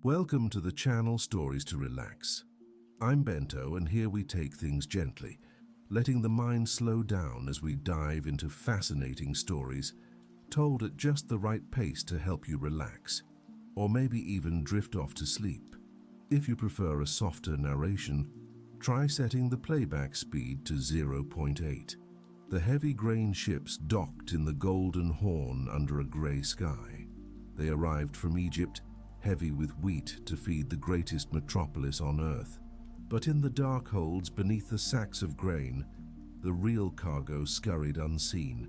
Welcome to the channel Stories to Relax. I'm Bento, and here we take things gently, letting the mind slow down as we dive into fascinating stories told at just the right pace to help you relax, or maybe even drift off to sleep. If you prefer a softer narration, try setting the playback speed to 0.8. The heavy grain ships docked in the Golden Horn under a grey sky. They arrived from Egypt, heavy with wheat to feed the greatest metropolis on earth. But in the dark holds beneath the sacks of grain, the real cargo scurried unseen.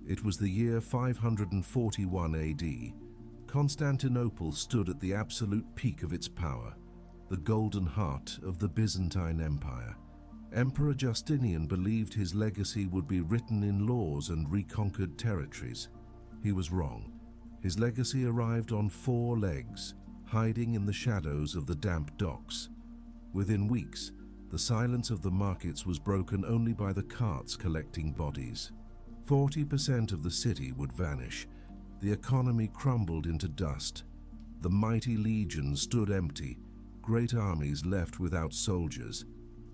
It was the year 541 AD. Constantinople stood at the absolute peak of its power, the golden heart of the Byzantine Empire. Emperor Justinian believed his legacy would be written in laws and reconquered territories. He was wrong. His legacy arrived on 4 legs, hiding in the shadows of the damp docks. Within weeks, the silence of the markets was broken only by the carts collecting bodies. 40% of the city would vanish. The economy crumbled into dust. The mighty legions stood empty, great armies left without soldiers.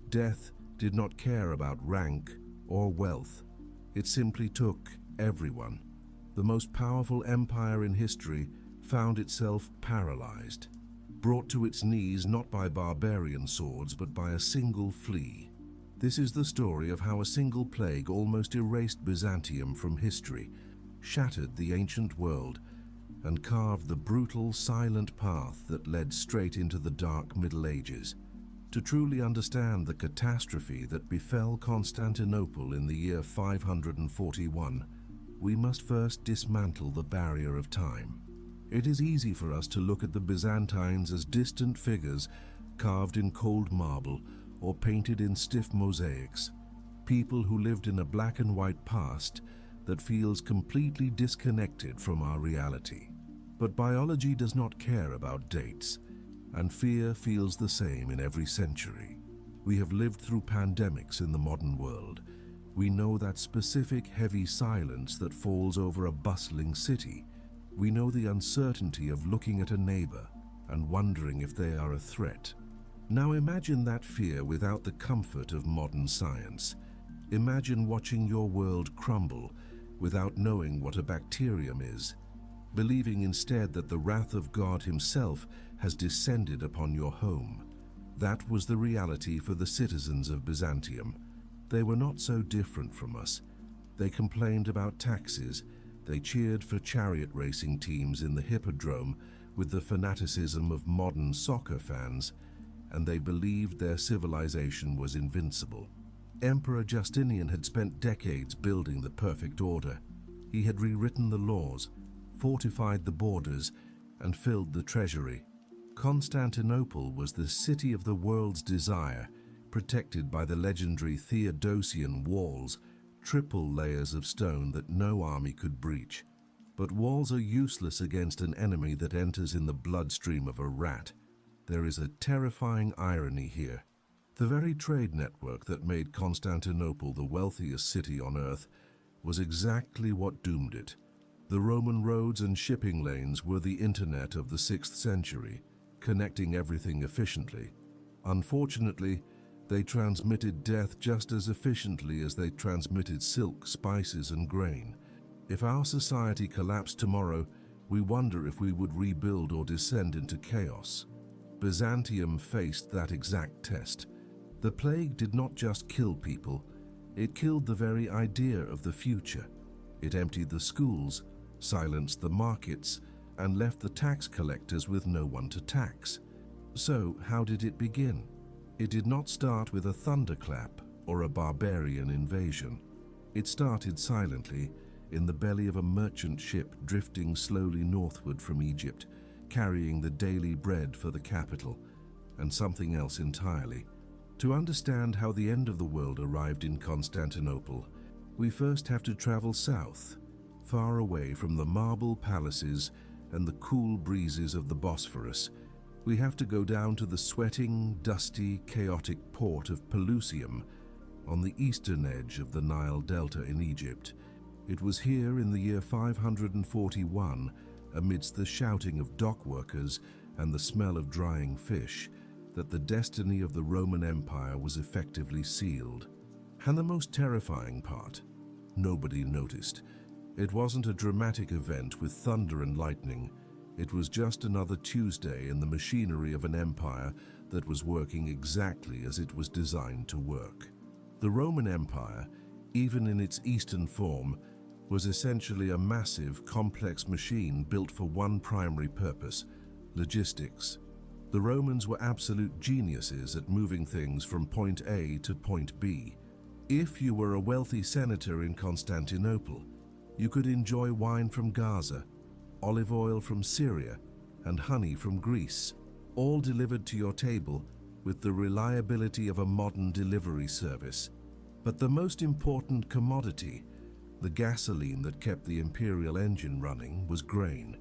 Death did not care about rank or wealth. It simply took everyone. The most powerful empire in history found itself paralyzed, brought to its knees not by barbarian swords but by a single flea. This is the story of how a single plague almost erased Byzantium from history, shattered the ancient world, and carved the brutal, silent path that led straight into the dark Middle Ages. To truly understand the catastrophe that befell Constantinople in the year 541, we must first dismantle the barrier of time. It is easy for us to look at the Byzantines as distant figures carved in cold marble or painted in stiff mosaics, people who lived in a black and white past that feels completely disconnected from our reality. But biology does not care about dates, and fear feels the same in every century. We have lived through pandemics in the modern world. We know that specific heavy silence that falls over a bustling city. We know the uncertainty of looking at a neighbor and wondering if they are a threat. Now imagine that fear without the comfort of modern science. Imagine watching your world crumble without knowing what a bacterium is, believing instead that the wrath of God himself has descended upon your home. That was the reality for the citizens of Byzantium. They were not so different from us. They complained about taxes. They cheered for chariot racing teams in the hippodrome with the fanaticism of modern soccer fans, and they believed their civilization was invincible. Emperor Justinian had spent decades building the perfect order. He had rewritten the laws, fortified the borders, and filled the treasury. Constantinople was the city of the world's desire, protected by the legendary Theodosian walls, triple layers of stone that no army could breach. But walls are useless against an enemy that enters in the bloodstream of a rat. There is a terrifying irony here. The very trade network that made Constantinople the wealthiest city on earth was exactly what doomed it. The Roman roads and shipping lanes were the internet of the 6th century, connecting everything efficiently. Unfortunately, they transmitted death just as efficiently as they transmitted silk, spices, and grain. If our society collapsed tomorrow, we wonder if we would rebuild or descend into chaos. Byzantium faced that exact test. The plague did not just kill people, it killed the very idea of the future. It emptied the schools, silenced the markets, and left the tax collectors with no one to tax. So, how did it begin? It did not start with a thunderclap or a barbarian invasion. It started silently in the belly of a merchant ship drifting slowly northward from Egypt, carrying the daily bread for the capital, and something else entirely. To understand how the end of the world arrived in Constantinople, we first have to travel south, far away from the marble palaces and the cool breezes of the Bosphorus. We have to go down to the sweating, dusty, chaotic port of Pelusium on the eastern edge of the Nile Delta in Egypt. It was here in the year 541, amidst the shouting of dock workers and the smell of drying fish that the destiny of the Roman Empire was effectively sealed. And the most terrifying part, nobody noticed. It wasn't a dramatic event with thunder and lightning. It was just another Tuesday in the machinery of an empire that was working exactly as it was designed to work. The Roman Empire, even in its Eastern form, was essentially a massive, complex machine built for one primary purpose: logistics. The Romans were absolute geniuses at moving things from point A to point B. If you were a wealthy senator in Constantinople, you could enjoy wine from Gaza, olive oil from Syria, and honey from Greece, all delivered to your table with the reliability of a modern delivery service. But the most important commodity, the gasoline that kept the imperial engine running, was grain.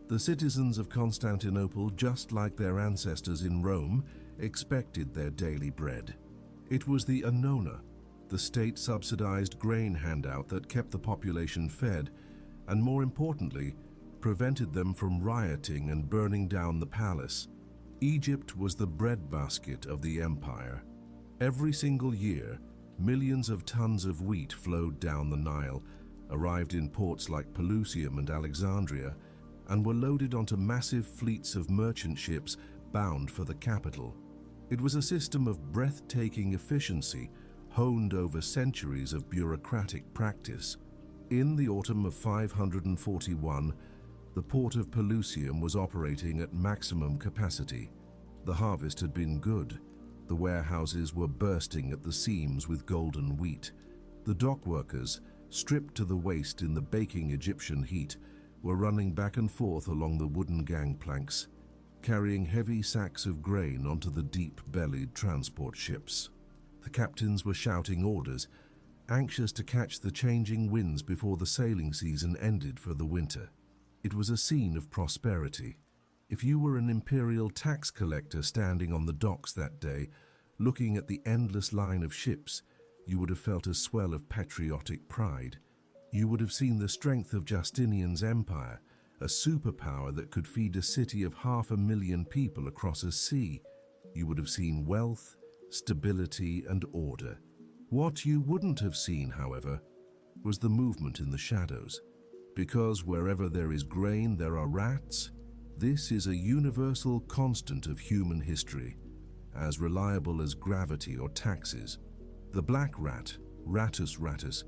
The citizens of Constantinople, just like their ancestors in Rome, expected their daily bread. It was the annona, the state-subsidized grain handout that kept the population fed, and more importantly, prevented them from rioting and burning down the palace. Egypt was the breadbasket of the empire. Every single year, millions of tons of wheat flowed down the Nile, arrived in ports like Pelusium and Alexandria, and were loaded onto massive fleets of merchant ships bound for the capital. It was a system of breathtaking efficiency, honed over centuries of bureaucratic practice. In the autumn of 541, the port of Pelusium was operating at maximum capacity. The harvest had been good. The warehouses were bursting at the seams with golden wheat. The dock workers, stripped to the waist in the baking Egyptian heat, were running back and forth along the wooden gangplanks, carrying heavy sacks of grain onto the deep-bellied transport ships. The captains were shouting orders, anxious to catch the changing winds before the sailing season ended for the winter. It was a scene of prosperity. If you were an imperial tax collector standing on the docks that day, looking at the endless line of ships, you would have felt a swell of patriotic pride. You would have seen the strength of Justinian's empire, a superpower that could feed a city of 500,000 people across a sea. You would have seen wealth, stability, and order. What you wouldn't have seen, however, was the movement in the shadows. Because wherever there is grain, there are rats. This is a universal constant of human history, as reliable as gravity or taxes. The black rat, Rattus rattus,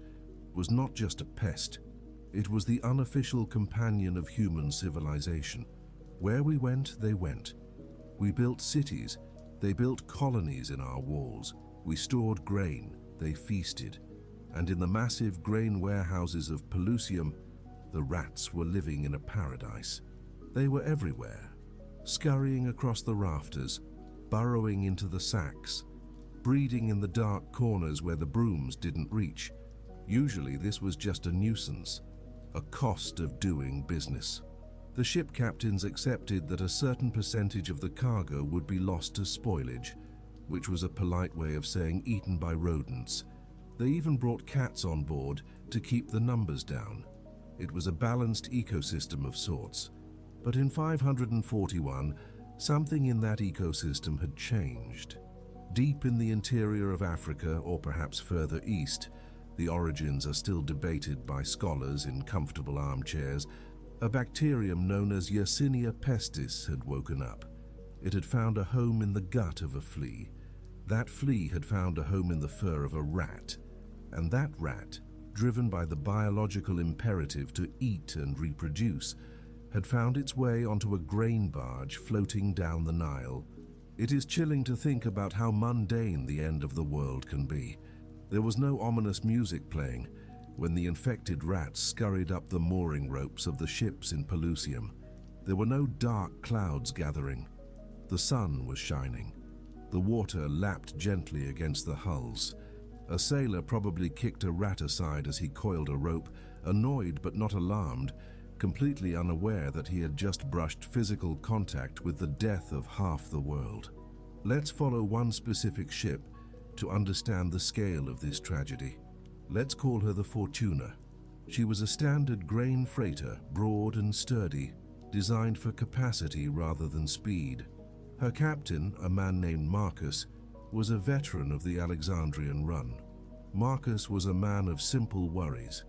was not just a pest. It was the unofficial companion of human civilization. Where we went, they went. We built cities. They built colonies in our walls. We stored grain. They feasted. And in the massive grain warehouses of Pelusium, the rats were living in a paradise. They were everywhere, scurrying across the rafters, burrowing into the sacks, breeding in the dark corners where the brooms didn't reach. Usually this was just a nuisance, a cost of doing business. The ship captains accepted that a certain percentage of the cargo would be lost to spoilage, which was a polite way of saying eaten by rodents. They even brought cats on board to keep the numbers down. It was a balanced ecosystem of sorts. But in 541, something in that ecosystem had changed. Deep in the interior of Africa, or perhaps further east, the origins are still debated by scholars in comfortable armchairs, a bacterium known as Yersinia pestis had woken up. It had found a home in the gut of a flea. That flea had found a home in the fur of a rat. And that rat, driven by the biological imperative to eat and reproduce, had found its way onto a grain barge floating down the Nile. It is chilling to think about how mundane the end of the world can be. There was no ominous music playing when the infected rats scurried up the mooring ropes of the ships in Pelusium. There were no dark clouds gathering. The sun was shining. The water lapped gently against the hulls. A sailor probably kicked a rat aside as he coiled a rope, annoyed but not alarmed, completely unaware that he had just brushed physical contact with the death of half the world. Let's follow one specific ship to understand the scale of this tragedy. Let's call her the Fortuna. She was a standard grain freighter, broad and sturdy. designed for capacity rather than speed. Her captain, a man named Marcus, was a veteran of the Alexandrian run. Marcus was a man of simple worries.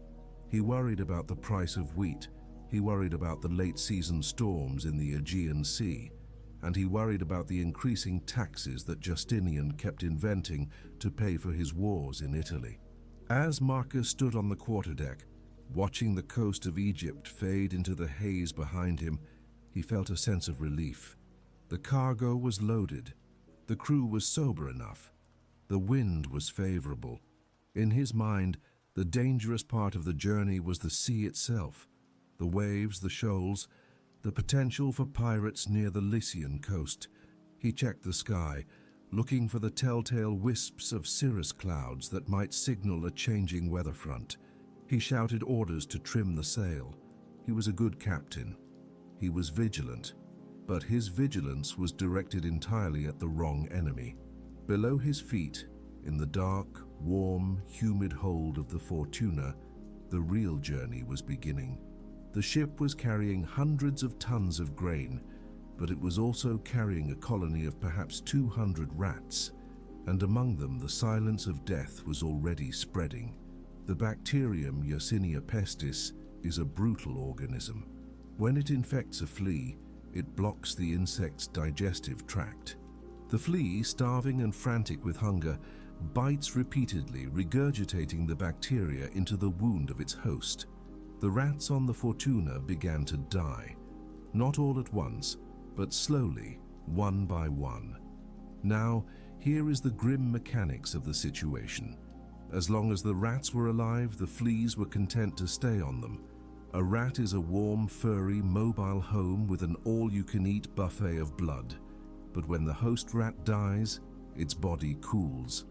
He worried about the price of wheat, he worried about the late-season storms in the Aegean Sea, and he worried about the increasing taxes that Justinian kept inventing to pay for his wars in Italy. As Marcus stood on the quarterdeck, watching the coast of Egypt fade into the haze behind him, he felt a sense of relief. The cargo was loaded. The crew was sober enough. The wind was favorable. In his mind, the dangerous part of the journey was the sea itself, the waves, the shoals, the potential for pirates near the Lycian coast. He checked the sky, looking for the telltale wisps of cirrus clouds that might signal a changing weather front. He shouted orders to trim the sail. He was a good captain. He was vigilant, but his vigilance was directed entirely at the wrong enemy. Below his feet, in the dark, warm, humid hold of the Fortuna, the real journey was beginning. The ship was carrying hundreds of tons of grain, but it was also carrying a colony of perhaps 200 rats, and among them the silence of death was already spreading. The bacterium Yersinia pestis is a brutal organism. When it infects a flea, it blocks the insect's digestive tract. The flea, starving and frantic with hunger, bites repeatedly, regurgitating the bacteria into the wound of its host. The rats on the Fortuna began to die, not all at once, but slowly, one by one. Now, here is the grim mechanics of the situation. As long as the rats were alive, the fleas were content to stay on them. A rat is a warm, furry, mobile home with an all-you-can-eat buffet of blood. But when the host rat dies, its body cools.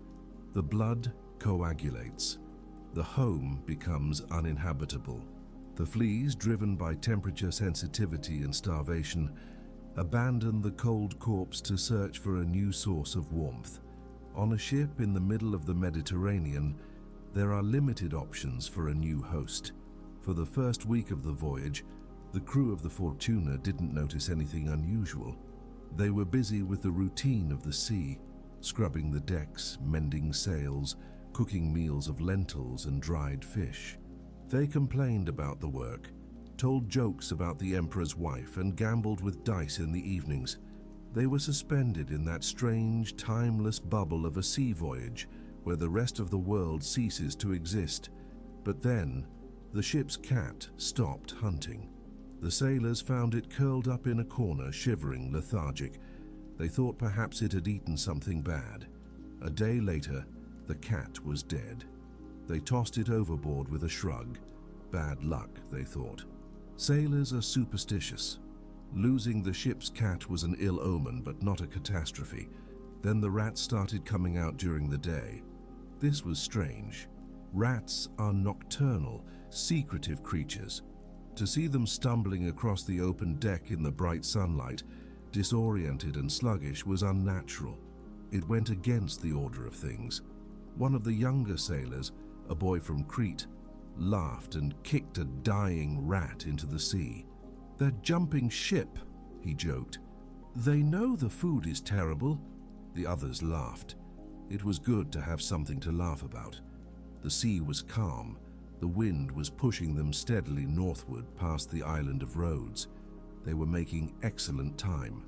The blood coagulates. The home becomes uninhabitable. The fleas, driven by temperature sensitivity and starvation, abandon the cold corpse to search for a new source of warmth. On a ship in the middle of the Mediterranean, there are limited options for a new host. For the first week of the voyage, the crew of the Fortuna didn't notice anything unusual. They were busy with the routine of the sea, scrubbing the decks, mending sails, cooking meals of lentils and dried fish. They complained about the work, told jokes about the emperor's wife, and gambled with dice in the evenings. They were suspended in that strange, timeless bubble of a sea voyage where the rest of the world ceases to exist. But then, the ship's cat stopped hunting. The sailors found it curled up in a corner, shivering, lethargic. They thought perhaps it had eaten something bad. A day later, the cat was dead. They tossed it overboard with a shrug. Bad luck, they thought. Sailors are superstitious. Losing the ship's cat was an ill omen, but not a catastrophe. Then the rats started coming out during the day. This was strange. Rats are nocturnal, secretive creatures. To see them stumbling across the open deck in the bright sunlight, disoriented and sluggish, was unnatural. It went against the order of things. One of the younger sailors, a boy from Crete, laughed and kicked a dying rat into the sea. "They're jumping ship," he joked. "They know the food is terrible." The others laughed. It was good to have something to laugh about. The sea was calm. The wind was pushing them steadily northward past the island of Rhodes. They were making excellent time.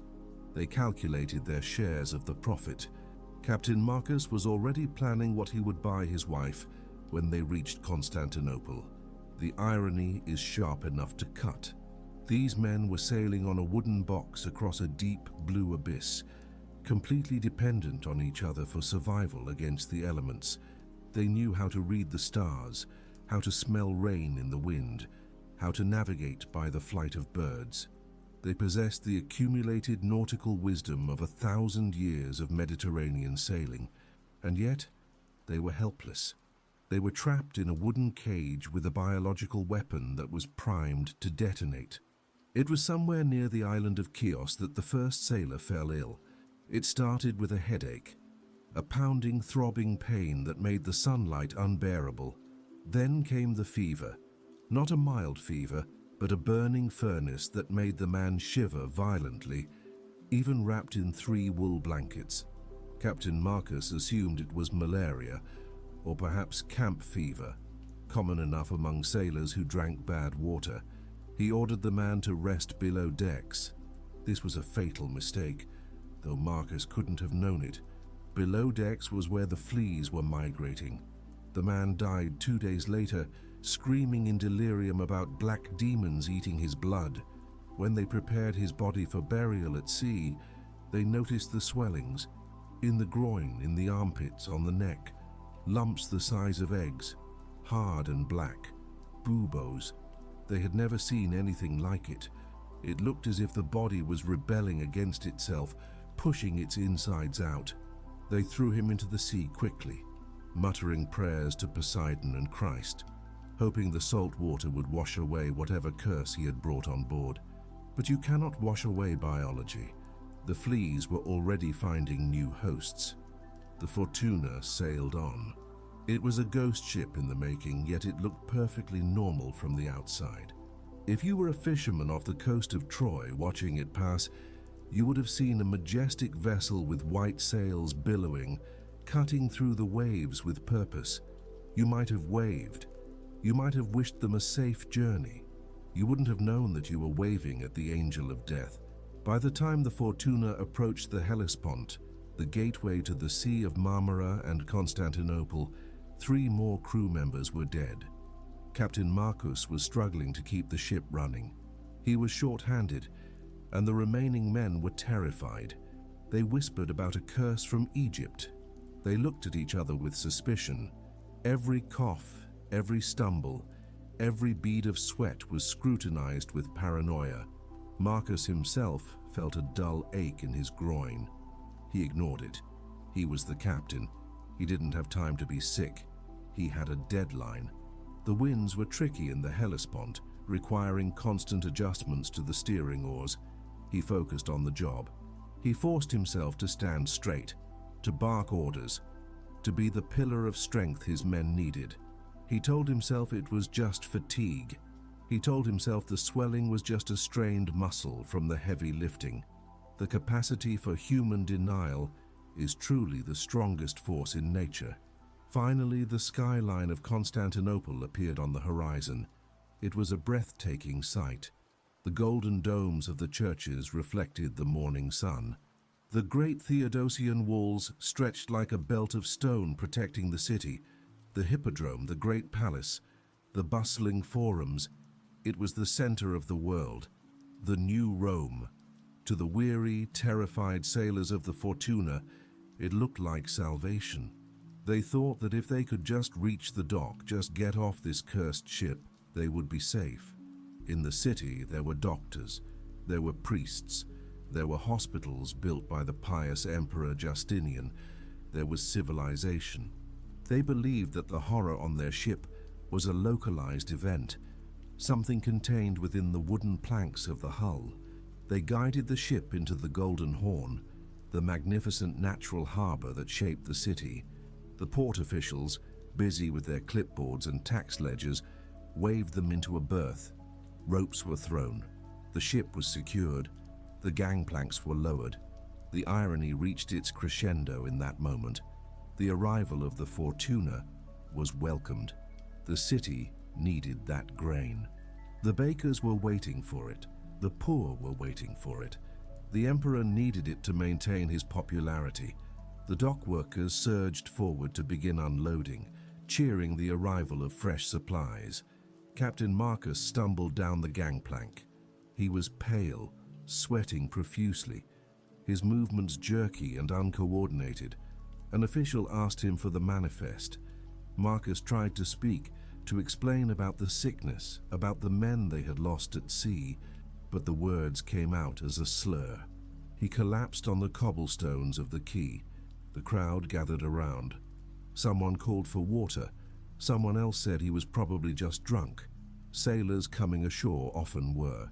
They calculated their shares of the profit. Captain Marcus was already planning what he would buy his wife when they reached Constantinople. The irony is sharp enough to cut. These men were sailing on a wooden box across a deep blue abyss, completely dependent on each other for survival against the elements. They knew how to read the stars, how to smell rain in the wind, how to navigate by the flight of birds. They possessed the accumulated nautical wisdom of 1,000 years of Mediterranean sailing, and yet they were helpless. They were trapped in a wooden cage with a biological weapon that was primed to detonate. It was somewhere near the island of Chios that the first sailor fell ill. It started with a headache, a pounding, throbbing pain that made the sunlight unbearable. Then came the fever, not a mild fever, but a burning furnace that made the man shiver violently, even wrapped in 3 wool blankets. Captain Marcus assumed it was malaria, or perhaps camp fever, common enough among sailors who drank bad water. He ordered the man to rest below decks. This was a fatal mistake, though Marcus couldn't have known it. Below decks was where the fleas were migrating. The man died 2 days later, screaming in delirium about black demons eating his blood. When they prepared his body for burial at sea, they noticed the swellings in the groin, in the armpits, on the neck, lumps the size of eggs, hard and black, buboes. They had never seen anything like it. It looked as if the body was rebelling against itself, pushing its insides out. They threw him into the sea quickly, muttering prayers to Poseidon and Christ, hoping the salt water would wash away whatever curse he had brought on board. But you cannot wash away biology. The fleas were already finding new hosts. The Fortuna sailed on. It was a ghost ship in the making, yet it looked perfectly normal from the outside. If you were a fisherman off the coast of Troy watching it pass, you would have seen a majestic vessel with white sails billowing, cutting through the waves with purpose. You might have waved. You might have wished them a safe journey. You wouldn't have known that you were waving at the angel of death. By the time the Fortuna approached the Hellespont, the gateway to the Sea of Marmara and Constantinople, 3 more crew members were dead. Captain Marcus was struggling to keep the ship running. He was short-handed, and the remaining men were terrified. They whispered about a curse from Egypt. They looked at each other with suspicion. Every cough, every stumble, every bead of sweat was scrutinized with paranoia. Marcus himself felt a dull ache in his groin. He ignored it. He was the captain. He didn't have time to be sick. He had a deadline. The winds were tricky in the Hellespont, requiring constant adjustments to the steering oars. He focused on the job. He forced himself to stand straight, to bark orders, to be the pillar of strength his men needed. He told himself it was just fatigue. He told himself the swelling was just a strained muscle from the heavy lifting. The capacity for human denial is truly the strongest force in nature. Finally, the skyline of Constantinople appeared on the horizon. It was a breathtaking sight. The golden domes of the churches reflected the morning sun. The great Theodosian walls stretched like a belt of stone protecting the city. The hippodrome, the great palace, the bustling forums. It was the center of the world, the new Rome. To the weary, terrified sailors of the Fortuna, it looked like salvation. They thought that if they could just reach the dock, just get off this cursed ship, they would be safe. In the city, there were doctors, there were priests, there were hospitals built by the pious Emperor Justinian, there was civilization. They believed that the horror on their ship was a localized event, something contained within the wooden planks of the hull. They guided the ship into the Golden Horn, the magnificent natural harbor that shaped the city. The port officials, busy with their clipboards and tax ledgers, waved them into a berth. Ropes were thrown. The ship was secured. The gangplanks were lowered. The irony reached its crescendo in that moment. The arrival of the Fortuna was welcomed. The city needed that grain. The bakers were waiting for it. The poor were waiting for it. The emperor needed it to maintain his popularity. The dock workers surged forward to begin unloading, cheering the arrival of fresh supplies. Captain Marcus stumbled down the gangplank. He was pale, sweating profusely, his movements jerky and uncoordinated. An official asked him for the manifest. Marcus tried to speak, to explain about the sickness, about the men they had lost at sea, but the words came out as a slur. He collapsed on the cobblestones of the quay. The crowd gathered around. Someone called for water. Someone else said he was probably just drunk. Sailors coming ashore often were.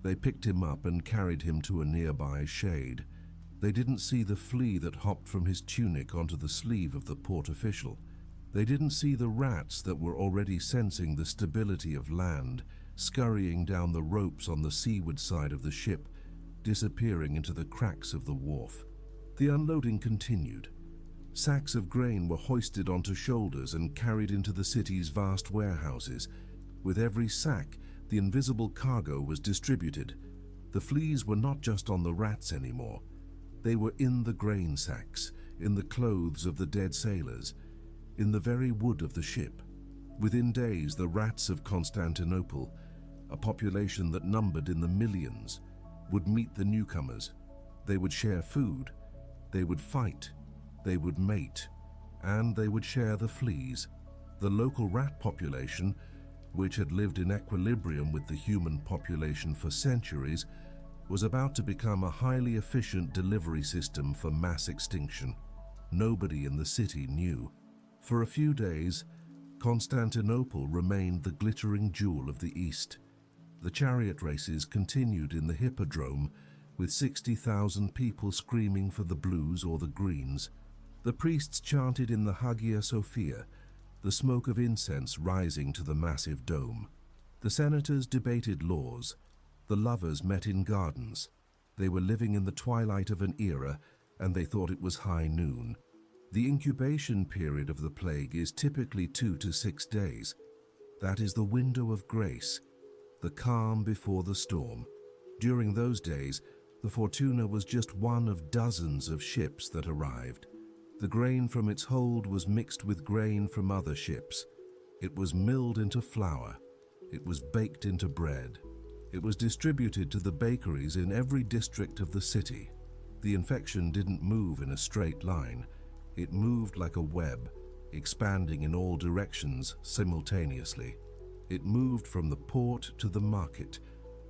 They picked him up and carried him to a nearby shade. They didn't see the flea that hopped from his tunic onto the sleeve of the port official. They didn't see the rats that were already sensing the stability of land, scurrying down the ropes on the seaward side of the ship, disappearing into the cracks of the wharf. The unloading continued. Sacks of grain were hoisted onto shoulders and carried into the city's vast warehouses. With every sack, the invisible cargo was distributed. The fleas were not just on the rats anymore. They were in the grain sacks, in the clothes of the dead sailors, in the very wood of the ship. Within days, the rats of Constantinople, a population that numbered in the millions, would meet the newcomers. They would share food, they would fight, they would mate, and they would share the fleas. The local rat population, which had lived in equilibrium with the human population for centuries, was about to become a highly efficient delivery system for mass extinction. Nobody in the city knew. For a few days, Constantinople remained the glittering jewel of the East. The chariot races continued in the Hippodrome, with 60,000 people screaming for the blues or the greens. The priests chanted in the Hagia Sophia, the smoke of incense rising to the massive dome. The senators debated laws. The lovers met in gardens. They were living in the twilight of an era, and they thought it was high noon. The incubation period of the plague is typically 2 to 6 days. That is the window of grace, the calm before the storm. During those days, the Fortuna was just one of dozens of ships that arrived. The grain from its hold was mixed with grain from other ships. It was milled into flour. It was baked into bread. It was distributed to the bakeries in every district of the city. The infection didn't move in a straight line. It moved like a web, expanding in all directions simultaneously. It moved from the port to the market,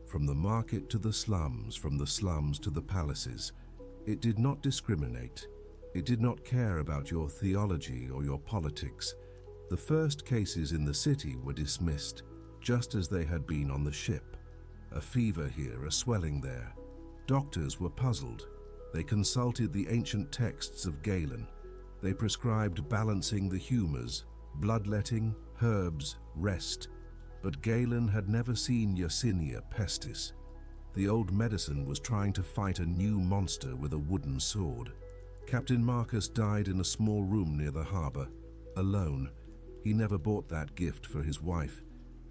from the market to the slums, from the slums to the palaces. It did not discriminate. It did not care about your theology or your politics. The first cases in the city were dismissed, just as they had been on the ship. A fever here, a swelling there. Doctors were puzzled. They consulted the ancient texts of Galen. They prescribed balancing the humors, bloodletting, herbs, rest. But Galen had never seen Yersinia pestis. The old medicine was trying to fight a new monster with a wooden sword. Captain Marcus died in a small room near the harbor, alone. He never bought that gift for his wife.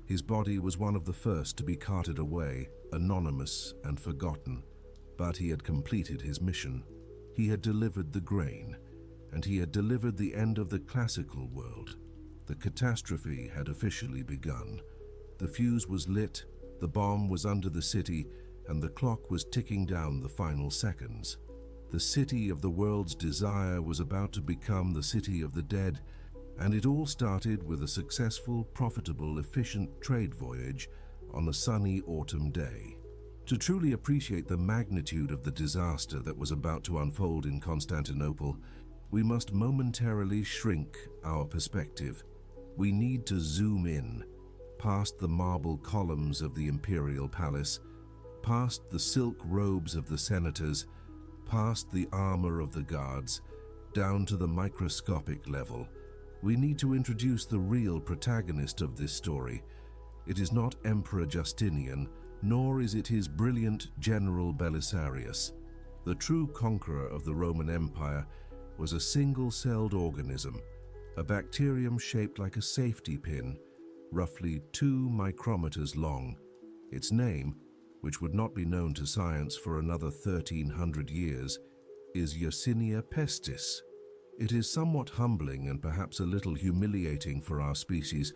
His body was one of the first to be carted away, anonymous and forgotten. But he had completed his mission. He had delivered the grain, and he had delivered the end of the classical world. The catastrophe had officially begun. The fuse was lit, the bomb was under the city, and the clock was ticking down the final seconds. The city of the world's desire was about to become the city of the dead, and it all started with a successful, profitable, efficient trade voyage on a sunny autumn day. To truly appreciate the magnitude of the disaster that was about to unfold in Constantinople, we must momentarily shrink our perspective. We need to zoom in, past the marble columns of the imperial palace, past the silk robes of the senators, past the armor of the guards, down to the microscopic level. We need to introduce the real protagonist of this story. It is not Emperor Justinian, nor is it his brilliant General Belisarius. The true conqueror of the Roman Empire was a single-celled organism, a bacterium shaped like a safety pin, roughly 2 micrometers long. Its name, which would not be known to science for another 1,300 years, is Yersinia pestis. It is somewhat humbling and perhaps a little humiliating for our species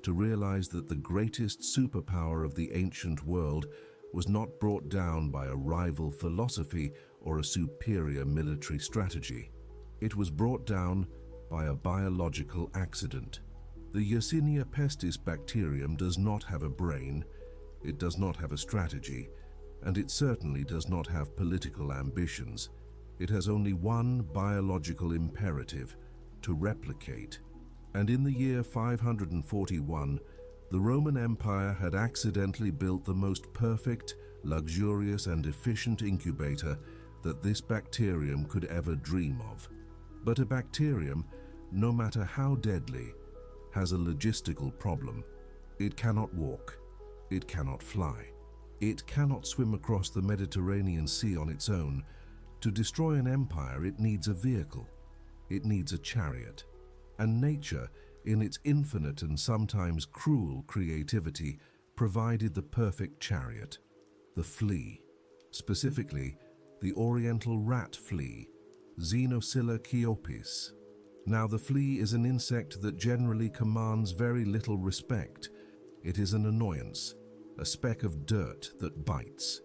to realize that the greatest superpower of the ancient world was not brought down by a rival philosophy or a superior military strategy. It was brought down by a biological accident. The Yersinia pestis bacterium does not have a brain, it does not have a strategy, and it certainly does not have political ambitions. It has only one biological imperative: to replicate. And in the year 541, the Roman Empire had accidentally built the most perfect, luxurious, and efficient incubator that this bacterium could ever dream of. But a bacterium, no matter how deadly, has a logistical problem. It cannot walk. It cannot fly. It cannot swim across the Mediterranean Sea on its own. To destroy an empire, it needs a vehicle. It needs a chariot. And nature, in its infinite and sometimes cruel creativity, provided the perfect chariot, the flea. Specifically, the oriental rat flea, Xenocilla chiopis. Now, the flea is an insect that generally commands very little respect. It is an annoyance, a speck of dirt that bites.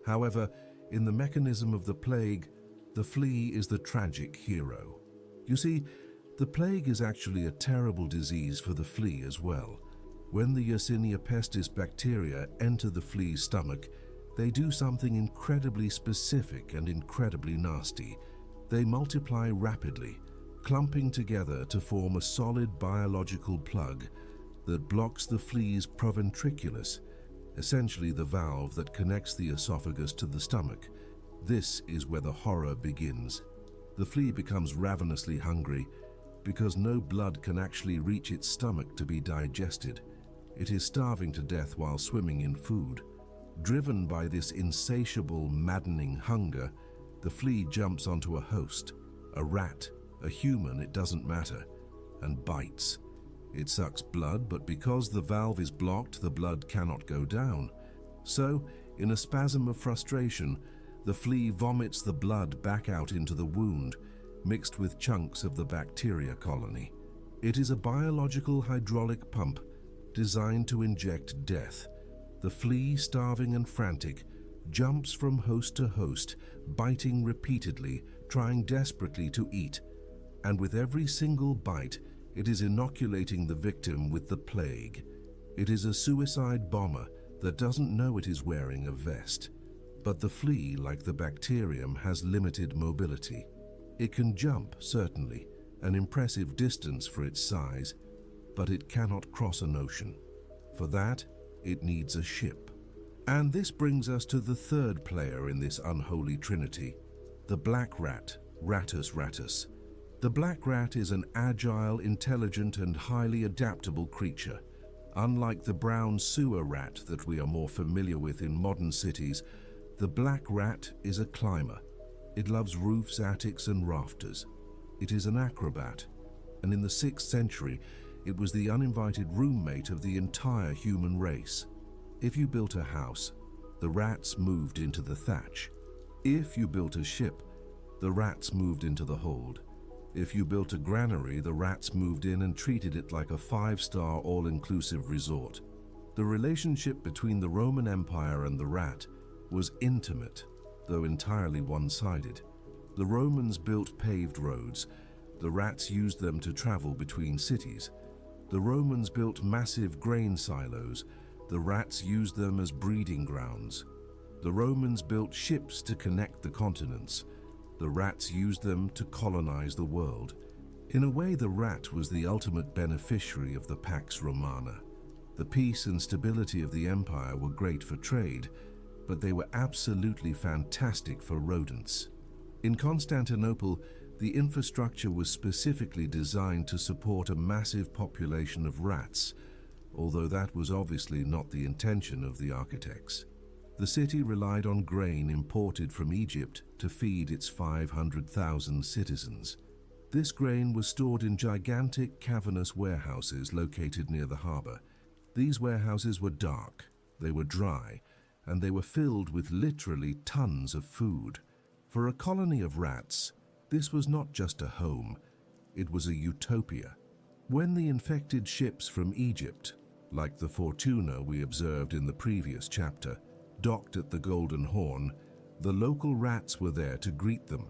However, in the mechanism of the plague, the flea is the tragic hero. You see, the plague is actually a terrible disease for the flea as well. When the Yersinia pestis bacteria enter the flea's stomach, they do something incredibly specific and incredibly nasty. They multiply rapidly, clumping together to form a solid biological plug that blocks the flea's proventriculus, essentially the valve that connects the esophagus to the stomach. This is where the horror begins. The flea becomes ravenously hungry because no blood can actually reach its stomach to be digested. It is starving to death while swimming in food. Driven by this insatiable, maddening hunger, the flea jumps onto a host, a rat, a human, it doesn't matter, and bites. It sucks blood, but because the valve is blocked, the blood cannot go down. So, in a spasm of frustration, the flea vomits the blood back out into the wound, mixed with chunks of the bacteria colony. It is a biological hydraulic pump designed to inject death. The flea, starving and frantic, jumps from host to host, biting repeatedly, trying desperately to eat. And with every single bite, it is inoculating the victim with the plague. It is a suicide bomber that doesn't know it is wearing a vest. But the flea, like the bacterium, has limited mobility. It can jump, certainly, an impressive distance for its size, but it cannot cross an ocean. For that, it needs a ship. And this brings us to the third player in this unholy trinity, the black rat, Rattus rattus. The black rat is an agile, intelligent, and highly adaptable creature. Unlike the brown sewer rat that we are more familiar with in modern cities, the black rat is a climber. It loves roofs, attics, and rafters. It is an acrobat, and in the 6th century, it was the uninvited roommate of the entire human race. If you built a house, the rats moved into the thatch. If you built a ship, the rats moved into the hold. If you built a granary, the rats moved in and treated it like a 5-star all-inclusive resort. The relationship between the Roman Empire and the rat was intimate, though entirely one-sided. The Romans built paved roads. The rats used them to travel between cities. The Romans built massive grain silos. The rats used them as breeding grounds. The Romans built ships to connect the continents. The rats used them to colonize the world. In a way, the rat was the ultimate beneficiary of the Pax Romana. The peace and stability of the empire were great for trade, but they were absolutely fantastic for rodents. In Constantinople, the infrastructure was specifically designed to support a massive population of rats, although that was obviously not the intention of the architects. The city relied on grain imported from Egypt to feed its 500,000 citizens. This grain was stored in gigantic cavernous warehouses located near the harbor. These warehouses were dark, they were dry, and they were filled with literally tons of food. For a colony of rats, this was not just a home, it was a utopia. When the infected ships from Egypt, like the Fortuna we observed in the previous chapter, docked at the Golden Horn, the local rats were there to greet them.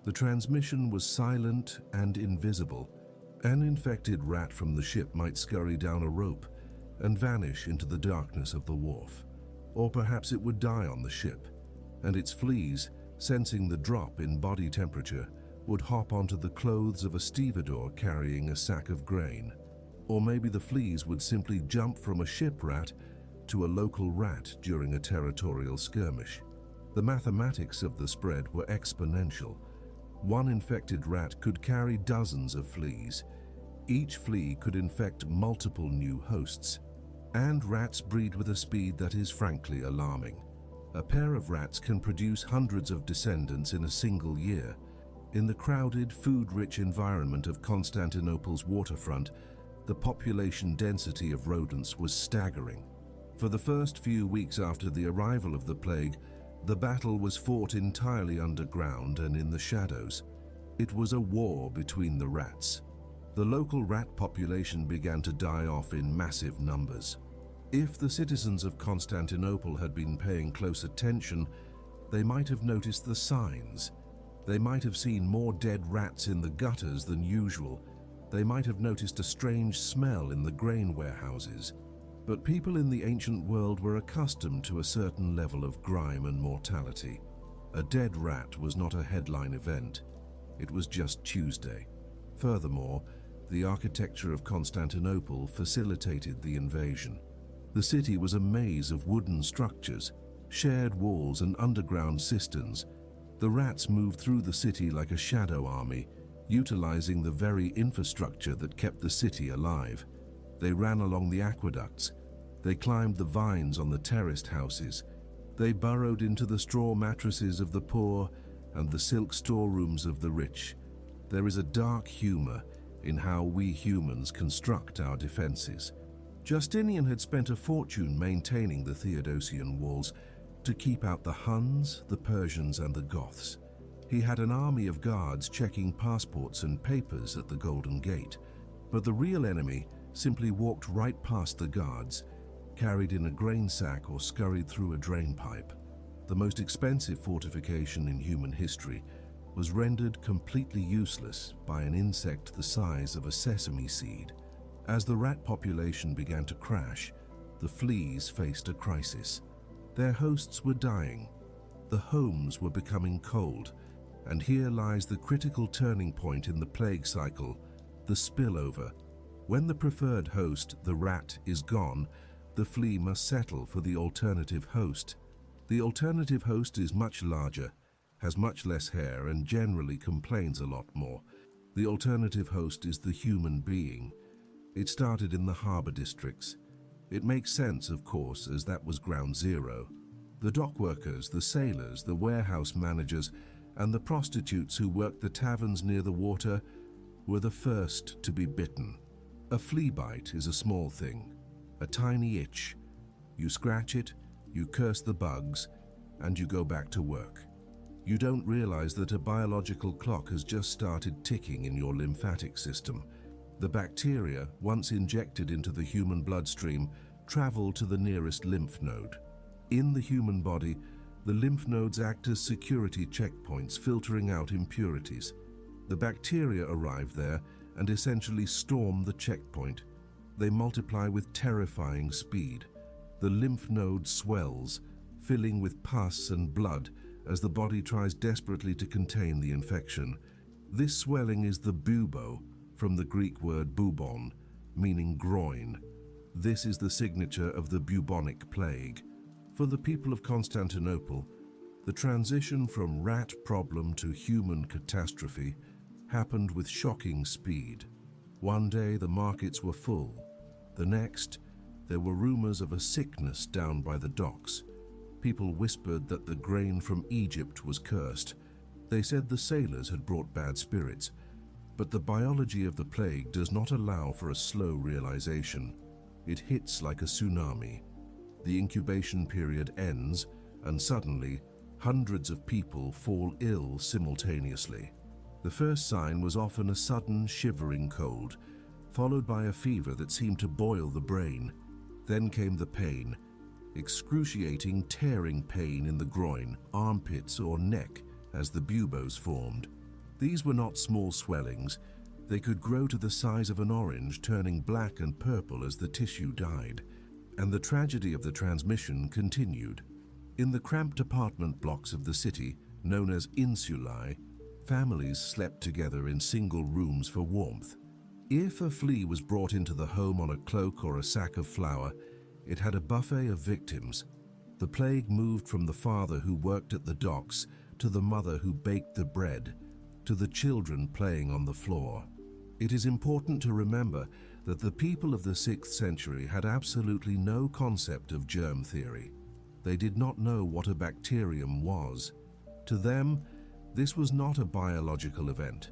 The transmission was silent and invisible. An infected rat from the ship might scurry down a rope and vanish into the darkness of the wharf. Or perhaps it would die on the ship, and its fleas, sensing the drop in body temperature, would hop onto the clothes of a stevedore carrying a sack of grain. Or maybe the fleas would simply jump from a ship rat to a local rat during a territorial skirmish. The mathematics of the spread were exponential. One infected rat could carry dozens of fleas. Each flea could infect multiple new hosts. And rats breed with a speed that is frankly alarming. A pair of rats can produce hundreds of descendants in a single year. In the crowded, food-rich environment of Constantinople's waterfront, the population density of rodents was staggering. For the first few weeks after the arrival of the plague, the battle was fought entirely underground and in the shadows. It was a war between the rats. The local rat population began to die off in massive numbers. If the citizens of Constantinople had been paying close attention, they might have noticed the signs. They might have seen more dead rats in the gutters than usual. They might have noticed a strange smell in the grain warehouses. But people in the ancient world were accustomed to a certain level of grime and mortality. A dead rat was not a headline event. It was just Tuesday. Furthermore, the architecture of Constantinople facilitated the invasion. The city was a maze of wooden structures, shared walls and underground cisterns. The rats moved through the city like a shadow army, utilizing the very infrastructure that kept the city alive. They ran along the aqueducts. They climbed the vines on the terraced houses. They burrowed into the straw mattresses of the poor and the silk storerooms of the rich. There is a dark humor in how we humans construct our defenses. Justinian had spent a fortune maintaining the Theodosian walls to keep out the Huns, the Persians, and the Goths. He had an army of guards checking passports and papers at the Golden Gate, but the real enemy simply walked right past the guards, carried in a grain sack or scurried through a drain pipe. The most expensive fortification in human history was rendered completely useless by an insect the size of a sesame seed. As the rat population began to crash, the fleas faced a crisis. Their hosts were dying. The homes were becoming cold. And here lies the critical turning point in the plague cycle, the spillover. When the preferred host, the rat, is gone, the flea must settle for the alternative host. The alternative host is much larger, has much less hair, and generally complains a lot more. The alternative host is the human being. It started in the harbor districts. It makes sense, of course, as that was ground zero. The dock workers, the sailors, the warehouse managers, and the prostitutes who worked the taverns near the water were the first to be bitten. A flea bite is a small thing, a tiny itch. You scratch it, you curse the bugs, and you go back to work. You don't realize that a biological clock has just started ticking in your lymphatic system. The bacteria, once injected into the human bloodstream, travel to the nearest lymph node. In the human body, the lymph nodes act as security checkpoints, filtering out impurities. The bacteria arrive there and essentially storm the checkpoint. They multiply with terrifying speed. The lymph node swells, filling with pus and blood as the body tries desperately to contain the infection. This swelling is the bubo, from the Greek word bubon, meaning groin. This is the signature of the bubonic plague. For the people of Constantinople, the transition from rat problem to human catastrophe happened with shocking speed. One day the markets were full. The next, there were rumors of a sickness down by the docks. People whispered that the grain from Egypt was cursed. They said the sailors had brought bad spirits. But the biology of the plague does not allow for a slow realization. It hits like a tsunami. The incubation period ends, and suddenly, hundreds of people fall ill simultaneously. The first sign was often a sudden shivering cold, followed by a fever that seemed to boil the brain. Then came the pain, excruciating, tearing pain in the groin, armpits, or neck as the buboes formed. These were not small swellings. They could grow to the size of an orange, turning black and purple as the tissue died. And the tragedy of the transmission continued. In the cramped apartment blocks of the city, known as insulae, families slept together in single rooms for warmth. If a flea was brought into the home on a cloak or a sack of flour, it had a buffet of victims. The plague moved from the father who worked at the docks to the mother who baked the bread, to the children playing on the floor. It is important to remember that the people of the 6th century had absolutely no concept of germ theory. They did not know what a bacterium was. To them, this was not a biological event.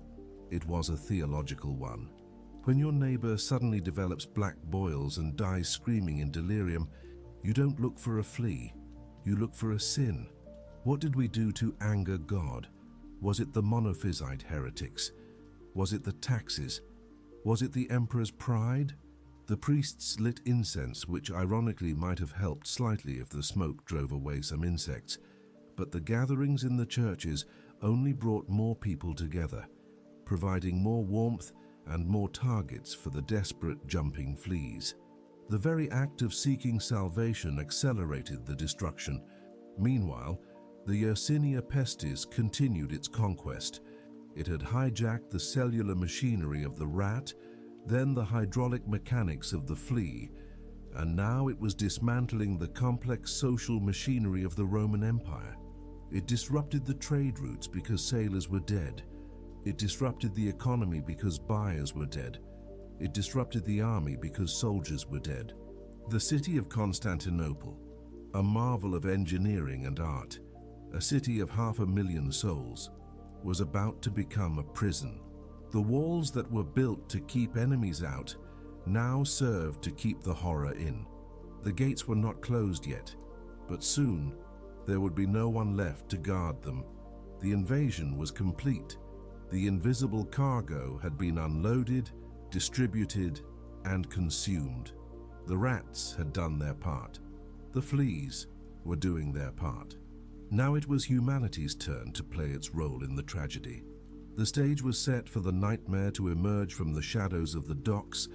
It was a theological one. When your neighbor suddenly develops black boils and dies screaming in delirium, you don't look for a flea, you look for a sin. What did we do to anger God? Was it the monophysite heretics? Was it the taxes? Was it the emperor's pride? The priests lit incense, which ironically might have helped slightly if the smoke drove away some insects. But the gatherings in the churches only brought more people together, providing more warmth and more targets for the desperate jumping fleas. The very act of seeking salvation accelerated the destruction. Meanwhile, the Yersinia pestis continued its conquest. It had hijacked the cellular machinery of the rat, then the hydraulic mechanics of the flea, and now it was dismantling the complex social machinery of the Roman Empire. It disrupted the trade routes because sailors were dead. It disrupted the economy because buyers were dead. It disrupted the army because soldiers were dead. The city of Constantinople, a marvel of engineering and art, a city of 500,000 souls, was about to become a prison. The walls that were built to keep enemies out now served to keep the horror in. The gates were not closed yet, but soon there would be no one left to guard them. The invasion was complete. The invisible cargo had been unloaded, distributed, and consumed. The rats had done their part. The fleas were doing their part. Now it was humanity's turn to play its role in the tragedy. The stage was set for the nightmare to emerge from the shadows of the docks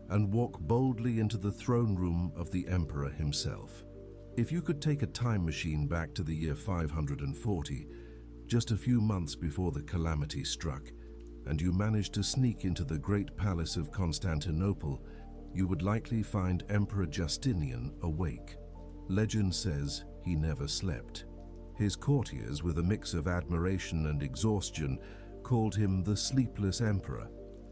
and walk boldly into the throne room of the emperor himself. If you could take a time machine back to the year 540, just a few months before the calamity struck, and you managed to sneak into the great palace of Constantinople, you would likely find Emperor Justinian awake. Legend says he never slept. His courtiers, with a mix of admiration and exhaustion, called him the sleepless emperor.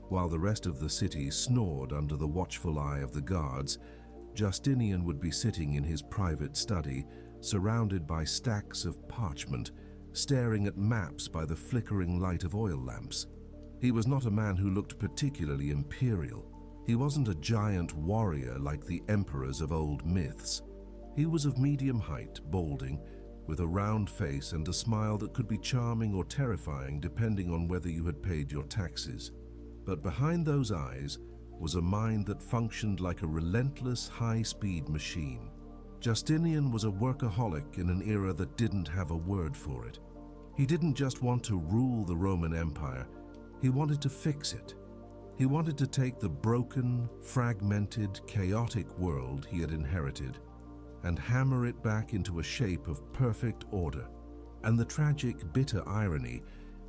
While the rest of the city snored under the watchful eye of the guards, Justinian would be sitting in his private study, surrounded by stacks of parchment, staring at maps by the flickering light of oil lamps. He was not a man who looked particularly imperial. He wasn't a giant warrior like the emperors of old myths. He was of medium height, balding, with a round face and a smile that could be charming or terrifying depending on whether you had paid your taxes. But behind those eyes was a mind that functioned like a relentless high-speed machine. Justinian was a workaholic in an era that didn't have a word for it. He didn't just want to rule the Roman Empire, he wanted to fix it. He wanted to take the broken, fragmented, chaotic world he had inherited and hammer it back into a shape of perfect order. And the tragic, bitter irony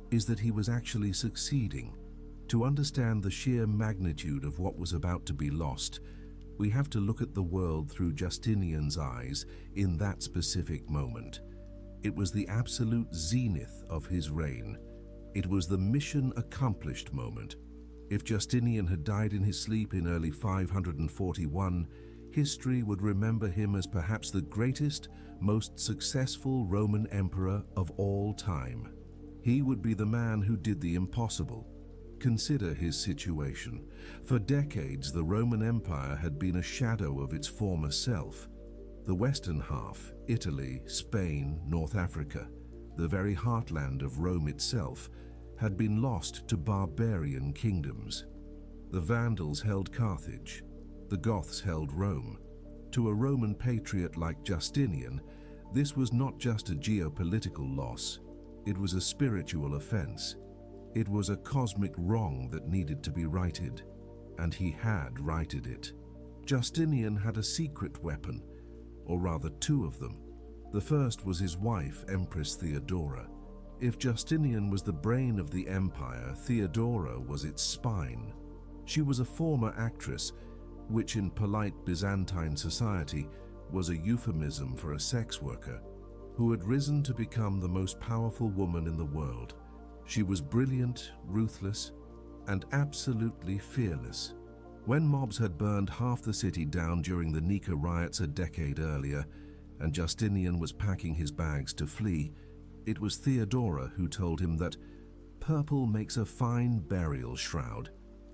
is that he was actually succeeding. To understand the sheer magnitude of what was about to be lost, we have to look at the world through Justinian's eyes in that specific moment. It was the absolute zenith of his reign. It was the mission accomplished moment. If Justinian had died in his sleep in early 541, history would remember him as perhaps the greatest, most successful Roman emperor of all time. He would be the man who did the impossible. Consider his situation. For decades, the Roman Empire had been a shadow of its former self. The western half, Italy, Spain, North Africa, the very heartland of Rome itself, had been lost to barbarian kingdoms. The Vandals held Carthage. The Goths held Rome. To a Roman patriot like Justinian, this was not just a geopolitical loss. It was a spiritual offense. It was a cosmic wrong that needed to be righted, and he had righted it. Justinian had a secret weapon, or rather two of them. The first was his wife, Empress Theodora. If Justinian was the brain of the empire, Theodora was its spine. She was a former actress, which in polite Byzantine society was a euphemism for a sex worker, who had risen to become the most powerful woman in the world. She was brilliant, ruthless, and absolutely fearless. When mobs had burned half the city down during the Nika riots a decade earlier, and Justinian was packing his bags to flee, it was Theodora who told him that purple makes a fine burial shroud.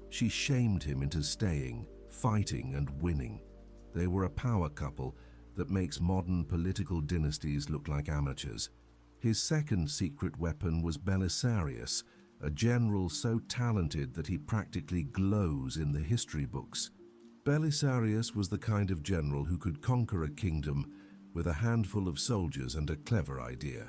She shamed him into staying, fighting and winning. They were a power couple that makes modern political dynasties look like amateurs. His second secret weapon was Belisarius, a general so talented that he practically glows in the history books. Belisarius was the kind of general who could conquer a kingdom with a handful of soldiers and a clever idea.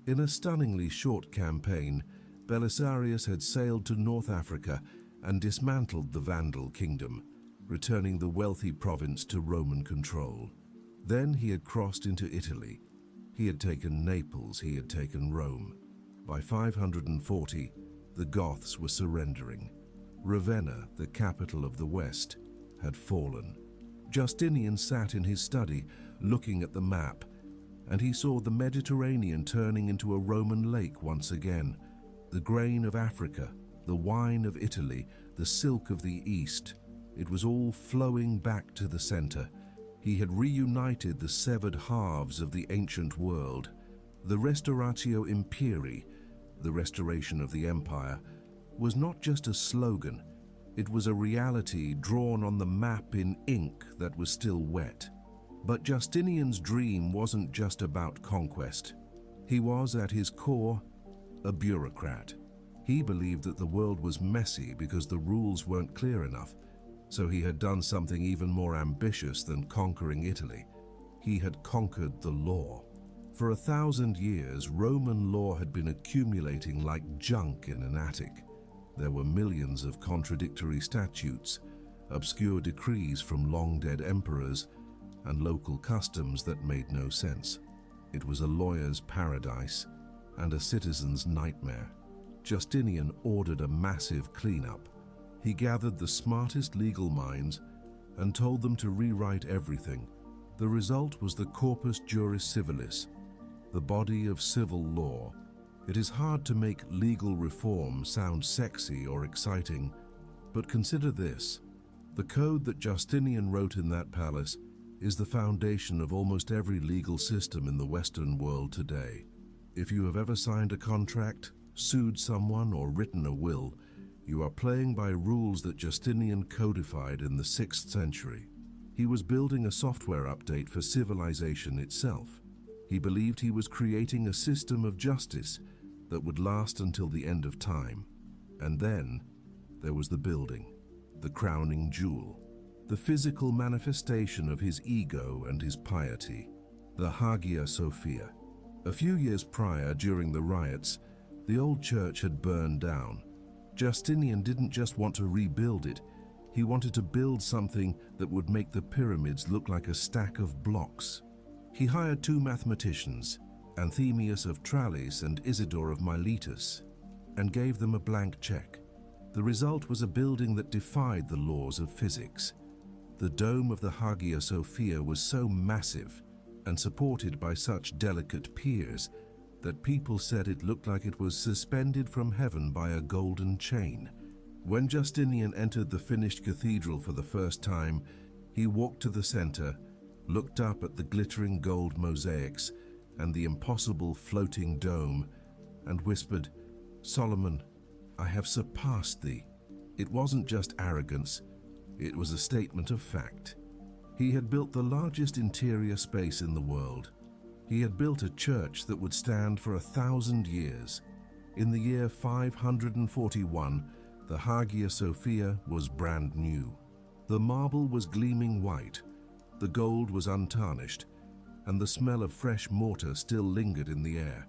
In a stunningly short campaign, Belisarius had sailed to North Africa and dismantled the Vandal kingdom, returning the wealthy province to Roman control. Then he had crossed into Italy. He had taken Naples, he had taken Rome. By 540, the Goths were surrendering. Ravenna, the capital of the West, had fallen. Justinian sat in his study, looking at the map, and he saw the Mediterranean turning into a Roman lake once again. The grain of Africa, the wine of Italy, the silk of the East, it was all flowing back to the center. He had reunited the severed halves of the ancient world. The Restauratio Imperii, the restoration of the empire, was not just a slogan, it was a reality drawn on the map in ink that was still wet. But Justinian's dream wasn't just about conquest. He was, at his core, a bureaucrat. He believed that the world was messy because the rules weren't clear enough, so he had done something even more ambitious than conquering Italy. He had conquered the law. For 1,000 years, Roman law had been accumulating like junk in an attic. There were millions of contradictory statutes, obscure decrees from long-dead emperors, and local customs that made no sense. It was a lawyer's paradise and a citizen's nightmare. Justinian ordered a massive cleanup. He gathered the smartest legal minds and told them to rewrite everything. The result was the Corpus Juris Civilis, the body of civil law. It is hard to make legal reform sound sexy or exciting, but consider this. The code that Justinian wrote in that palace is the foundation of almost every legal system in the Western world today. If you have ever signed a contract, sued someone, or written a will, you are playing by rules that Justinian codified in the 6th century. He was building a software update for civilization itself. He believed he was creating a system of justice that would last until the end of time. And then there was the building, the crowning jewel, the physical manifestation of his ego and his piety, the Hagia Sophia. A few years prior, during the riots, the old church had burned down. Justinian didn't just want to rebuild it, he wanted to build something that would make the pyramids look like a stack of blocks. He hired 2 mathematicians, Anthemius of Tralles and Isidore of Miletus, and gave them a blank check. The result was a building that defied the laws of physics. The dome of the Hagia Sophia was so massive and supported by such delicate piers that people said it looked like it was suspended from heaven by a golden chain. When Justinian entered the finished cathedral for the first time, he walked to the center, looked up at the glittering gold mosaics and the impossible floating dome, and whispered, "Solomon, I have surpassed thee." It wasn't just arrogance, it was a statement of fact. He had built the largest interior space in the world. He had built a church that would stand for 1,000 years. In the year 541, the Hagia Sophia was brand new. The marble was gleaming white, the gold was untarnished, and the smell of fresh mortar still lingered in the air.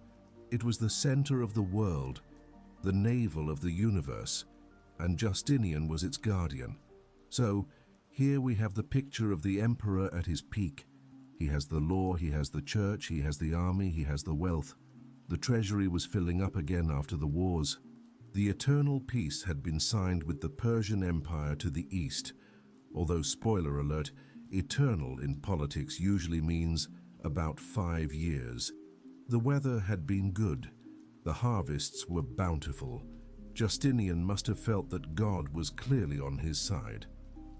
It was the center of the world, the navel of the universe, and Justinian was its guardian. So, here we have the picture of the emperor at his peak. He has the law, he has the church, he has the army, he has the wealth. The treasury was filling up again after the wars. The eternal peace had been signed with the Persian Empire to the east, although, spoiler alert, eternal in politics usually means about 5 years. The weather had been good. The harvests were bountiful. Justinian must have felt that God was clearly on his side.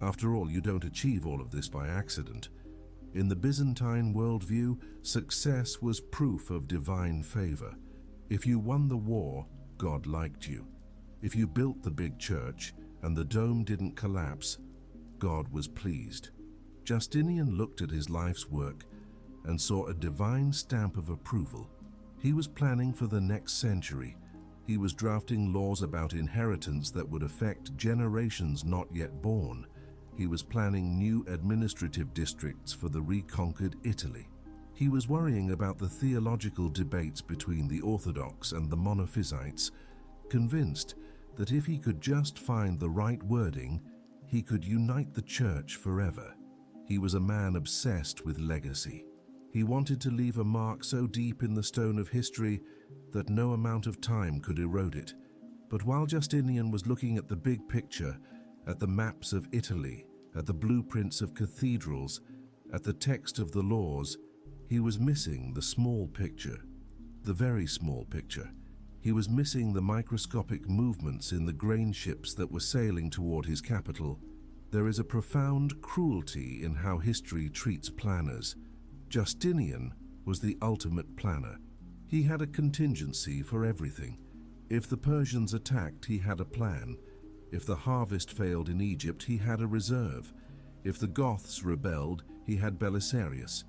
After all, you don't achieve all of this by accident. In the Byzantine worldview, success was proof of divine favor. If you won the war, God liked you. If you built the big church and the dome didn't collapse, God was pleased. Justinian looked at his life's work and saw a divine stamp of approval. He was planning for the next century. He was drafting laws about inheritance that would affect generations not yet born. He was planning new administrative districts for the reconquered Italy. He was worrying about the theological debates between the Orthodox and the Monophysites, convinced that if he could just find the right wording, he could unite the church forever. He was a man obsessed with legacy. He wanted to leave a mark so deep in the stone of history that no amount of time could erode it. But while Justinian was looking at the big picture, at the maps of Italy, at the blueprints of cathedrals, at the text of the laws, he was missing the small picture, the very small picture. He was missing the microscopic movements in the grain ships that were sailing toward his capital. There is a profound cruelty in how history treats planners. Justinian was the ultimate planner. He had a contingency for everything. If the Persians attacked, he had a plan. If the harvest failed in Egypt, he had a reserve. If the Goths rebelled, he had Belisarius.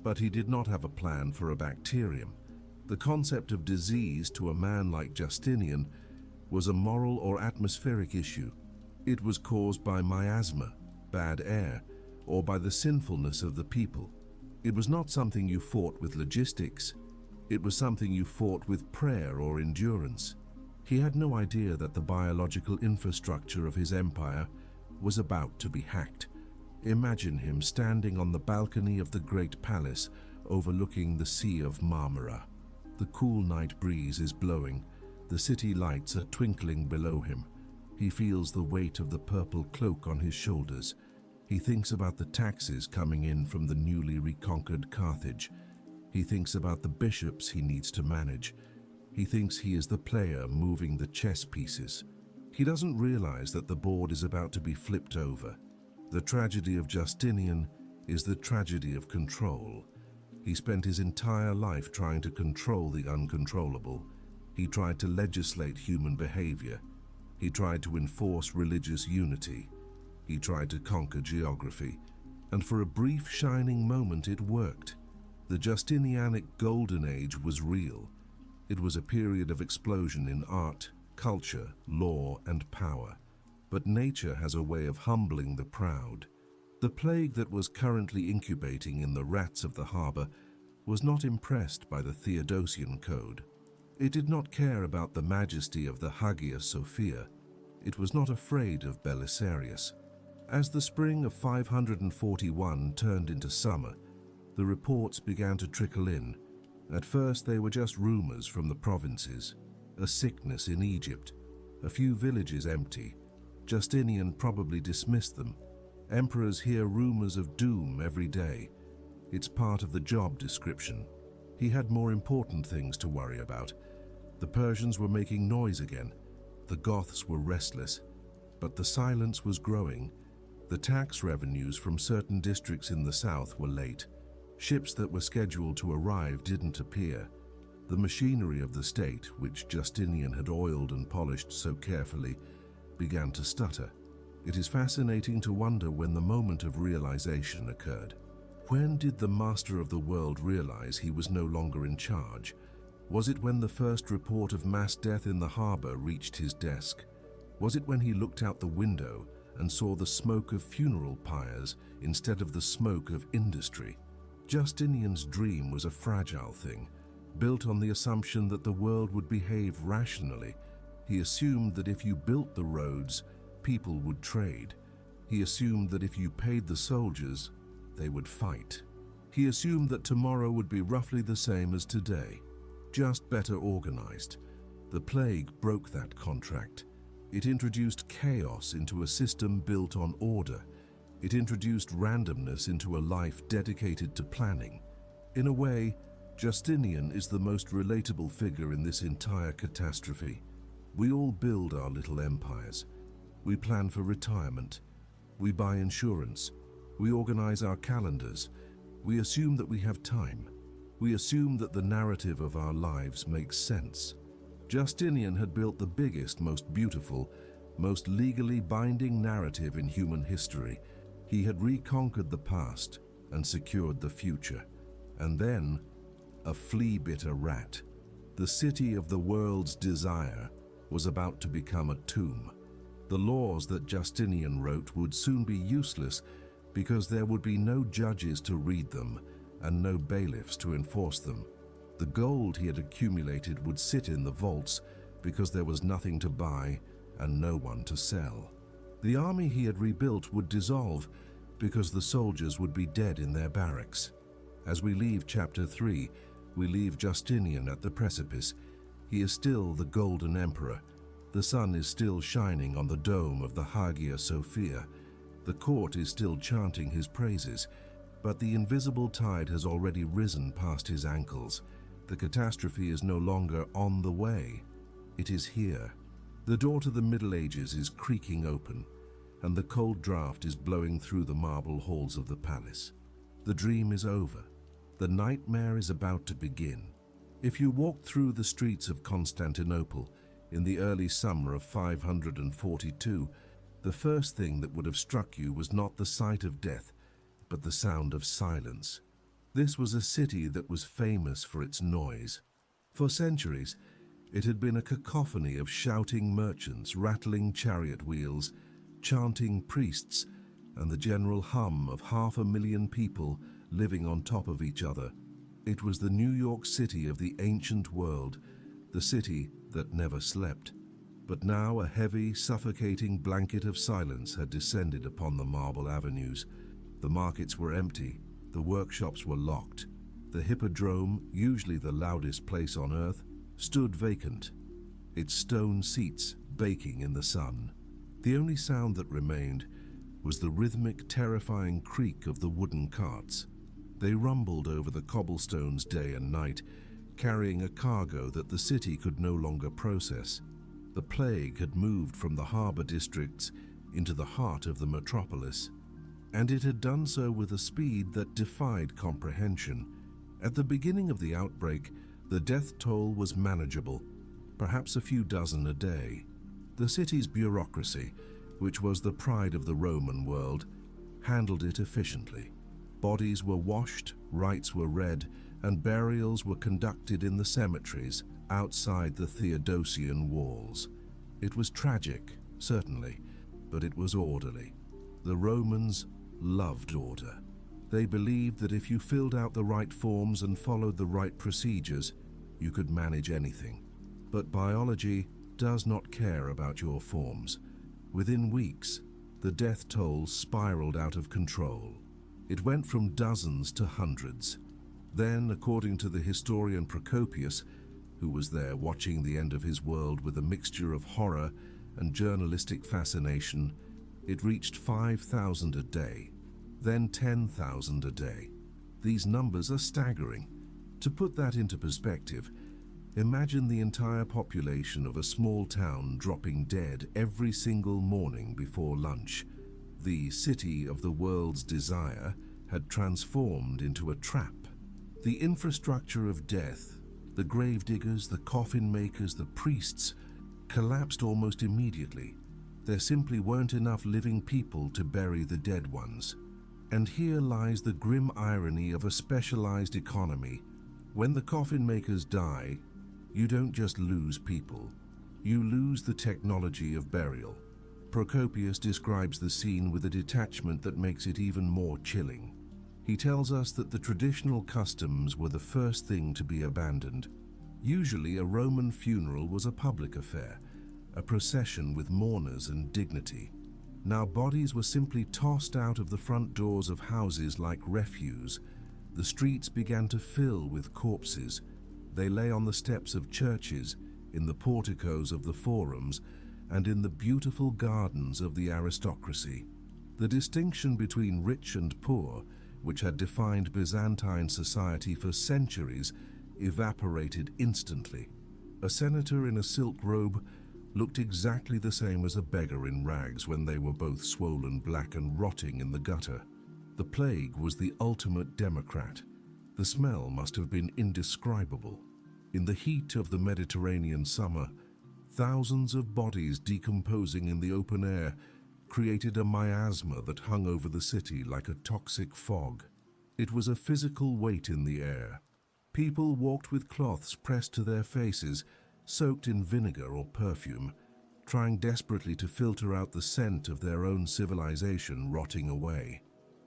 But he did not have a plan for a bacterium. The concept of disease to a man like Justinian was a moral or atmospheric issue. It was caused by miasma, bad air, or by the sinfulness of the people. It was not something you fought with logistics. It was something you fought with prayer or endurance. He had no idea that the biological infrastructure of his empire was about to be hacked. Imagine him standing on the balcony of the great palace overlooking the Sea of Marmara. The cool night breeze is blowing. The city lights are twinkling below him. He feels the weight of the purple cloak on his shoulders. He thinks about the taxes coming in from the newly reconquered Carthage. He thinks about the bishops he needs to manage. He thinks he is the player moving the chess pieces. He doesn't realize that the board is about to be flipped over. The tragedy of Justinian is the tragedy of control. He spent his entire life trying to control the uncontrollable. He tried to legislate human behavior. He tried to enforce religious unity. He tried to conquer geography. And for a brief shining moment it worked. The Justinianic Golden Age was real. It was a period of explosion in art, culture, law, and power. But nature has a way of humbling the proud. The plague that was currently incubating in the rats of the harbor was not impressed by the Theodosian Code. It did not care about the majesty of the Hagia Sophia. It was not afraid of Belisarius. As the spring of 541 turned into summer, the reports began to trickle in. At first they were just rumors from the provinces. A sickness in Egypt, a few villages empty. Justinian probably dismissed them. Emperors hear rumors of doom every day. It's part of the job description. He had more important things to worry about. The Persians were making noise again. The Goths were restless. But the silence was growing. The tax revenues from certain districts in the south were late. Ships that were scheduled to arrive didn't appear. The machinery of the state, which Justinian had oiled and polished so carefully, began to stutter. It is fascinating to wonder when the moment of realization occurred. When did the master of the world realize he was no longer in charge? Was it when the first report of mass death in the harbor reached his desk? Was it when he looked out the window and saw the smoke of funeral pyres instead of the smoke of industry? Justinian's dream was a fragile thing, built on the assumption that the world would behave rationally. He assumed that if you built the roads, people would trade. He assumed that if you paid the soldiers, they would fight. He assumed that tomorrow would be roughly the same as today, just better organized. The plague broke that contract. It introduced chaos into a system built on order. It introduced randomness into a life dedicated to planning. In a way, Justinian is the most relatable figure in this entire catastrophe. We all build our little empires. We plan for retirement. We buy insurance. We organize our calendars. We assume that we have time. We assume that the narrative of our lives makes sense. Justinian had built the biggest, most beautiful, most legally binding narrative in human history. He had reconquered the past and secured the future. And then, a flea-biter rat. The city of the world's desire was about to become a tomb. The laws that Justinian wrote would soon be useless because there would be no judges to read them and no bailiffs to enforce them. The gold he had accumulated would sit in the vaults because there was nothing to buy and no one to sell. The army he had rebuilt would dissolve because the soldiers would be dead in their barracks. As we leave chapter 3, we leave Justinian at the precipice. He is still the Golden Emperor. The sun is still shining on the dome of the Hagia Sophia. The court is still chanting his praises, but the invisible tide has already risen past his ankles. The catastrophe is no longer on the way. It is here. The door to the Middle Ages is creaking open, and the cold draft is blowing through the marble halls of the palace. The dream is over. The nightmare is about to begin. If you walked through the streets of Constantinople in the early summer of 542, the first thing that would have struck you was not the sight of death, but the sound of silence. This was a city that was famous for its noise. For centuries, it had been a cacophony of shouting merchants, rattling chariot wheels, chanting priests, and the general hum of 500,000 people living on top of each other. It was the New York City of the ancient world, the city that never slept. But now a heavy, suffocating blanket of silence had descended upon the marble avenues. The markets were empty, the workshops were locked. The hippodrome, usually the loudest place on earth, stood vacant, its stone seats baking in the sun. The only sound that remained was the rhythmic, terrifying creak of the wooden carts. They rumbled over the cobblestones day and night, carrying a cargo that the city could no longer process. The plague had moved from the harbor districts into the heart of the metropolis, and it had done so with a speed that defied comprehension. At the beginning of the outbreak, the death toll was manageable, perhaps a few dozen a day. The city's bureaucracy, which was the pride of the Roman world, handled it efficiently. Bodies were washed, rites were read, and burials were conducted in the cemeteries outside the Theodosian walls. It was tragic, certainly, but it was orderly. The Romans loved order. They believed that if you filled out the right forms and followed the right procedures, you could manage anything. But biology does not care about your forms. Within weeks, the death toll spiraled out of control. It went from dozens to hundreds. Then, according to the historian Procopius, who was there watching the end of his world with a mixture of horror and journalistic fascination, it reached 5,000 a day, then 10,000 a day. These numbers are staggering. To put that into perspective, imagine the entire population of a small town dropping dead every single morning before lunch. The city of the world's desire had transformed into a trap. The infrastructure of death, the gravediggers, the coffin makers, the priests, collapsed almost immediately. There simply weren't enough living people to bury the dead ones. And here lies the grim irony of a specialized economy. When the coffin makers die, you don't just lose people, you lose the technology of burial. Procopius describes the scene with a detachment that makes it even more chilling. He tells us that the traditional customs were the first thing to be abandoned. Usually a Roman funeral was a public affair, a procession with mourners and dignity. Now bodies were simply tossed out of the front doors of houses like refuse. The streets began to fill with corpses. They lay on the steps of churches, in the porticos of the forums, and in the beautiful gardens of the aristocracy. The distinction between rich and poor, which had defined Byzantine society for centuries, evaporated instantly. A senator in a silk robe looked exactly the same as a beggar in rags when they were both swollen black and rotting in the gutter. The plague was the ultimate democrat. The smell must have been indescribable. In the heat of the Mediterranean summer, thousands of bodies decomposing in the open air created a miasma that hung over the city like a toxic fog. It was a physical weight in the air. People walked with cloths pressed to their faces, soaked in vinegar or perfume, trying desperately to filter out the scent of their own civilization rotting away.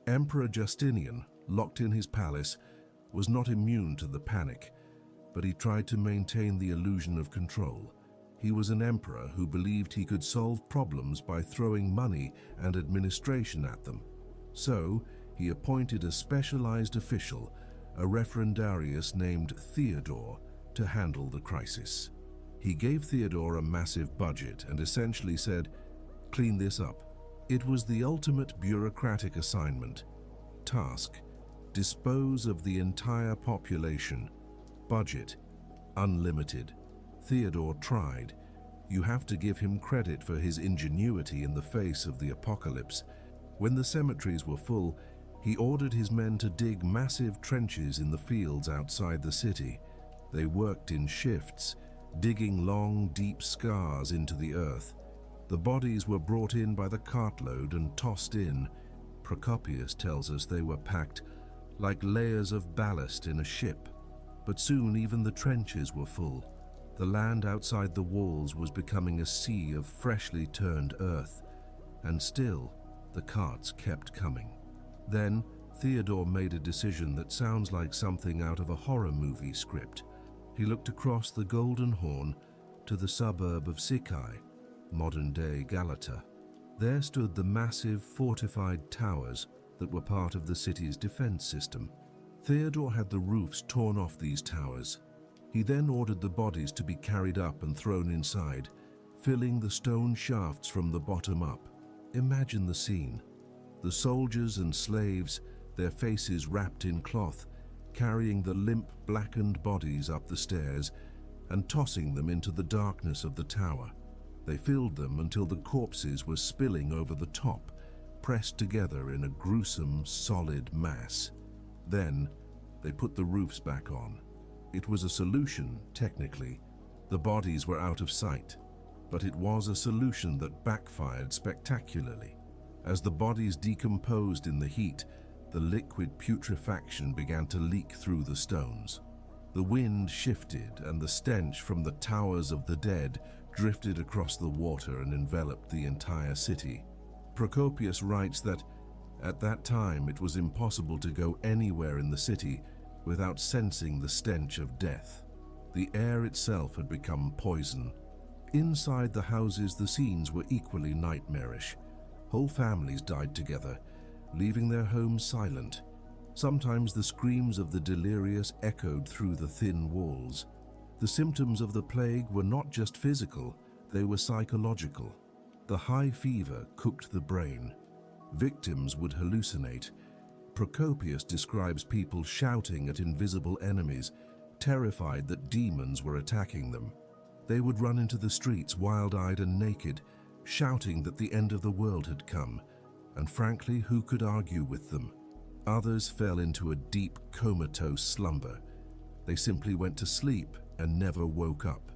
Emperor Justinian, locked in his palace, was not immune to the panic, but he tried to maintain the illusion of control. He was an emperor who believed he could solve problems by throwing money and administration at them. So, he appointed a specialized official, a referendarius named Theodore, to handle the crisis. He gave Theodore a massive budget and essentially said, "Clean this up." It was the ultimate bureaucratic assignment. Task: dispose of the entire population. Budget: unlimited. Theodore tried. You have to give him credit for his ingenuity in the face of the apocalypse. When the cemeteries were full, he ordered his men to dig massive trenches in the fields outside the city. They worked in shifts, digging long, deep scars into the earth. The bodies were brought in by the cartload and tossed in. Procopius tells us they were packed like layers of ballast in a ship. But soon even the trenches were full. The land outside the walls was becoming a sea of freshly turned earth, and still the carts kept coming. Then Theodore made a decision that sounds like something out of a horror movie script. He looked across the Golden Horn to the suburb of Sykai, modern-day Galata. There stood the massive fortified towers that were part of the city's defense system. Theodore had the roofs torn off these towers. He then ordered the bodies to be carried up and thrown inside, filling the stone shafts from the bottom up. Imagine the scene. The soldiers and slaves, their faces wrapped in cloth, carrying the limp, blackened bodies up the stairs and tossing them into the darkness of the tower. They filled them until the corpses were spilling over the top, pressed together in a gruesome, solid mass. Then they put the roofs back on. It was a solution, technically. The bodies were out of sight, but it was a solution that backfired spectacularly. As the bodies decomposed in the heat, the liquid putrefaction began to leak through the stones. The wind shifted and the stench from the towers of the dead drifted across the water and enveloped the entire city. Procopius writes that at that time it was impossible to go anywhere in the city without sensing the stench of death. The air itself had become poison. Inside the houses, the scenes were equally nightmarish. Whole families died together, leaving their homes silent. Sometimes the screams of the delirious echoed through the thin walls. The symptoms of the plague were not just physical, they were psychological. The high fever cooked the brain. Victims would hallucinate. Procopius describes people shouting at invisible enemies, terrified that demons were attacking them. They would run into the streets wild-eyed and naked, shouting that the end of the world had come, and frankly, who could argue with them? Others fell into a deep, comatose slumber. They simply went to sleep and never woke up.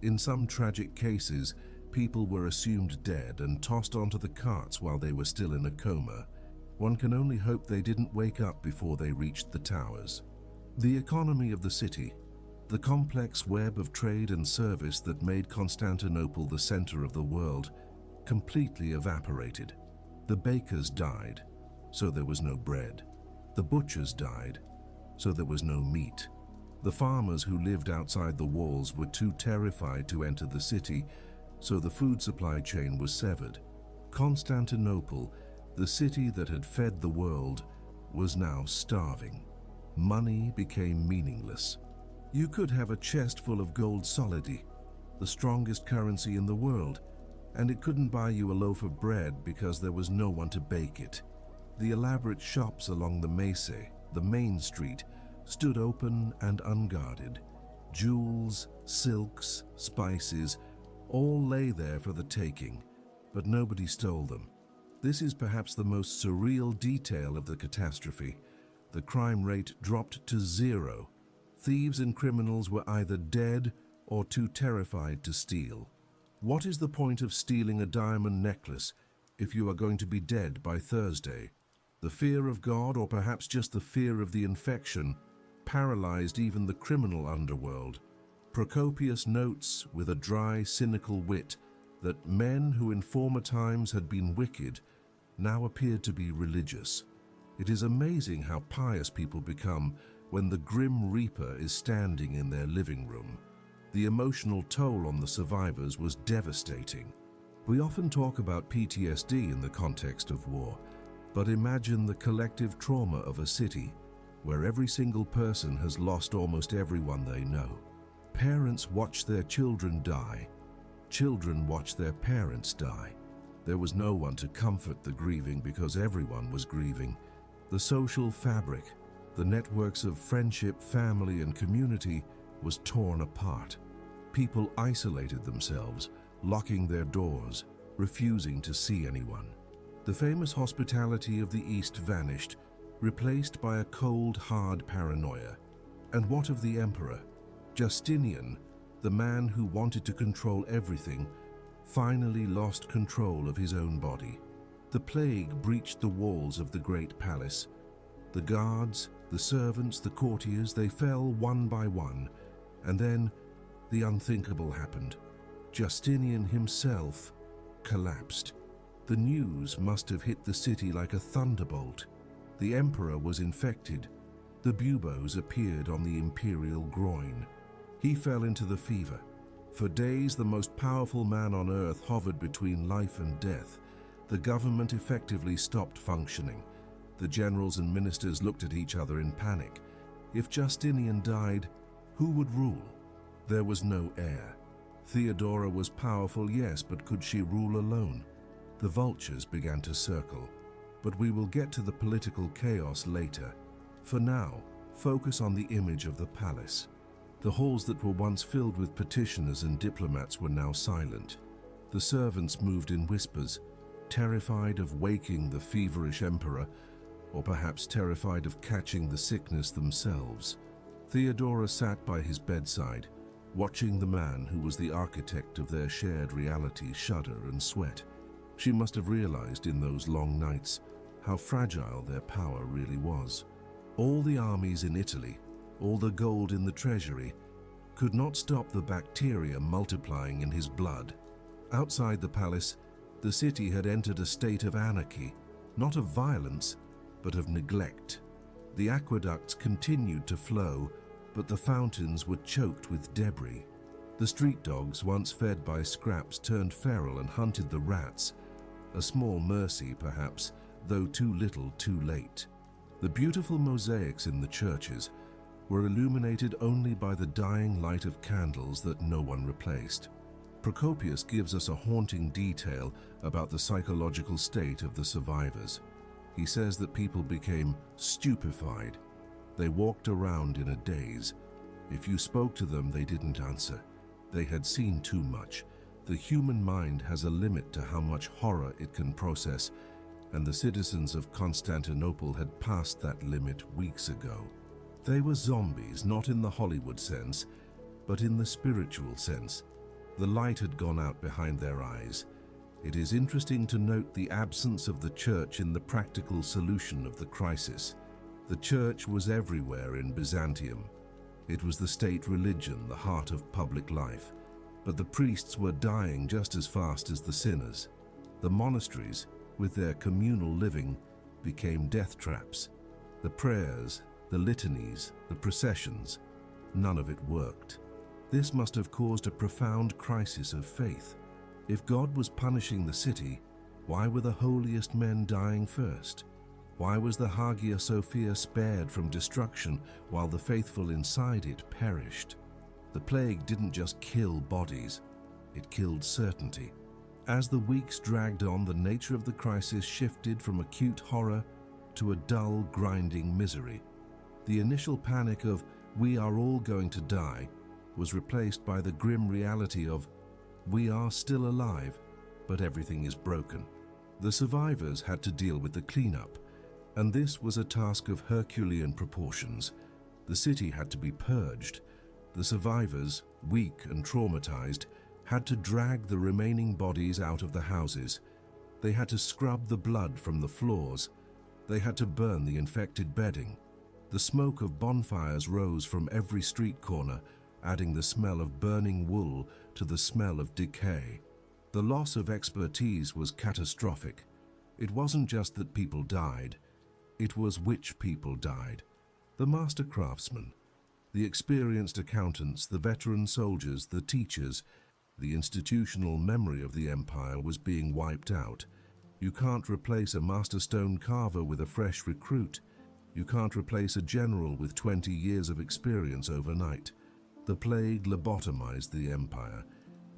In some tragic cases, people were assumed dead and tossed onto the carts while they were still in a coma. One can only hope they didn't wake up before they reached the towers. The economy of the city, the complex web of trade and service that made Constantinople the center of the world, completely evaporated. The bakers died, so there was no bread. The butchers died, so there was no meat. The farmers who lived outside the walls were too terrified to enter the city, so the food supply chain was severed. Constantinople, the city that had fed the world, was now starving. Money became meaningless. You could have a chest full of gold solidi, the strongest currency in the world, and it couldn't buy you a loaf of bread because there was no one to bake it. The elaborate shops along the Mese, the main street, stood open and unguarded. Jewels, silks, spices, All lay there for the taking, but nobody stole them. This is perhaps the most surreal detail of the catastrophe. The crime rate dropped to zero. Thieves and criminals were either dead or too terrified to steal. What is the point of stealing a diamond necklace if you are going to be dead by Thursday? The fear of God, or perhaps just the fear of the infection, paralyzed even the criminal underworld. Procopius notes with a dry, cynical wit that men who in former times had been wicked now appeared to be religious. It is amazing how pious people become when the grim reaper is standing in their living room. The emotional toll on the survivors was devastating. We often talk about PTSD in the context of war, but imagine the collective trauma of a city where every single person has lost almost everyone they know. Parents watch their children die. Children watch their parents die. There was no one to comfort the grieving because everyone was grieving. The social fabric, the networks of friendship, family, and community was torn apart. People isolated themselves, locking their doors, refusing to see anyone. The famous hospitality of the East vanished, replaced by a cold, hard paranoia. And what of the emperor? Justinian, the man who wanted to control everything, finally lost control of his own body. The plague breached the walls of the great palace. The guards, the servants, the courtiers, they fell one by one. And then the unthinkable happened. Justinian himself collapsed. The news must have hit the city like a thunderbolt. The emperor was infected. The buboes appeared on the imperial groin. He fell into the fever. For days, the most powerful man on earth hovered between life and death. The government effectively stopped functioning. The generals and ministers looked at each other in panic. If Justinian died, who would rule? There was no heir. Theodora was powerful, yes, but could she rule alone? The vultures began to circle. But we will get to the political chaos later. For now, focus on the image of the palace. The halls that were once filled with petitioners and diplomats were now silent. The servants moved in whispers, terrified of waking the feverish emperor, or perhaps terrified of catching the sickness themselves. Theodora sat by his bedside, watching the man who was the architect of their shared reality shudder and sweat. She must have realized in those long nights how fragile their power really was. All the armies in Italy, all the gold in the treasury, could not stop the bacteria multiplying in his blood. Outside the palace, the city had entered a state of anarchy, not of violence, but of neglect. The aqueducts continued to flow, but the fountains were choked with debris. The street dogs, once fed by scraps, turned feral and hunted the rats. A small mercy, perhaps, though too little too late. The beautiful mosaics in the churches were illuminated only by the dying light of candles that no one replaced. Procopius gives us a haunting detail about the psychological state of the survivors. He says that people became stupefied. They walked around in a daze. If you spoke to them, they didn't answer. They had seen too much. The human mind has a limit to how much horror it can process, and the citizens of Constantinople had passed that limit weeks ago. They were zombies, not in the Hollywood sense, but in the spiritual sense. The light had gone out behind their eyes. It is interesting to note the absence of the church in the practical solution of the crisis. The church was everywhere in Byzantium. It was the state religion, the heart of public life. But the priests were dying just as fast as the sinners. The monasteries, with their communal living, became death traps. The prayers, the litanies, the processions, none of it worked. This must have caused a profound crisis of faith. If God was punishing the city, why were the holiest men dying first? Why was the Hagia Sophia spared from destruction while the faithful inside it perished? The plague didn't just kill bodies, it killed certainty. As the weeks dragged on, the nature of the crisis shifted from acute horror to a dull, grinding misery. The initial panic of "we are all going to die" was replaced by the grim reality of We are still alive, but everything is broken. The survivors had to deal with the cleanup, and this was a task of Herculean proportions. The city had to be purged. The survivors, weak and traumatized, had to drag the remaining bodies out of the houses. They had to scrub the blood from the floors. They had to burn the infected bedding. The smoke of bonfires rose from every street corner, adding the smell of burning wool to the smell of decay. The loss of expertise was catastrophic. It wasn't just that people died, it was which people died. The master craftsmen, the experienced accountants, the veteran soldiers, the teachers. The institutional memory of the empire was being wiped out. You can't replace a master stone carver with a fresh recruit. You can't replace a general with 20 years of experience overnight. The plague lobotomized the empire.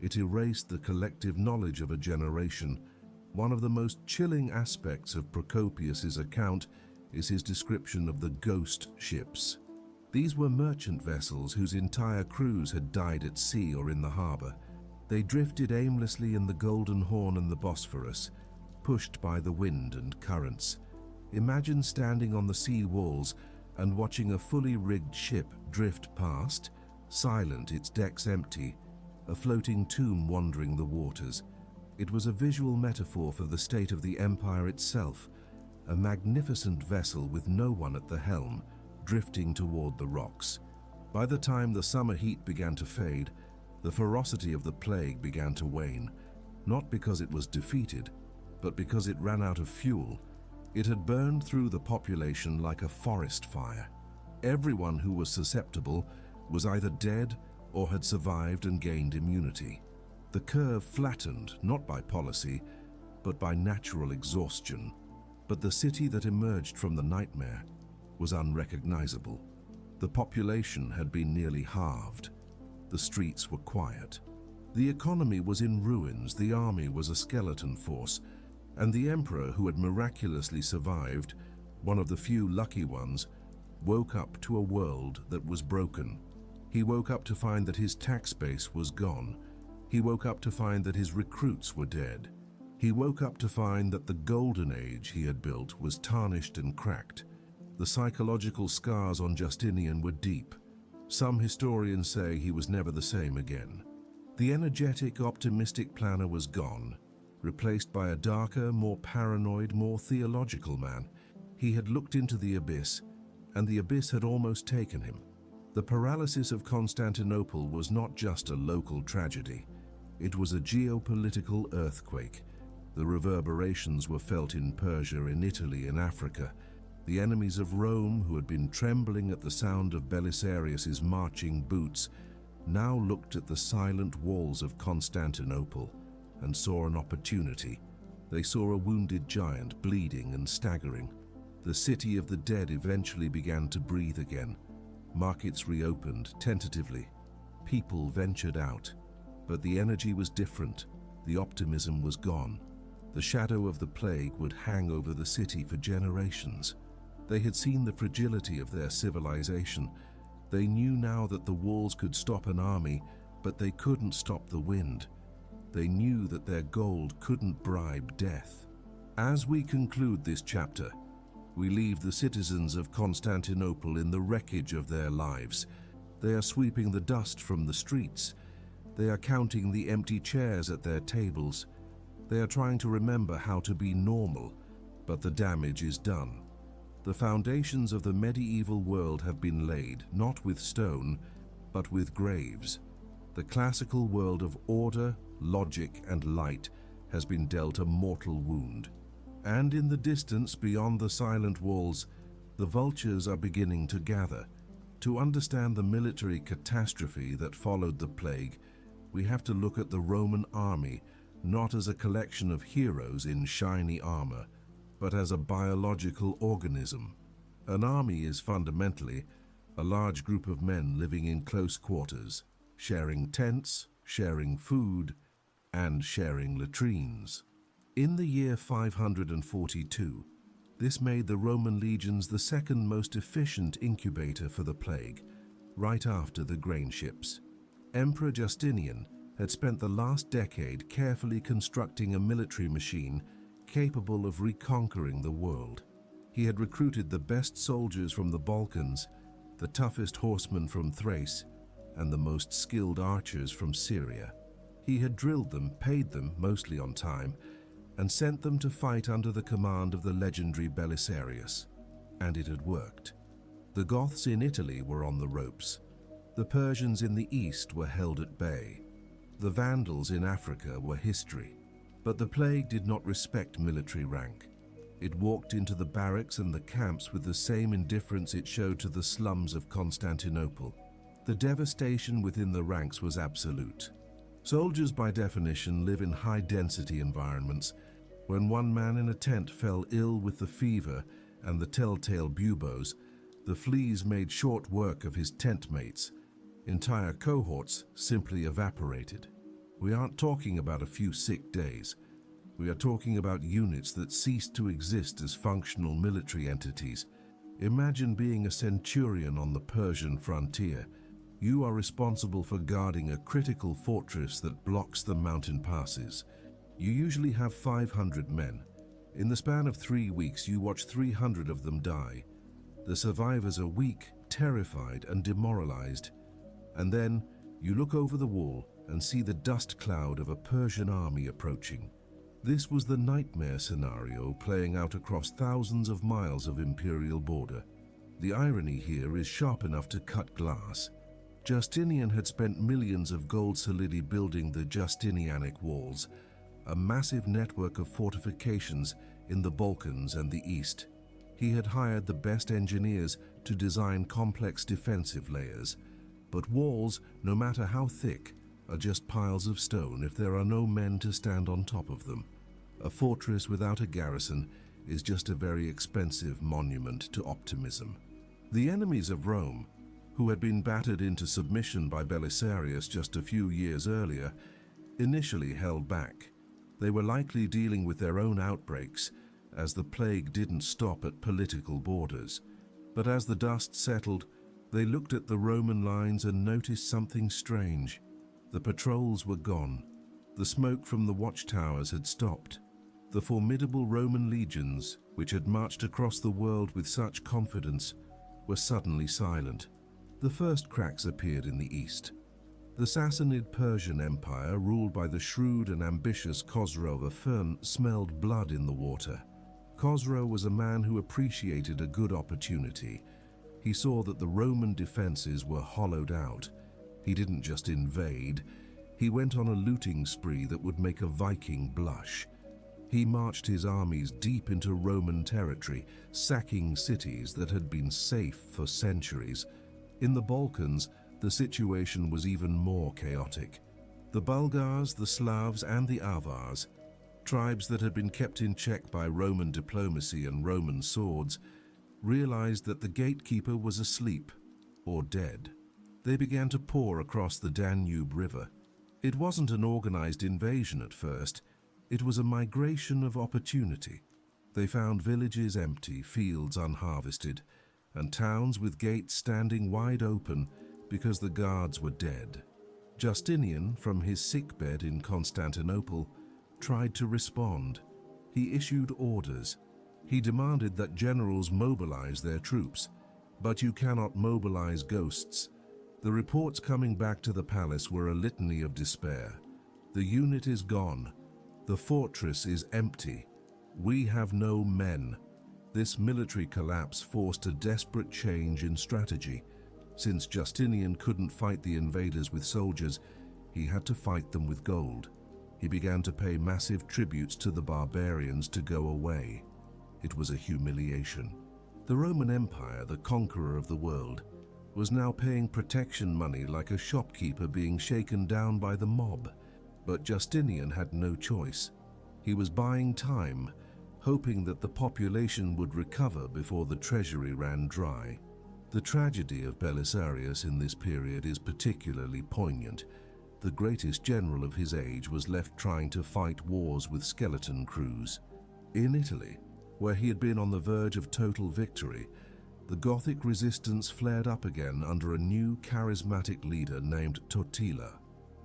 It erased the collective knowledge of a generation. One of the most chilling aspects of Procopius's account is his description of the ghost ships. These were merchant vessels whose entire crews had died at sea or in the harbor. They drifted aimlessly in the Golden Horn and the Bosphorus, pushed by the wind and currents. Imagine standing on the sea walls and watching a fully rigged ship drift past, silent, its decks empty, a floating tomb wandering the waters. It was a visual metaphor for the state of the empire itself, a magnificent vessel with no one at the helm, drifting toward the rocks. By the time the summer heat began to fade, the ferocity of the plague began to wane, not because it was defeated, but because it ran out of fuel. It had burned through the population like a forest fire. Everyone who was susceptible was either dead or had survived and gained immunity. The curve flattened, not by policy, but by natural exhaustion. But the city that emerged from the nightmare was unrecognizable. The population had been nearly halved. The streets were quiet. The economy was in ruins, the army was a skeleton force, and the emperor, who had miraculously survived, one of the few lucky ones, woke up to a world that was broken. He woke up to find that his tax base was gone. He woke up to find that his recruits were dead. He woke up to find that the golden age he had built was tarnished and cracked. The psychological scars on Justinian were deep. Some historians say he was never the same again. The energetic, optimistic planner was gone, replaced by a darker, more paranoid, more theological man. He had looked into the abyss, and the abyss had almost taken him. The paralysis of Constantinople was not just a local tragedy. It was a geopolitical earthquake. The reverberations were felt in Persia, in Italy, in Africa. The enemies of Rome, who had been trembling at the sound of Belisarius's marching boots, now looked at the silent walls of Constantinople and saw an opportunity. They saw a wounded giant bleeding and staggering. The city of the dead eventually began to breathe again. Markets reopened tentatively. People ventured out. But the energy was different. The optimism was gone. The shadow of the plague would hang over the city for generations. They had seen the fragility of their civilization. They knew now that the walls could stop an army, but they couldn't stop the wind. They knew that their gold couldn't bribe death. As we conclude this chapter, we leave the citizens of Constantinople in the wreckage of their lives. They are sweeping the dust from the streets. They are counting the empty chairs at their tables. They are trying to remember how to be normal, but the damage is done. The foundations of the medieval world have been laid, not with stone, but with graves. The classical world of order, logic, and light has been dealt a mortal wound. And in the distance beyond the silent walls, the vultures are beginning to gather. To understand the military catastrophe that followed the plague, we have to look at the Roman army not as a collection of heroes in shiny armor, but as a biological organism. An army is fundamentally a large group of men living in close quarters, sharing tents, sharing food, and sharing latrines. In the year 542, this made the Roman legions the second most efficient incubator for the plague, right after the grain ships. Emperor Justinian had spent the last decade carefully constructing a military machine capable of reconquering the world. He had recruited the best soldiers from the Balkans, the toughest horsemen from Thrace, and the most skilled archers from Syria. He had drilled them, paid them, mostly on time, and sent them to fight under the command of the legendary Belisarius. And it had worked. The Goths in Italy were on the ropes. The Persians in the east were held at bay. The Vandals in Africa were history. But the plague did not respect military rank. It walked into the barracks and the camps with the same indifference it showed to the slums of Constantinople. The devastation within the ranks was absolute. Soldiers, by definition, live in high-density environments. When one man in a tent fell ill with the fever and the telltale buboes, the fleas made short work of his tent mates. Entire cohorts simply evaporated. We aren't talking about a few sick days. We are talking about units that ceased to exist as functional military entities. Imagine being a centurion on the Persian frontier. You are responsible for guarding a critical fortress that blocks the mountain passes. You usually have 500 men. In the span of 3 weeks, you watch 300 of them die. The survivors are weak, terrified, and demoralized. And then you look over the wall and see the dust cloud of a Persian army approaching. This was the nightmare scenario playing out across thousands of miles of imperial border. The irony here is sharp enough to cut glass. Justinian had spent millions of gold solidi building the Justinianic walls, a massive network of fortifications in the Balkans and the East. He had hired the best engineers to design complex defensive layers. But walls, no matter how thick, are just piles of stone if there are no men to stand on top of them. A fortress without a garrison is just a very expensive monument to optimism. The enemies of Rome, who had been battered into submission by Belisarius just a few years earlier, initially held back. They were likely dealing with their own outbreaks, as the plague didn't stop at political borders. But as the dust settled, they looked at the Roman lines and noticed something strange. The patrols were gone. The smoke from the watchtowers had stopped. The formidable Roman legions, which had marched across the world with such confidence, were suddenly silent. The first cracks appeared in the east. The Sassanid Persian Empire, ruled by the shrewd and ambitious Khosrow of Fern, smelled blood in the water. Khosrow was a man who appreciated a good opportunity. He saw that the Roman defenses were hollowed out. He didn't just invade. He went on a looting spree that would make a Viking blush. He marched his armies deep into Roman territory, sacking cities that had been safe for centuries. In the Balkans, the situation was even more chaotic. The Bulgars, the Slavs, and the Avars, tribes that had been kept in check by Roman diplomacy and Roman swords, realized that the gatekeeper was asleep or dead. They began to pour across the Danube River. It wasn't an organized invasion at first. It was a migration of opportunity. They found villages empty, fields unharvested, and towns with gates standing wide open because the guards were dead. Justinian, from his sickbed in Constantinople, tried to respond. He issued orders. He demanded that generals mobilize their troops. But you cannot mobilize ghosts. The reports coming back to the palace were a litany of despair. The unit is gone. The fortress is empty. We have no men. This military collapse forced a desperate change in strategy. Since Justinian couldn't fight the invaders with soldiers, he had to fight them with gold. He began to pay massive tributes to the barbarians to go away. It was a humiliation. The Roman Empire, the conqueror of the world, was now paying protection money like a shopkeeper being shaken down by the mob. But Justinian had no choice. He was buying time, hoping that the population would recover before the treasury ran dry. The tragedy of Belisarius in this period is particularly poignant. The greatest general of his age was left trying to fight wars with skeleton crews. In Italy, where he had been on the verge of total victory, the Gothic resistance flared up again under a new charismatic leader named Totila.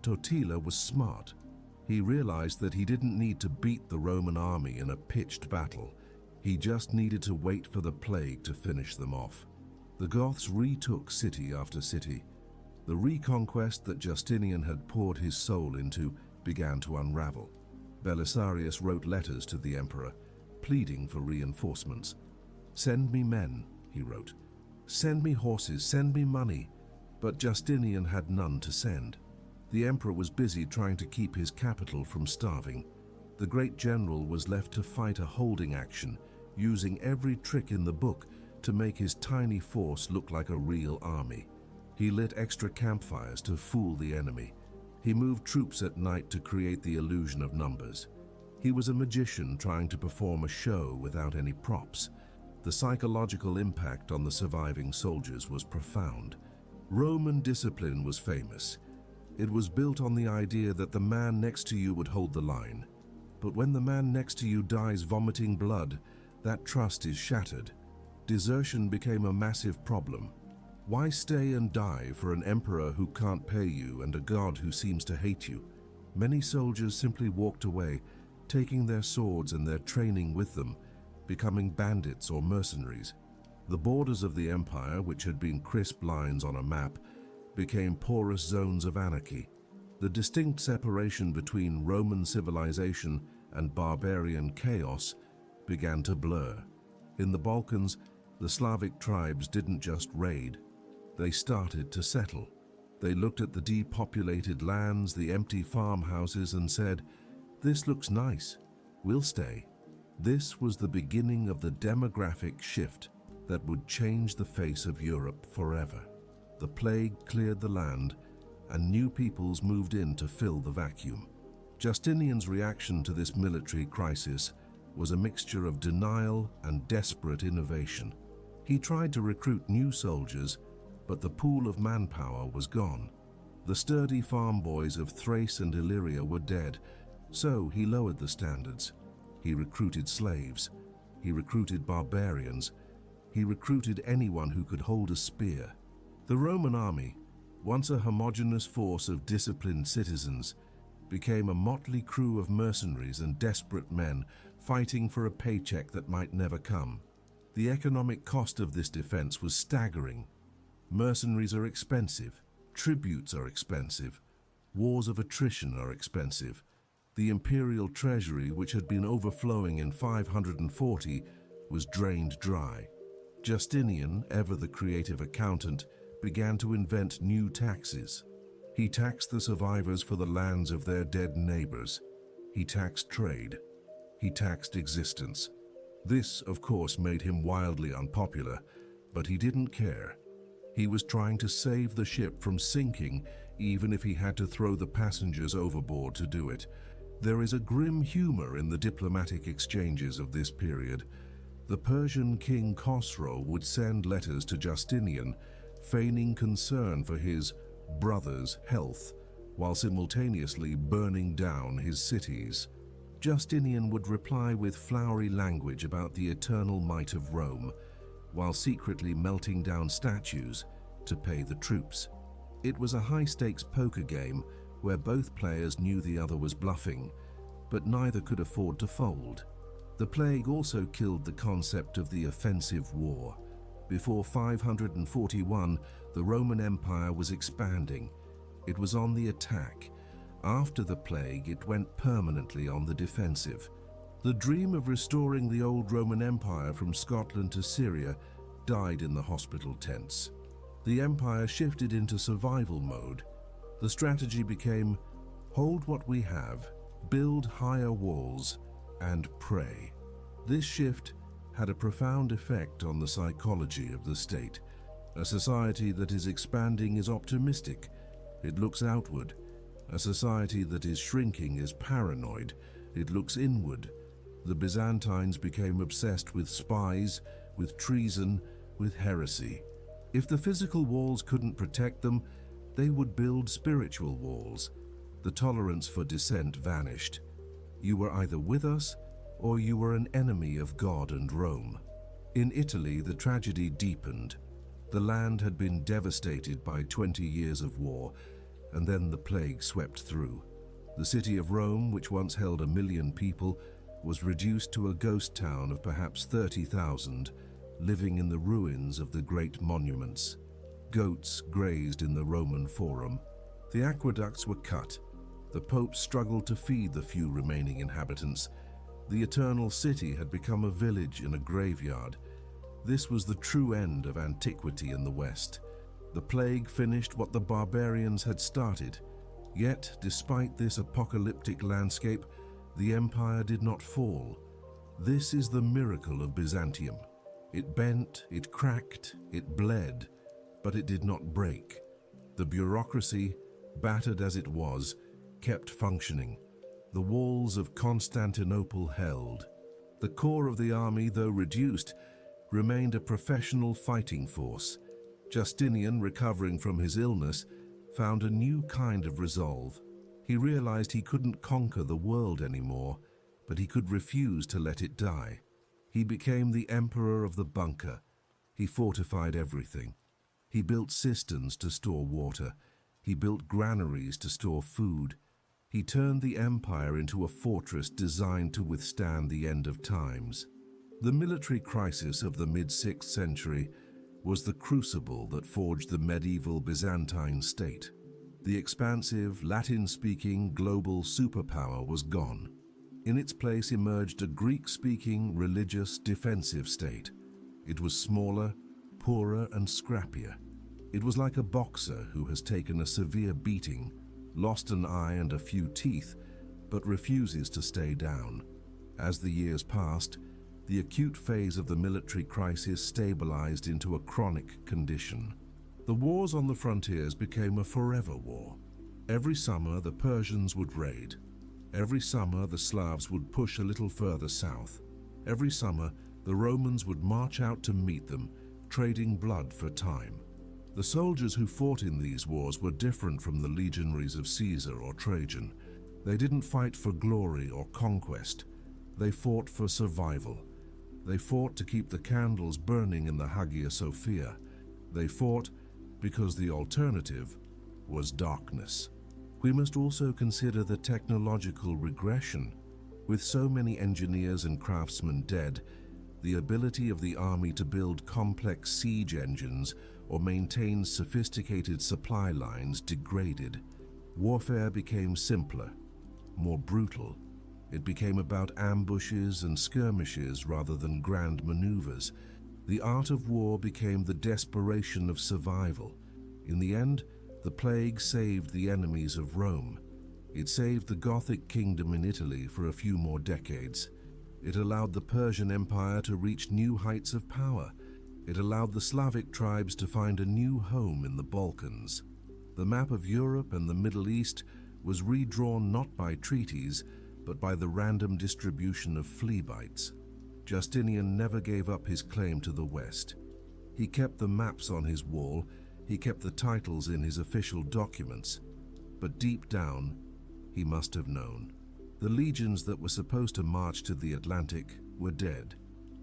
Totila was smart. He realized that he didn't need to beat the Roman army in a pitched battle. He just needed to wait for the plague to finish them off. The Goths retook city after city. The reconquest that Justinian had poured his soul into began to unravel. Belisarius wrote letters to the emperor, pleading for reinforcements. "Send me men," he wrote. "Send me horses, send me money." But Justinian had none to send. The emperor was busy trying to keep his capital from starving. The great general was left to fight a holding action, using every trick in the book to make his tiny force look like a real army. He lit extra campfires to fool the enemy. He moved troops at night to create the illusion of numbers. He was a magician trying to perform a show without any props. The psychological impact on the surviving soldiers was profound. Roman discipline was famous. It was built on the idea that the man next to you would hold the line. But when the man next to you dies vomiting blood, that trust is shattered. Desertion became a massive problem. Why stay and die for an emperor who can't pay you and a god who seems to hate you? Many soldiers simply walked away, taking their swords and their training with them, becoming bandits or mercenaries. The borders of the empire, which had been crisp lines on a map, became porous zones of anarchy. The distinct separation between Roman civilization and barbarian chaos began to blur. In the Balkans, the Slavic tribes didn't just raid. They started to settle. They looked at the depopulated lands, the empty farmhouses, and said, "This looks nice. We'll stay." This was the beginning of the demographic shift that would change the face of Europe forever. The plague cleared the land, and new peoples moved in to fill the vacuum. Justinian's reaction to this military crisis was a mixture of denial and desperate innovation. He tried to recruit new soldiers, but the pool of manpower was gone. The sturdy farm boys of Thrace and Illyria were dead, so he lowered the standards. He recruited slaves. He recruited barbarians. He recruited anyone who could hold a spear. The Roman army, once a homogeneous force of disciplined citizens, became a motley crew of mercenaries and desperate men fighting for a paycheck that might never come. The economic cost of this defense was staggering. Mercenaries are expensive, tributes are expensive, wars of attrition are expensive. The imperial treasury, which had been overflowing in 540, was drained dry. Justinian, ever the creative accountant, began to invent new taxes. He taxed the survivors for the lands of their dead neighbors. He taxed trade. He taxed existence. This, of course, made him wildly unpopular, but he didn't care. He was trying to save the ship from sinking, even if he had to throw the passengers overboard to do it. There is a grim humor in the diplomatic exchanges of this period. The Persian king Khosrow would send letters to Justinian, feigning concern for his brother's health, while simultaneously burning down his cities. Justinian would reply with flowery language about the eternal might of Rome, while secretly melting down statues to pay the troops. It was a high-stakes poker game where both players knew the other was bluffing, but neither could afford to fold. The plague also killed the concept of the offensive war. Before 541, the Roman Empire was expanding. It was on the attack. After the plague, it went permanently on the defensive. The dream of restoring the old Roman Empire from Scotland to Syria died in the hospital tents. The empire shifted into survival mode. The strategy became, hold what we have, build higher walls, and pray. This shift had a profound effect on the psychology of the state. A society that is expanding is optimistic. It looks outward. A society that is shrinking is paranoid. It looks inward. The Byzantines became obsessed with spies, with treason, with heresy. If the physical walls couldn't protect them, they would build spiritual walls. The tolerance for dissent vanished. You were either with us, or you were an enemy of God and Rome. In Italy, the tragedy deepened. The land had been devastated by 20 years of war. and then the plague swept through. The city of Rome, which once held 1 million people, was reduced to a ghost town of perhaps 30,000, living in the ruins of the great monuments. Goats grazed in the Roman Forum. The aqueducts were cut. The Pope struggled to feed the few remaining inhabitants. The eternal city had become a village in a graveyard. This was the true end of antiquity in the West. The plague finished what the barbarians had started. Yet, despite this apocalyptic landscape, the empire did not fall. This is the miracle of Byzantium. It bent, it cracked, it bled, but it did not break. The bureaucracy, battered as it was, kept functioning. The walls of Constantinople held. The core of the army, though reduced, remained a professional fighting force. Justinian, recovering from his illness, found a new kind of resolve. He realized he couldn't conquer the world anymore, but he could refuse to let it die. He became the emperor of the bunker. He fortified everything. He built cisterns to store water. He built granaries to store food. He turned the empire into a fortress designed to withstand the end of times. The military crisis of the mid-6th century was the crucible that forged the medieval Byzantine state. The expansive, Latin-speaking global superpower was gone. In its place emerged a Greek-speaking, religious, defensive state. It was smaller, poorer, and scrappier. It was like a boxer who has taken a severe beating, lost an eye and a few teeth, but refuses to stay down. As the years passed, the acute phase of the military crisis stabilized into a chronic condition. The wars on the frontiers became a forever war. Every summer, the Persians would raid. Every summer, the Slavs would push a little further south. Every summer, the Romans would march out to meet them, trading blood for time. The soldiers who fought in these wars were different from the legionaries of Caesar or Trajan. They didn't fight for glory or conquest. They fought for survival. They fought to keep the candles burning in the Hagia Sophia. They fought because the alternative was darkness. We must also consider the technological regression. With so many engineers and craftsmen dead, the ability of the army to build complex siege engines or maintain sophisticated supply lines degraded. Warfare became simpler, more brutal. It became about ambushes and skirmishes rather than grand maneuvers. The art of war became the desperation of survival. In the end, the plague saved the enemies of Rome. It saved the Gothic kingdom in Italy for a few more decades. It allowed the Persian Empire to reach new heights of power. It allowed the Slavic tribes to find a new home in the Balkans. The map of Europe and the Middle East was redrawn not by treaties, but by the random distribution of flea bites. Justinian never gave up his claim to the West. He kept the maps on his wall, he kept the titles in his official documents, but deep down, he must have known. The legions that were supposed to march to the Atlantic were dead.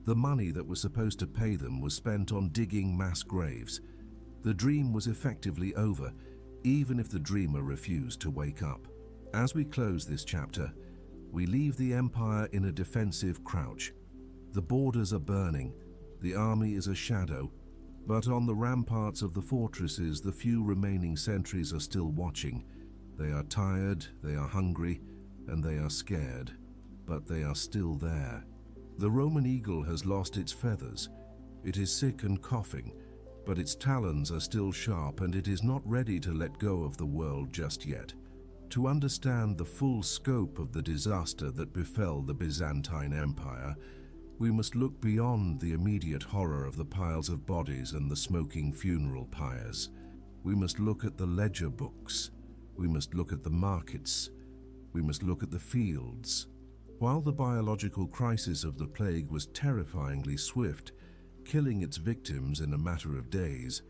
The money that was supposed to pay them was spent on digging mass graves. The dream was effectively over, even if the dreamer refused to wake up. As we close this chapter, we leave the empire in a defensive crouch. The borders are burning, the army is a shadow, but on the ramparts of the fortresses, the few remaining sentries are still watching. They are tired, they are hungry, and they are scared, but they are still there. The Roman eagle has lost its feathers. It is sick and coughing, but its talons are still sharp and it is not ready to let go of the world just yet. To understand the full scope of the disaster that befell the Byzantine Empire, we must look beyond the immediate horror of the piles of bodies and the smoking funeral pyres. We must look at the ledger books. We must look at the markets. We must look at the fields. While the biological crisis of the plague was terrifyingly swift, killing its victims in a matter of days,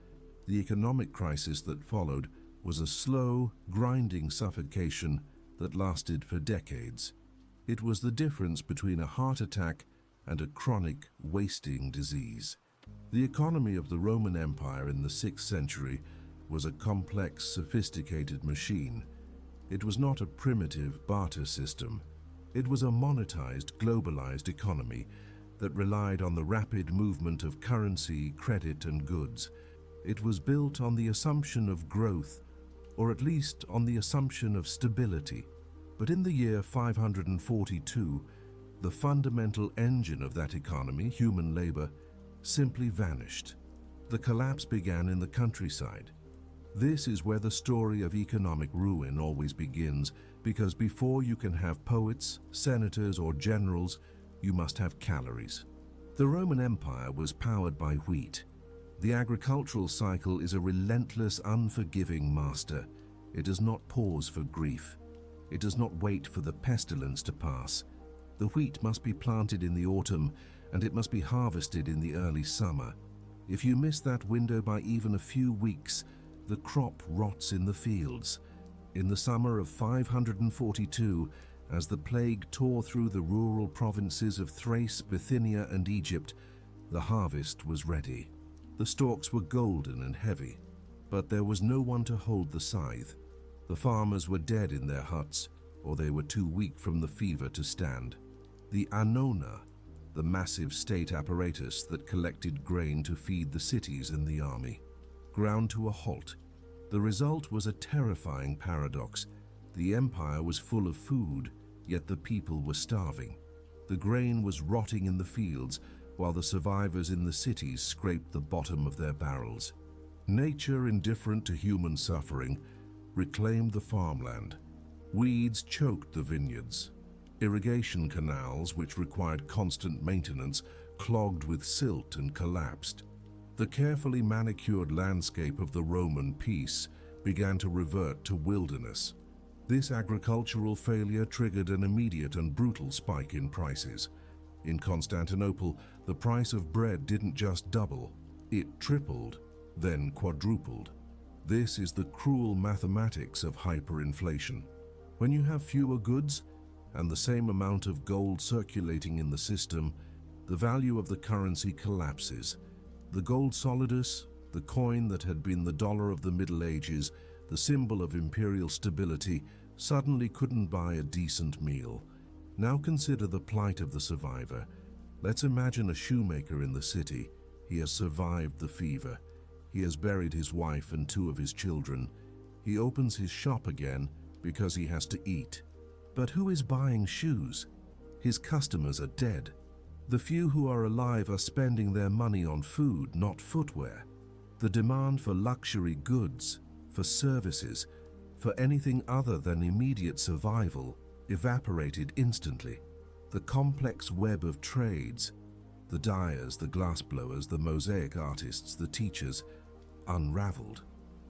the economic crisis that followed was a slow, grinding suffocation that lasted for decades. It was the difference between a heart attack and a chronic, wasting disease. The economy of the Roman Empire in the 6th century was a complex, sophisticated machine. It was not a primitive barter system. It was a monetized, globalized economy that relied on the rapid movement of currency, credit, and goods. It was built on the assumption of growth, or at least on the assumption of stability. But in the year 542, the fundamental engine of that economy, human labor, simply vanished. The collapse began in the countryside. This is where the story of economic ruin always begins, because before you can have poets, senators, or generals, you must have calories. The Roman Empire was powered by wheat. The agricultural cycle is a relentless, unforgiving master. It does not pause for grief. It does not wait for the pestilence to pass. The wheat must be planted in the autumn, and it must be harvested in the early summer. If you miss that window by even a few weeks, the crop rots in the fields. In the summer of 542, as the plague tore through the rural provinces of Thrace, Bithynia, and Egypt, the harvest was ready. The stalks were golden and heavy, but there was no one to hold the scythe. The farmers were dead in their huts, or they were too weak from the fever to stand. The Annona, the massive state apparatus that collected grain to feed the cities and the army, ground to a halt. The result was a terrifying paradox. The empire was full of food, yet the people were starving. The grain was rotting in the fields, while the survivors in the cities scraped the bottom of their barrels. Nature, indifferent to human suffering, reclaimed the farmland. Weeds choked the vineyards. Irrigation canals, which required constant maintenance, clogged with silt and collapsed. The carefully manicured landscape of the Roman peace began to revert to wilderness. This agricultural failure triggered an immediate and brutal spike in prices. In Constantinople, the price of bread didn't just double, it tripled, then quadrupled. This is the cruel mathematics of hyperinflation. When you have fewer goods and the same amount of gold circulating in the system, the value of the currency collapses. The gold solidus, the coin that had been the dollar of the Middle Ages, the symbol of imperial stability, suddenly couldn't buy a decent meal. Now consider the plight of the survivor. Let's imagine a shoemaker in the city. He has survived the fever. He has buried his wife and 2 of his children. He opens his shop again because he has to eat. But who is buying shoes? His customers are dead. The few who are alive are spending their money on food, not footwear. The demand for luxury goods, for services, for anything other than immediate survival evaporated instantly. The complex web of trades, the dyers, the glassblowers, the mosaic artists, the teachers, unraveled.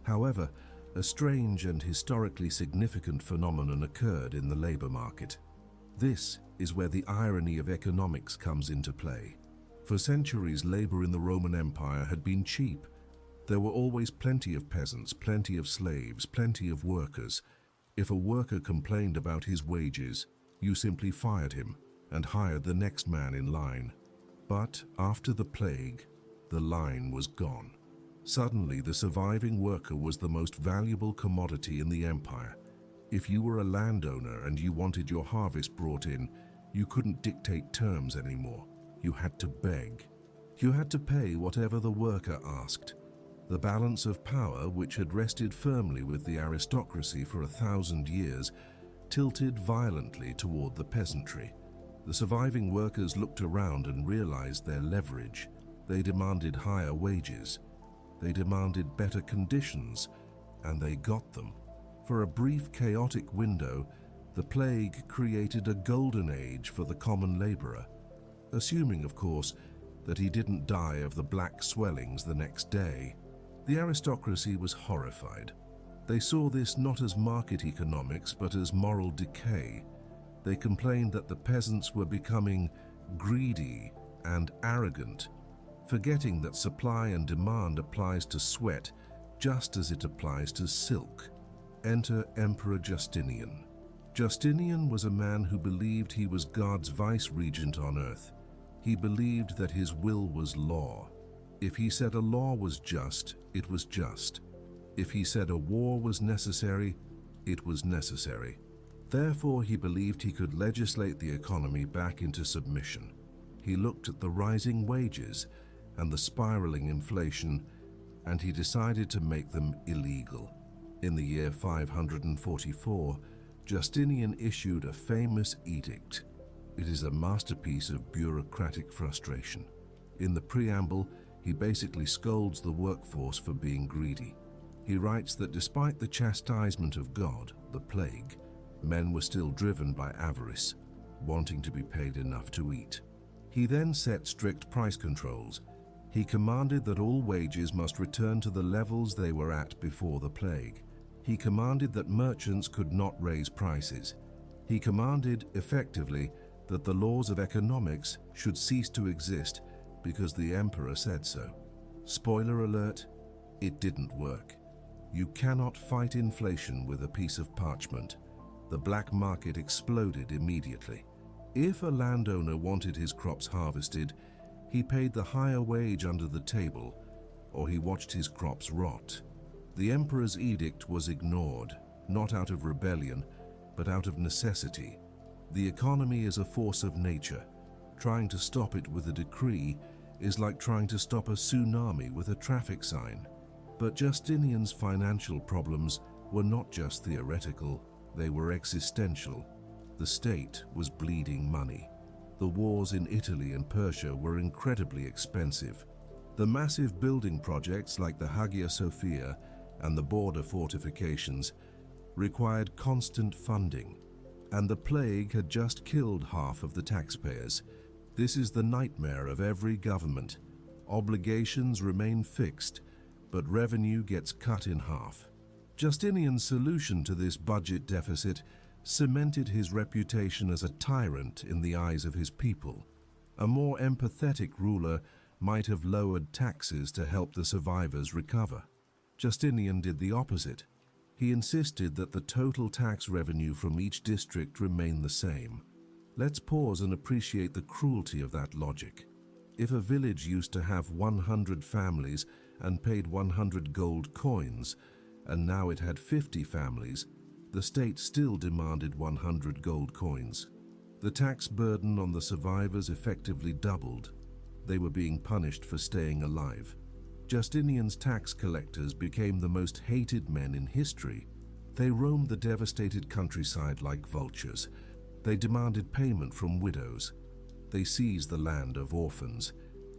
However, a strange and historically significant phenomenon occurred in the labor market. This is where the irony of economics comes into play. For centuries, labor in the Roman Empire had been cheap. There were always plenty of peasants, plenty of slaves, plenty of workers. If a worker complained about his wages, you simply fired him and hired the next man in line. But after the plague, the line was gone. Suddenly, the surviving worker was the most valuable commodity in the empire. If you were a landowner and you wanted your harvest brought in, you couldn't dictate terms anymore. You had to beg. You had to pay whatever the worker asked. The balance of power, which had rested firmly with the aristocracy for 1,000 years, tilted violently toward the peasantry. The surviving workers looked around and realized their leverage. They demanded higher wages. They demanded better conditions, and they got them. For a brief, chaotic window, the plague created a golden age for the common laborer, assuming, of course, that he didn't die of the black swellings the next day. The aristocracy was horrified. They saw this not as market economics, but as moral decay. They complained that the peasants were becoming greedy and arrogant, forgetting that supply and demand applies to sweat just as it applies to silk. Enter Emperor Justinian. Justinian was a man who believed he was God's vice-regent on earth. He believed that his will was law. If he said a law was just, it was just. If he said a war was necessary, it was necessary. Therefore, he believed he could legislate the economy back into submission. He looked at the rising wages and the spiraling inflation, and he decided to make them illegal. In the year 544, Justinian issued a famous edict. It is a masterpiece of bureaucratic frustration. In the preamble, he basically scolds the workforce for being greedy. He writes that despite the chastisement of God, the plague, men were still driven by avarice, wanting to be paid enough to eat. He then set strict price controls. He commanded that all wages must return to the levels they were at before the plague. He commanded that merchants could not raise prices. He commanded, effectively, that the laws of economics should cease to exist because the emperor said so. Spoiler alert, it didn't work. You cannot fight inflation with a piece of parchment. The black market exploded immediately. If a landowner wanted his crops harvested, he paid the higher wage under the table, or he watched his crops rot. The emperor's edict was ignored, not out of rebellion, but out of necessity. The economy is a force of nature. Trying to stop it with a decree is like trying to stop a tsunami with a traffic sign. But Justinian's financial problems were not just theoretical, they were existential. The state was bleeding money. The wars in Italy and Persia were incredibly expensive. The massive building projects like the Hagia Sophia and the border fortifications required constant funding, and the plague had just killed half of the taxpayers. This is the nightmare of every government. Obligations remain fixed, but revenue gets cut in half. Justinian's solution to this budget deficit cemented his reputation as a tyrant in the eyes of his people. A more empathetic ruler might have lowered taxes to help the survivors recover. Justinian did the opposite. He insisted that the total tax revenue from each district remain the same. Let's pause and appreciate the cruelty of that logic. If a village used to have 100 families and paid 100 gold coins, and now it had 50 families, the state still demanded 100 gold coins. The tax burden on the survivors effectively doubled. They were being punished for staying alive. Justinian's tax collectors became the most hated men in history. They roamed the devastated countryside like vultures. They demanded payment from widows. They seized the land of orphans.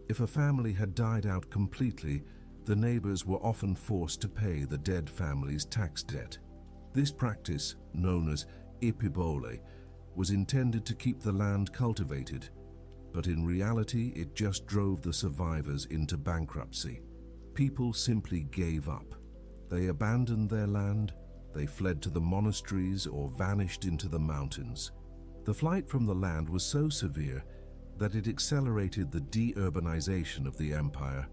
If a family had died out completely, the neighbors were often forced to pay the dead family's tax debt. This practice, known as epibole, was intended to keep the land cultivated, but in reality it just drove the survivors into bankruptcy. People simply gave up. They abandoned their land, they fled to the monasteries or vanished into the mountains. The flight from the land was so severe that it accelerated the de-urbanization of the empire.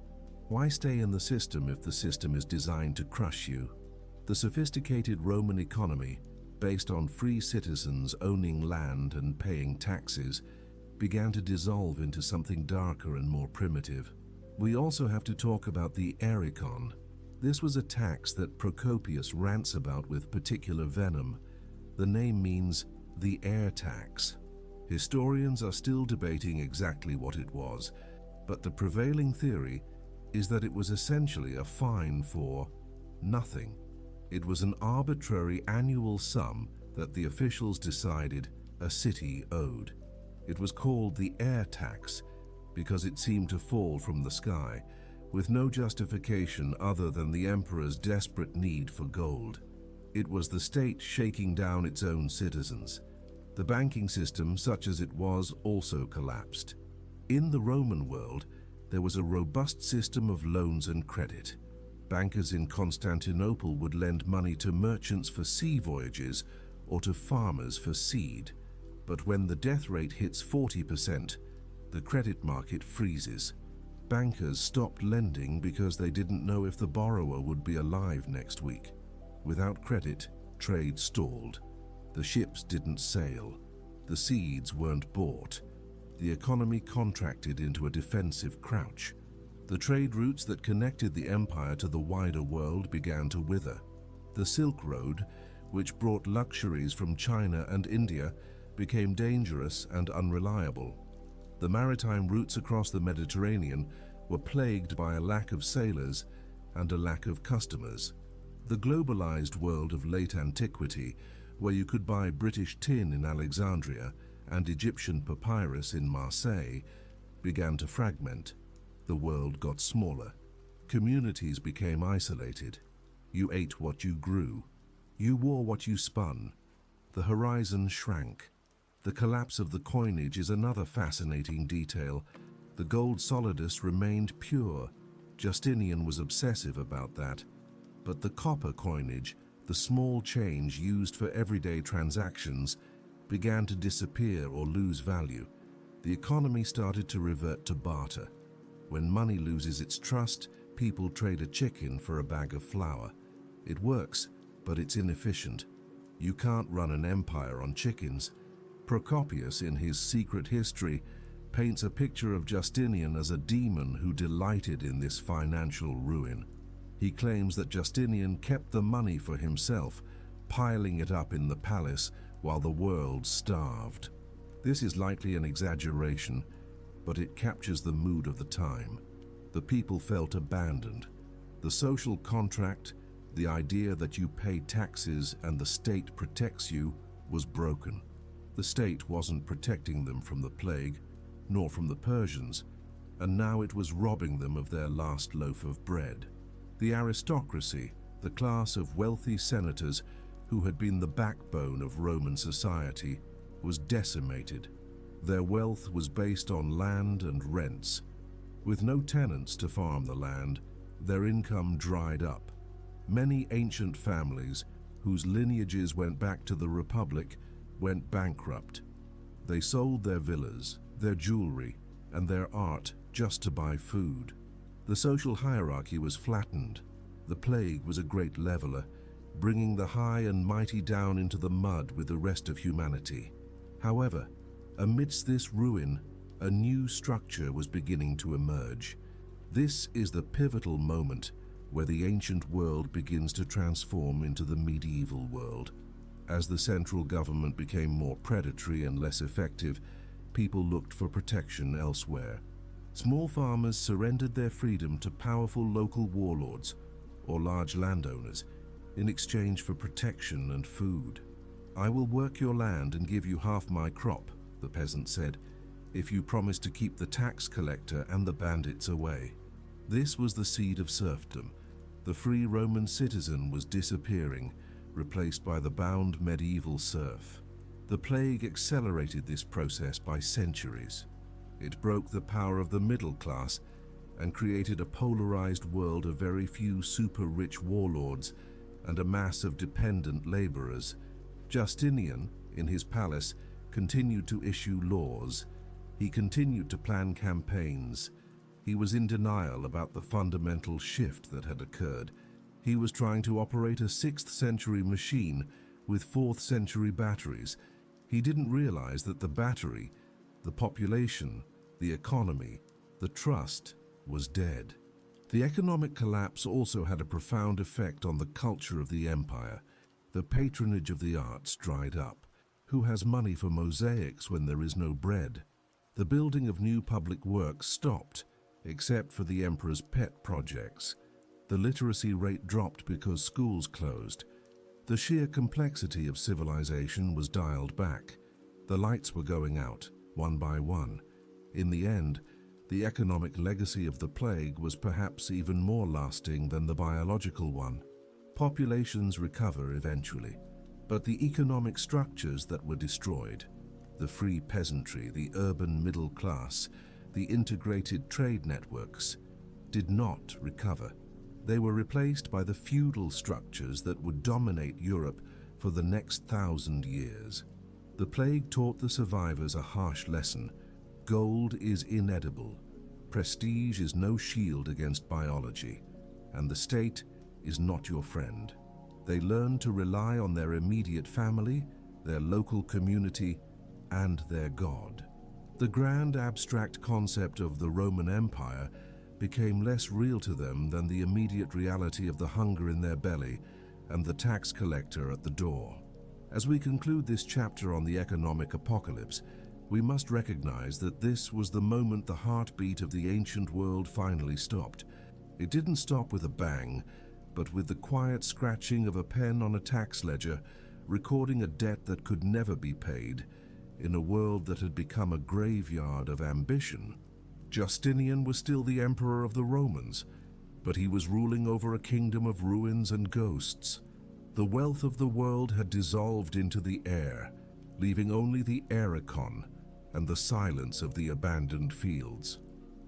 Why stay in the system if the system is designed to crush you? The sophisticated Roman economy, based on free citizens owning land and paying taxes, began to dissolve into something darker and more primitive. We also have to talk about the erikon. This was a tax that Procopius rants about with particular venom. The name means the air tax. Historians are still debating exactly what it was, but the prevailing theory is that it was essentially a fine for nothing. It was an arbitrary annual sum that the officials decided a city owed. It was called the air tax because it seemed to fall from the sky, with no justification other than the emperor's desperate need for gold. It was the state shaking down its own citizens. The banking system, such as it was, also collapsed. In the Roman world, there was a robust system of loans and credit. Bankers in Constantinople would lend money to merchants for sea voyages or to farmers for seed. But when the death rate hits 40%, the credit market freezes. Bankers stopped lending because they didn't know if the borrower would be alive next week. Without credit, trade stalled. The ships didn't sail. The seeds weren't bought. The economy contracted into a defensive crouch. The trade routes that connected the empire to the wider world began to wither. The Silk Road, which brought luxuries from China and India, became dangerous and unreliable. The maritime routes across the Mediterranean were plagued by a lack of sailors and a lack of customers. The globalized world of late antiquity, where you could buy British tin in Alexandria and Egyptian papyrus in Marseille, began to fragment. The world got smaller. Communities became isolated. You ate what you grew. You wore what you spun. The horizon shrank. The collapse of the coinage is another fascinating detail. The gold solidus remained pure. Justinian was obsessive about that. But the copper coinage, the small change used for everyday transactions, began to disappear or lose value. The economy started to revert to barter. When money loses its trust, people trade a chicken for a bag of flour. It works, but it's inefficient. You can't run an empire on chickens. Procopius, in his Secret History, paints a picture of Justinian as a demon who delighted in this financial ruin. He claims that Justinian kept the money for himself, piling it up in the palace while the world starved. This is likely an exaggeration, but it captures the mood of the time. The people felt abandoned. The social contract, the idea that you pay taxes and the state protects you, was broken. The state wasn't protecting them from the plague, nor from the Persians, and now it was robbing them of their last loaf of bread. The aristocracy, the class of wealthy senators who had been the backbone of Roman society, was decimated. Their wealth was based on land and rents. With no tenants to farm the land, their income dried up. Many ancient families, whose lineages went back to the Republic, went bankrupt. They sold their villas, their jewelry, and their art just to buy food. The social hierarchy was flattened. The plague was a great leveler, bringing the high and mighty down into the mud with the rest of humanity. However, amidst this ruin, a new structure was beginning to emerge. This is the pivotal moment where the ancient world begins to transform into the medieval world. As the central government became more predatory and less effective, people looked for protection elsewhere. Small farmers surrendered their freedom to powerful local warlords or large landowners in exchange for protection and food. "I will work your land and give you half my crop," the peasant said, "if you promise to keep the tax collector and the bandits away." This was the seed of serfdom. The free Roman citizen was disappearing, replaced by the bound medieval serf. The plague accelerated this process by centuries. It broke the power of the middle class and created a polarized world of very few super-rich warlords and a mass of dependent laborers. Justinian, in his palace, continued to issue laws. He continued to plan campaigns. He was in denial about the fundamental shift that had occurred. He was trying to operate a 6th century machine with 4th century batteries. He didn't realize that the battery, the population, the economy, the trust was dead. The economic collapse also had a profound effect on the culture of the empire. The patronage of the arts dried up. Who has money for mosaics when there is no bread? The building of new public works stopped, except for the emperor's pet projects. The literacy rate dropped because schools closed. The sheer complexity of civilization was dialed back. The lights were going out, one by one. In the end, the economic legacy of the plague was perhaps even more lasting than the biological one. Populations recover eventually, but the economic structures that were destroyed, the free peasantry, the urban middle class, the integrated trade networks, did not recover. They were replaced by the feudal structures that would dominate Europe for the next 1,000 years. The plague taught the survivors a harsh lesson. Gold is inedible. Prestige is no shield against biology, and the state is not your friend. They learned to rely on their immediate family, their local community, and their God. The grand abstract concept of the Roman Empire became less real to them than the immediate reality of the hunger in their belly and the tax collector at the door. As we conclude this chapter on the economic apocalypse, we must recognize that this was the moment the heartbeat of the ancient world finally stopped. It didn't stop with a bang, but with the quiet scratching of a pen on a tax ledger, recording a debt that could never be paid, in a world that had become a graveyard of ambition. Justinian was still the emperor of the Romans, but he was ruling over a kingdom of ruins and ghosts. The wealth of the world had dissolved into the air, leaving only the Erechon and the silence of the abandoned fields.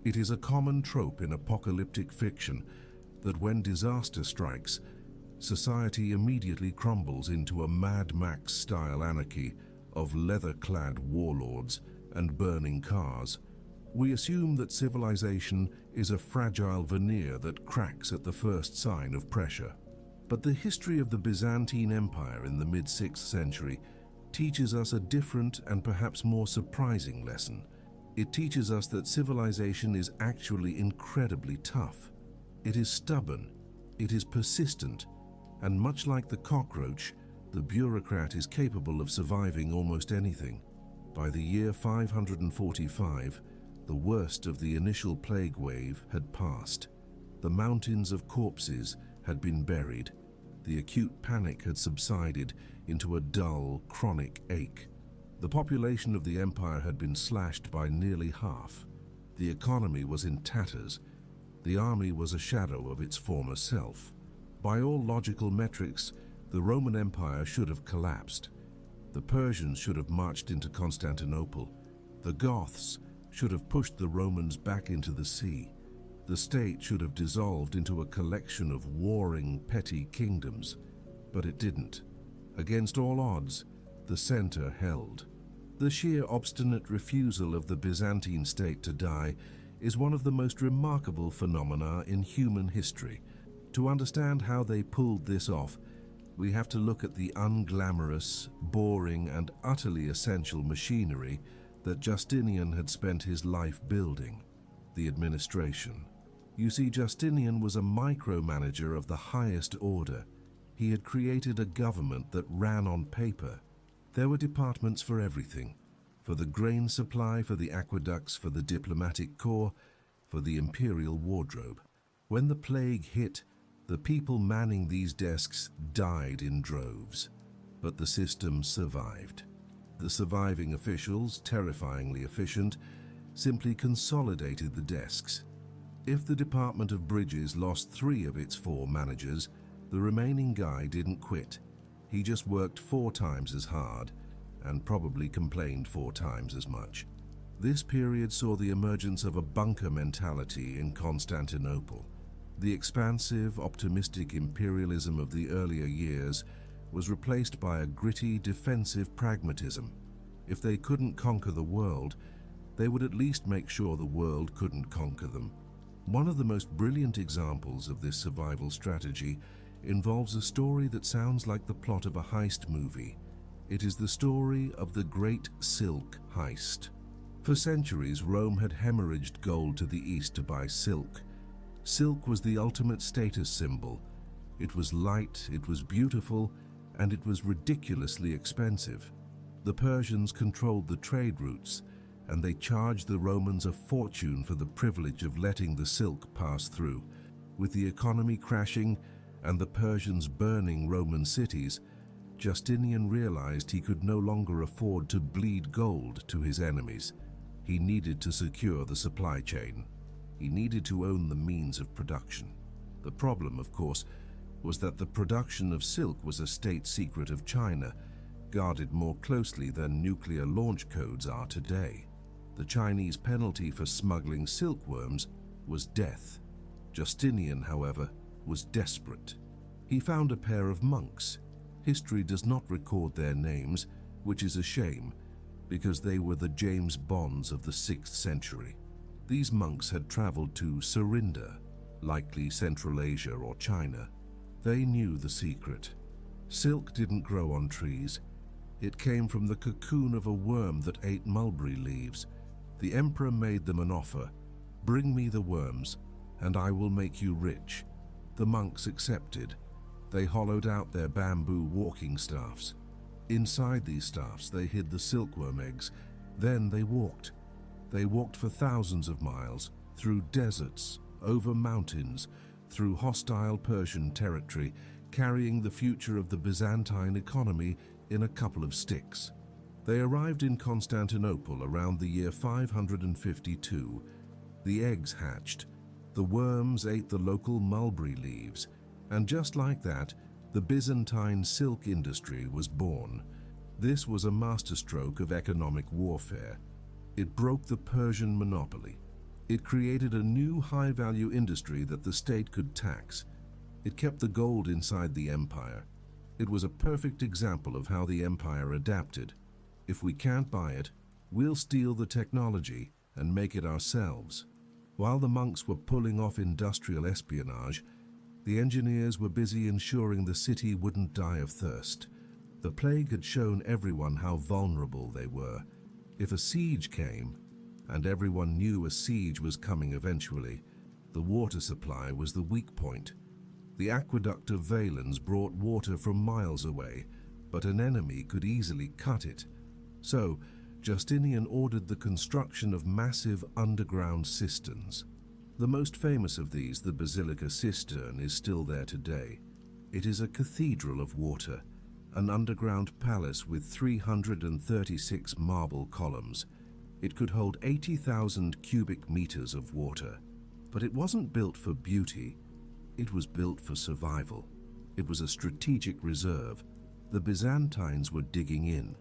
It is a common trope in apocalyptic fiction that when disaster strikes, society immediately crumbles into a Mad Max-style anarchy of leather-clad warlords and burning cars. We assume that civilization is a fragile veneer that cracks at the first sign of pressure. But the history of the Byzantine Empire in the mid-6th century teaches us a different and perhaps more surprising lesson. It teaches us that civilization is actually incredibly tough. It is stubborn, it is persistent, and much like the cockroach, the bureaucrat is capable of surviving almost anything. By the year 545, the worst of the initial plague wave had passed. The mountains of corpses had been buried. The acute panic had subsided into a dull, chronic ache. The population of the empire had been slashed by nearly half. The economy was in tatters. The army was a shadow of its former self. By all logical metrics, the Roman Empire should have collapsed. The Persians should have marched into Constantinople. The Goths should have pushed the Romans back into the sea. The state should have dissolved into a collection of warring, petty kingdoms. But it didn't. Against all odds, the center held. The sheer obstinate refusal of the Byzantine state to die is one of the most remarkable phenomena in human history. To understand how they pulled this off, we have to look at the unglamorous, boring, and utterly essential machinery that Justinian had spent his life building: the administration. You see, Justinian was a micromanager of the highest order. He had created a government that ran on paper. There were departments for everything: for the grain supply, for the aqueducts, for the diplomatic corps, for the imperial wardrobe. When the plague hit, the people manning these desks died in droves. But the system survived. The surviving officials, terrifyingly efficient, simply consolidated the desks. If the Department of Bridges lost 3 of its 4 managers, the remaining guy didn't quit. He just worked 4 times as hard and probably complained 4 times as much. This period saw the emergence of a bunker mentality in Constantinople. The expansive, optimistic imperialism of the earlier years was replaced by a gritty, defensive pragmatism. If they couldn't conquer the world, they would at least make sure the world couldn't conquer them. One of the most brilliant examples of this survival strategy involves a story that sounds like the plot of a heist movie. It is the story of the Great Silk Heist. For centuries, Rome had hemorrhaged gold to the east to buy silk. Silk was the ultimate status symbol. It was light, it was beautiful, and it was ridiculously expensive. The Persians controlled the trade routes, and they charged the Romans a fortune for the privilege of letting the silk pass through. With the economy crashing and the Persians burning Roman cities, Justinian realized he could no longer afford to bleed gold to his enemies. He needed to secure the supply chain. He needed to own the means of production. The problem, of course, was that the production of silk was a state secret of China, guarded more closely than nuclear launch codes are today. The Chinese penalty for smuggling silkworms was death. Justinian, however, was desperate. He found a pair of monks. History does not record their names, which is a shame, because they were the James Bonds of the 6th century. These monks had traveled to Serinda, likely Central Asia or China. They knew the secret. Silk didn't grow on trees. It came from the cocoon of a worm that ate mulberry leaves. The emperor made them an offer: bring me the worms, and I will make you rich." The monks accepted. They hollowed out their bamboo walking staffs. Inside these staffs they hid the silkworm eggs. Then they walked. They walked for thousands of miles, through deserts, over mountains, through hostile Persian territory, carrying the future of the Byzantine economy in a couple of sticks. They arrived in Constantinople around the year 552. The eggs hatched. The worms ate the local mulberry leaves. And just like that, the Byzantine silk industry was born. This was a masterstroke of economic warfare. It broke the Persian monopoly. It created a new high-value industry that the state could tax. It kept the gold inside the empire. It was a perfect example of how the empire adapted. If we can't buy it, we'll steal the technology and make it ourselves. While the monks were pulling off industrial espionage, the engineers were busy ensuring the city wouldn't die of thirst. The plague had shown everyone how vulnerable they were. If a siege came, and everyone knew a siege was coming eventually, the water supply was the weak point. The aqueduct of Valens brought water from miles away, but an enemy could easily cut it. So, Justinian ordered the construction of massive underground cisterns. The most famous of these, the Basilica Cistern, is still there today. It is a cathedral of water, an underground palace with 336 marble columns. It could hold 80,000 cubic meters of water. But it wasn't built for beauty. It was built for survival. It was a strategic reserve. The Byzantines were digging in.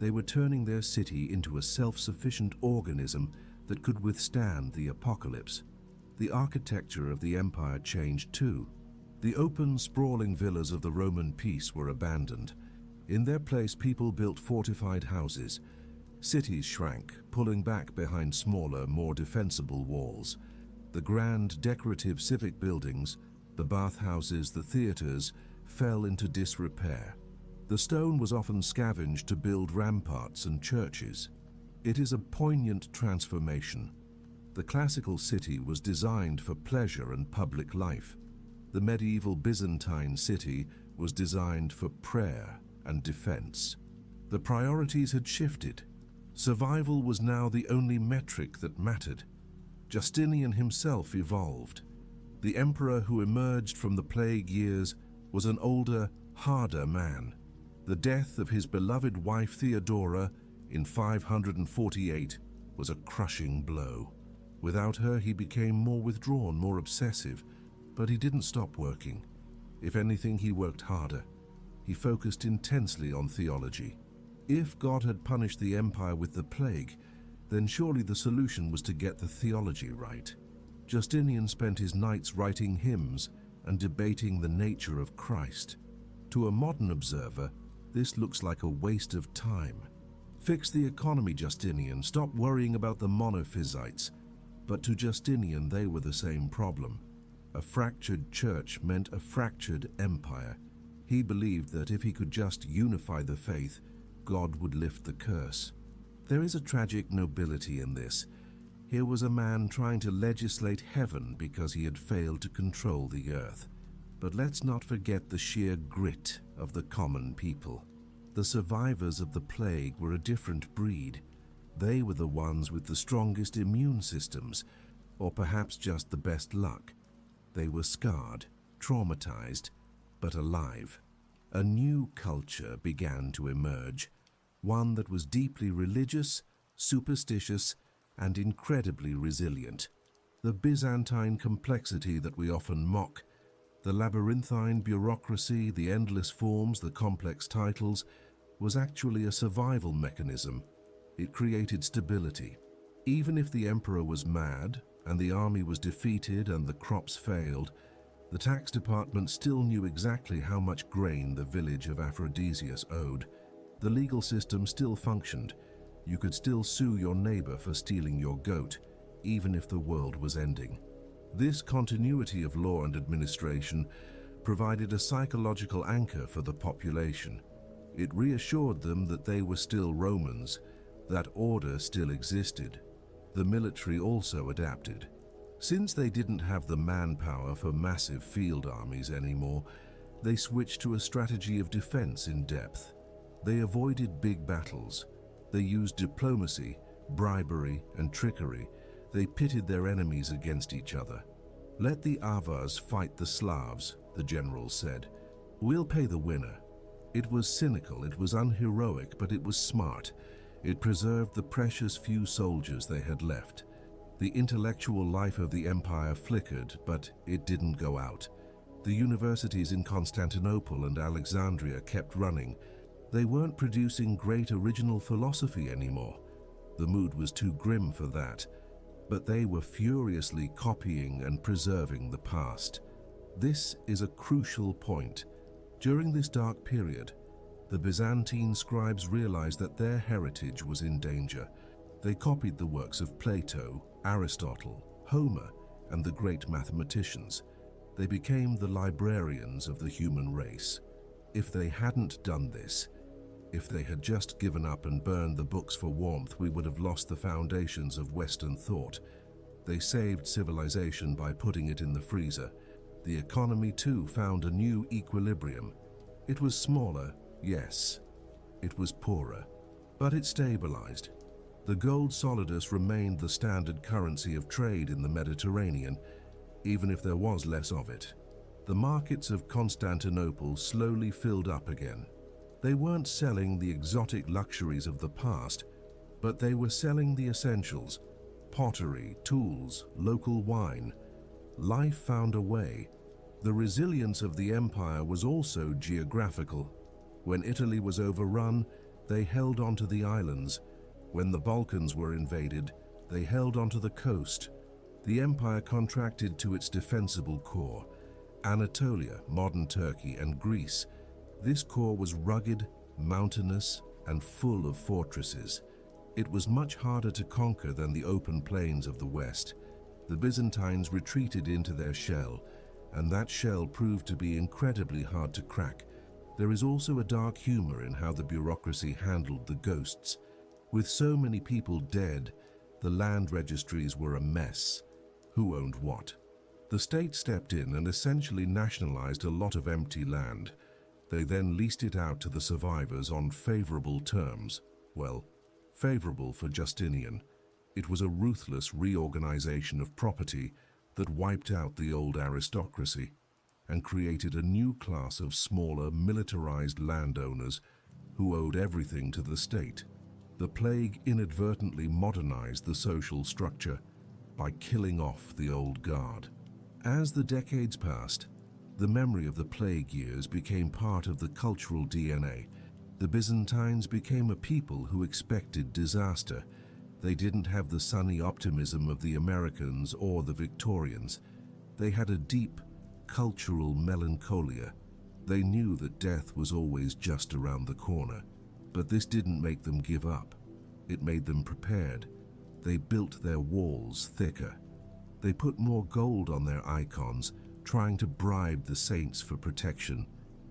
They were turning their city into a self-sufficient organism that could withstand the apocalypse. The architecture of the empire changed too. The open, sprawling villas of the Roman peace were abandoned. In their place, people built fortified houses. Cities shrank, pulling back behind smaller, more defensible walls. The grand, decorative civic buildings, the bathhouses, the theaters, fell into disrepair. The stone was often scavenged to build ramparts and churches. It is a poignant transformation. The classical city was designed for pleasure and public life. The medieval Byzantine city was designed for prayer and defense. The priorities had shifted. Survival was now the only metric that mattered. Justinian himself evolved. The emperor who emerged from the plague years was an older, harder man. The death of his beloved wife Theodora in 548 was a crushing blow. Without her, he became more withdrawn, more obsessive, but he didn't stop working. If anything, he worked harder. He focused intensely on theology. If God had punished the empire with the plague, then surely the solution was to get the theology right. Justinian spent his nights writing hymns and debating the nature of Christ. To a modern observer, this looks like a waste of time. Fix the economy, Justinian. Stop worrying about the monophysites. But to Justinian, they were the same problem. A fractured church meant a fractured empire. He believed that if he could just unify the faith, God would lift the curse. There is a tragic nobility in this. Here was a man trying to legislate heaven because he had failed to control the earth. But let's not forget the sheer grit of the common people. The survivors of the plague were a different breed. They were the ones with the strongest immune systems, or perhaps just the best luck. They were scarred, traumatized, but alive. A new culture began to emerge, one that was deeply religious, superstitious, and incredibly resilient. The Byzantine complexity that we often mock, the labyrinthine bureaucracy, the endless forms, the complex titles, was actually a survival mechanism. It created stability. Even if the emperor was mad, and the army was defeated and the crops failed, the tax department still knew exactly how much grain the village of Aphrodisias owed. The legal system still functioned. You could still sue your neighbor for stealing your goat, even if the world was ending. This continuity of law and administration provided a psychological anchor for the population. It reassured them that they were still Romans, that order still existed. The military also adapted. Since they didn't have the manpower for massive field armies anymore, they switched to a strategy of defense in depth. They avoided big battles. They used diplomacy, bribery, and trickery. They pitted their enemies against each other. "Let the Avars fight the Slavs," the general said. "We'll pay the winner." It was cynical, it was unheroic, but it was smart. It preserved the precious few soldiers they had left. The intellectual life of the empire flickered, but it didn't go out. The universities in Constantinople and Alexandria kept running. They weren't producing great original philosophy anymore. The mood was too grim for that. But they were furiously copying and preserving the past. This is a crucial point. During this dark period, the Byzantine scribes realized that their heritage was in danger. They copied the works of Plato, Aristotle, Homer, and the great mathematicians. They became the librarians of the human race. If they hadn't done this, if they had just given up and burned the books for warmth, we would have lost the foundations of Western thought. They saved civilization by putting it in the freezer. The economy too found a new equilibrium. It was smaller, yes. It was poorer, but it stabilized. The gold solidus remained the standard currency of trade in the Mediterranean, even if there was less of it. The markets of Constantinople slowly filled up again. They weren't selling the exotic luxuries of the past, but they were selling the essentials: pottery, tools, local wine. Life found a way. The resilience of the empire was also geographical. When Italy was overrun, they held onto the islands. When the Balkans were invaded, they held onto the coast. The empire contracted to its defensible core: Anatolia, modern Turkey, and Greece. This core was rugged, mountainous, and full of fortresses. It was much harder to conquer than the open plains of the West. The Byzantines retreated into their shell, and that shell proved to be incredibly hard to crack. There is also a dark humor in how the bureaucracy handled the ghosts. With so many people dead, the land registries were a mess. Who owned what? The state stepped in and essentially nationalized a lot of empty land. They then leased it out to the survivors on favorable terms. Well, favorable for Justinian. It was a ruthless reorganization of property that wiped out the old aristocracy and created a new class of smaller, militarized landowners who owed everything to the state. The plague inadvertently modernized the social structure by killing off the old guard. As the decades passed, the memory of the plague years became part of the cultural DNA. The Byzantines became a people who expected disaster. They didn't have the sunny optimism of the Americans or the Victorians. They had a deep cultural melancholia. They knew that death was always just around the corner. But this didn't make them give up. It made them prepared. They built their walls thicker. They put more gold on their icons, trying to bribe the saints for protection.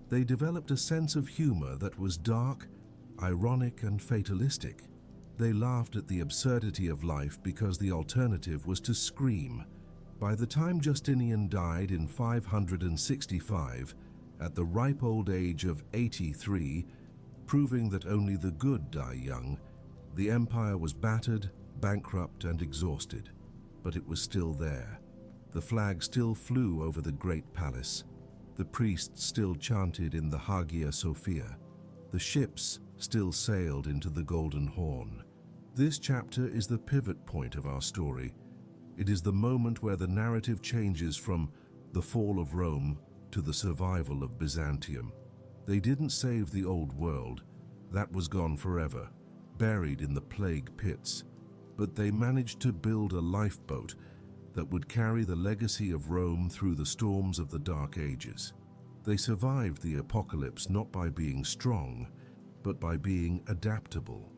They developed a sense of humor that was dark, ironic, and fatalistic. They laughed at the absurdity of life because the alternative was to scream. By the time Justinian died in 565, at the ripe old age of 83, proving that only the good die young, the empire was battered, bankrupt, and exhausted. But it was still there. The flag still flew over the great palace. The priests still chanted in the Hagia Sophia. The ships still sailed into the Golden Horn. This chapter is the pivot point of our story. It is the moment where the narrative changes from the fall of Rome to the survival of Byzantium. They didn't save the old world. That was gone forever, buried in the plague pits. But they managed to build a lifeboat that would carry the legacy of Rome through the storms of the Dark Ages. They survived the apocalypse not by being strong, but by being adaptable.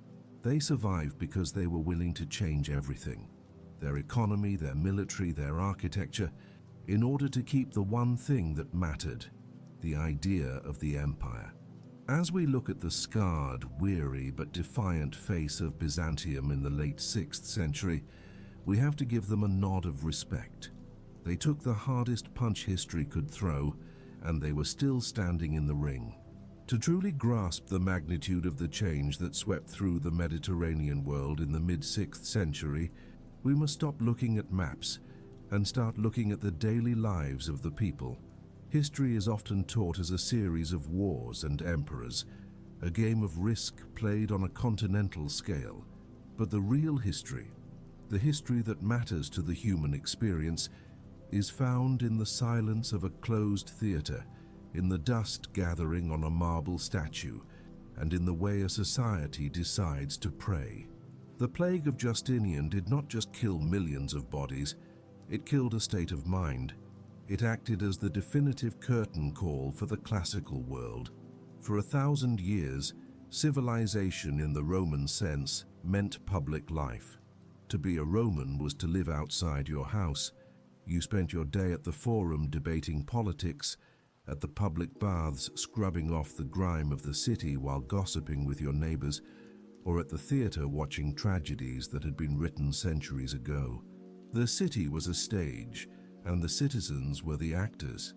They survived because they were willing to change everything: their economy, their military, their architecture, in order to keep the one thing that mattered: the idea of the empire. As we look at the scarred, weary, but defiant face of Byzantium in the late 6th century, We have to give them a nod of respect. They took the hardest punch history could throw, and they were still standing in the ring. To truly grasp the magnitude of the change that swept through the Mediterranean world in the mid-6th century, we must stop looking at maps and start looking at the daily lives of the people. History is often taught as a series of wars and emperors, a game of risk played on a continental scale. But the real history, the history that matters to the human experience, is found in the silence of a closed theater, in the dust gathering on a marble statue, and in the way a society decides to pray. The plague of Justinian did not just kill millions of bodies, it killed a state of mind. It acted as the definitive curtain call for the classical world. For 1,000 years, civilization in the Roman sense meant public life. To be a Roman was to live outside your house. You spent your day at the forum debating politics, at the public baths scrubbing off the grime of the city while gossiping with your neighbors, or at the theater watching tragedies that had been written centuries ago. The city was a stage, and the citizens were the actors.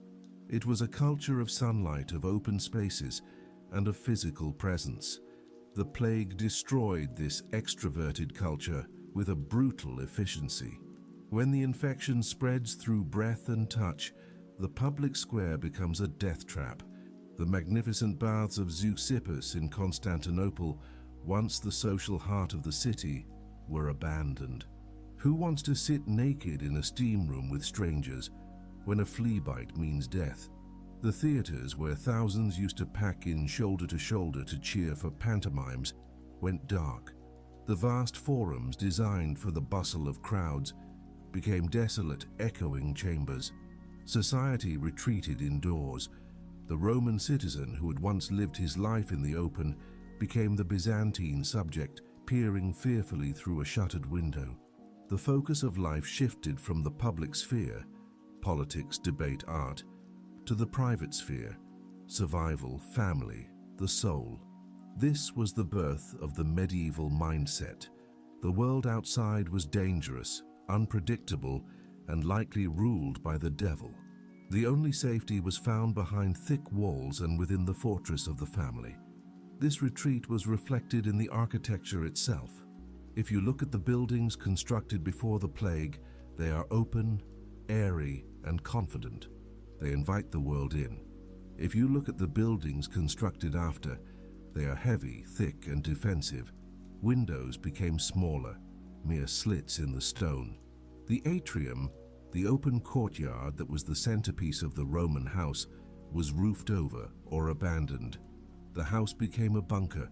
It was a culture of sunlight, of open spaces, and of physical presence. The plague destroyed this extroverted culture with a brutal efficiency. When the infection spreads through breath and touch, the public square becomes a death trap. The magnificent baths of Zeuxippus in Constantinople, once the social heart of the city, were abandoned. Who wants to sit naked in a steam room with strangers when a flea bite means death? The theaters, where thousands used to pack in shoulder to shoulder to cheer for pantomimes, went dark. The vast forums designed for the bustle of crowds became desolate, echoing chambers. Society retreated indoors. The Roman citizen who had once lived his life in the open became the Byzantine subject, peering fearfully through a shuttered window. The focus of life shifted from the public sphere, politics, debate, art, to the private sphere, survival, family, the soul. This was the birth of the medieval mindset. The world outside was dangerous, unpredictable, and likely ruled by the devil. The only safety was found behind thick walls and within the fortress of the family. This retreat was reflected in the architecture itself. If you look at the buildings constructed before the plague, they are open, airy, and confident. They invite the world in. If you look at the buildings constructed after, they are heavy, thick, and defensive. Windows became smaller, mere slits in the stone. The atrium, the open courtyard that was the centerpiece of the Roman house, was roofed over or abandoned. The house became a bunker,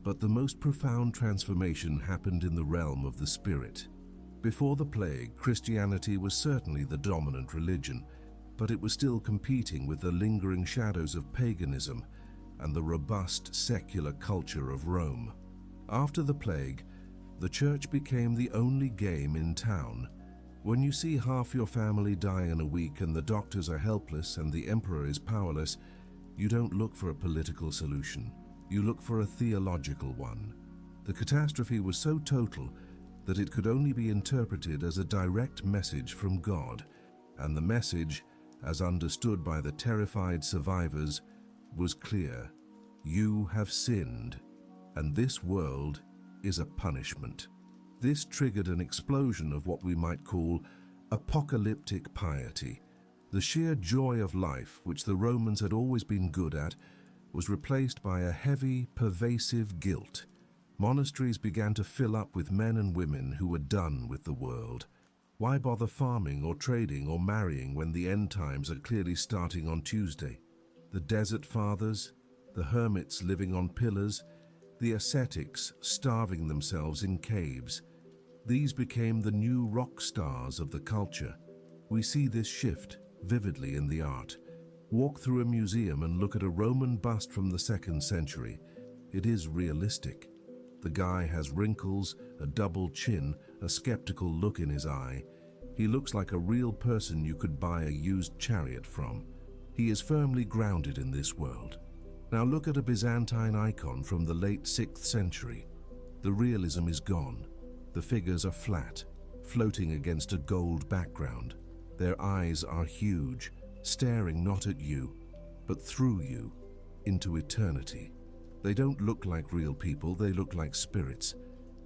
but the most profound transformation happened in the realm of the spirit. Before the plague, Christianity was certainly the dominant religion, but it was still competing with the lingering shadows of paganism and the robust secular culture of Rome. After the plague, the church became the only game in town. When you see half your family die in a week and the doctors are helpless and the emperor is powerless, you don't look for a political solution. You look for a theological one. The catastrophe was so total that it could only be interpreted as a direct message from God, and the message, as understood by the terrified survivors, was clear. You have sinned, and this world is a punishment. This triggered an explosion of what we might call apocalyptic piety. The sheer joy of life, which the Romans had always been good at, was replaced by a heavy, pervasive guilt. Monasteries began to fill up with men and women who were done with the world. Why bother farming or trading or marrying when the end times are clearly starting on Tuesday? The desert fathers, the hermits living on pillars, the ascetics starving themselves in caves. These became the new rock stars of the culture. We see this shift vividly in the art. Walk through a museum and look at a Roman bust from the 2nd century. It is realistic. The guy has wrinkles, a double chin, a skeptical look in his eye. He looks like a real person you could buy a used chariot from. He is firmly grounded in this world. Now look at a Byzantine icon from the late 6th century. The realism is gone. The figures are flat. floating against a gold background. Their eyes are huge, staring not at you, but through you, into eternity. They don't look like real people, they look like spirits.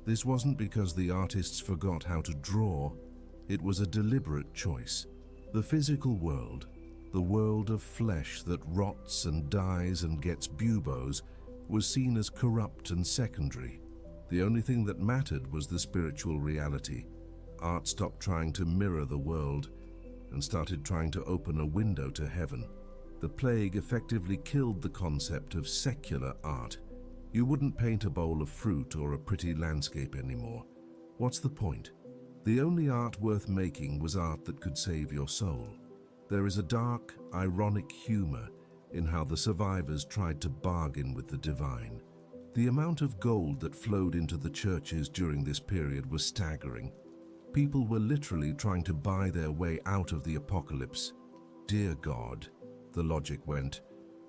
This wasn't because the artists forgot how to draw, it was a deliberate choice. The physical world, the world of flesh that rots and dies and gets buboes, was seen as corrupt and secondary. The only thing that mattered was the spiritual reality. Art stopped trying to mirror the world and started trying to open a window to heaven. The plague effectively killed the concept of secular art. You wouldn't paint a bowl of fruit or a pretty landscape anymore. What's the point? The only art worth making was art that could save your soul. There is a dark, ironic humor in how the survivors tried to bargain with the divine. The amount of gold that flowed into the churches during this period was staggering. People were literally trying to buy their way out of the apocalypse. Dear God, the logic went,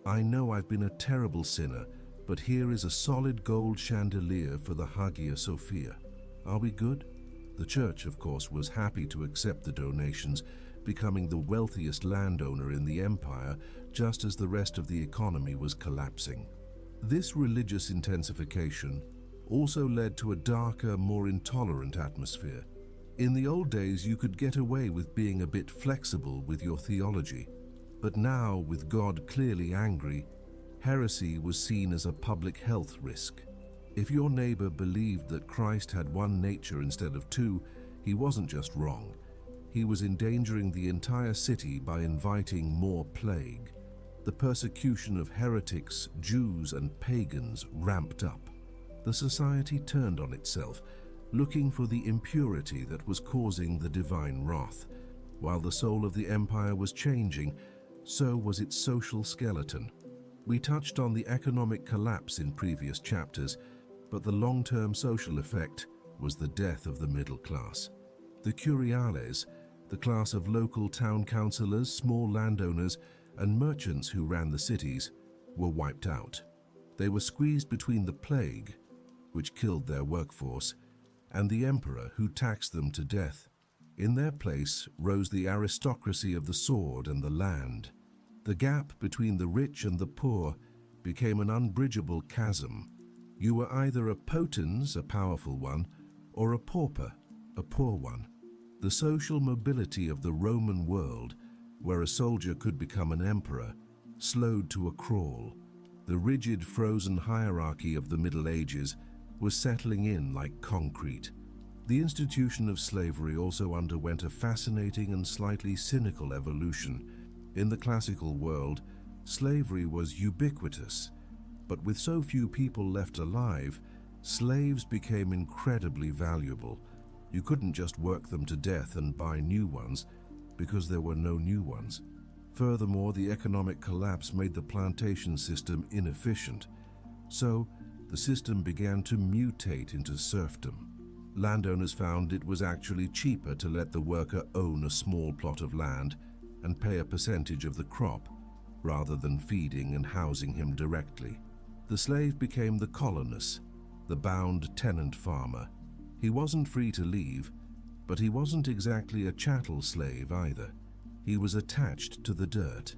I know I've been a terrible sinner, but here is a solid gold chandelier for the Hagia Sophia. Are we good? The church, of course, was happy to accept the donations, becoming the wealthiest landowner in the empire just as the rest of the economy was collapsing. This religious intensification also led to a darker, more intolerant atmosphere. In the old days, you could get away with being a bit flexible with your theology, but now, with God clearly angry, heresy was seen as a public health risk. If your neighbor believed that Christ had one nature instead of two, he wasn't just wrong. He was endangering the entire city by inviting more plague. The persecution of heretics, Jews, and pagans ramped up. The society turned on itself, looking for the impurity that was causing the divine wrath. While the soul of the empire was changing, so was its social skeleton. We touched on the economic collapse in previous chapters, but the long-term social effect was the death of the middle class. The curiales, the class of local town councillors, small landowners, and merchants who ran the cities, were wiped out. They were squeezed between the plague, which killed their workforce, and the emperor who taxed them to death. In their place rose the aristocracy of the sword and the land. The gap between the rich and the poor became an unbridgeable chasm. You were either a potens, a powerful one, or a pauper, a poor one. The social mobility of the Roman world, where a soldier could become an emperor, slowed to a crawl. The rigid, frozen hierarchy of the Middle Ages was settling in like concrete. The institution of slavery also underwent a fascinating and slightly cynical evolution. In the classical world, slavery was ubiquitous, but with so few people left alive, slaves became incredibly valuable. You couldn't just work them to death and buy new ones, because there were no new ones. Furthermore, the economic collapse made the plantation system inefficient, so the system began to mutate into serfdom. Landowners found it was actually cheaper to let the worker own a small plot of land and pay a percentage of the crop, rather than feeding and housing him directly. The slave became the colonus, the bound tenant farmer. He wasn't free to leave, but he wasn't exactly a chattel slave either. He was attached to the dirt.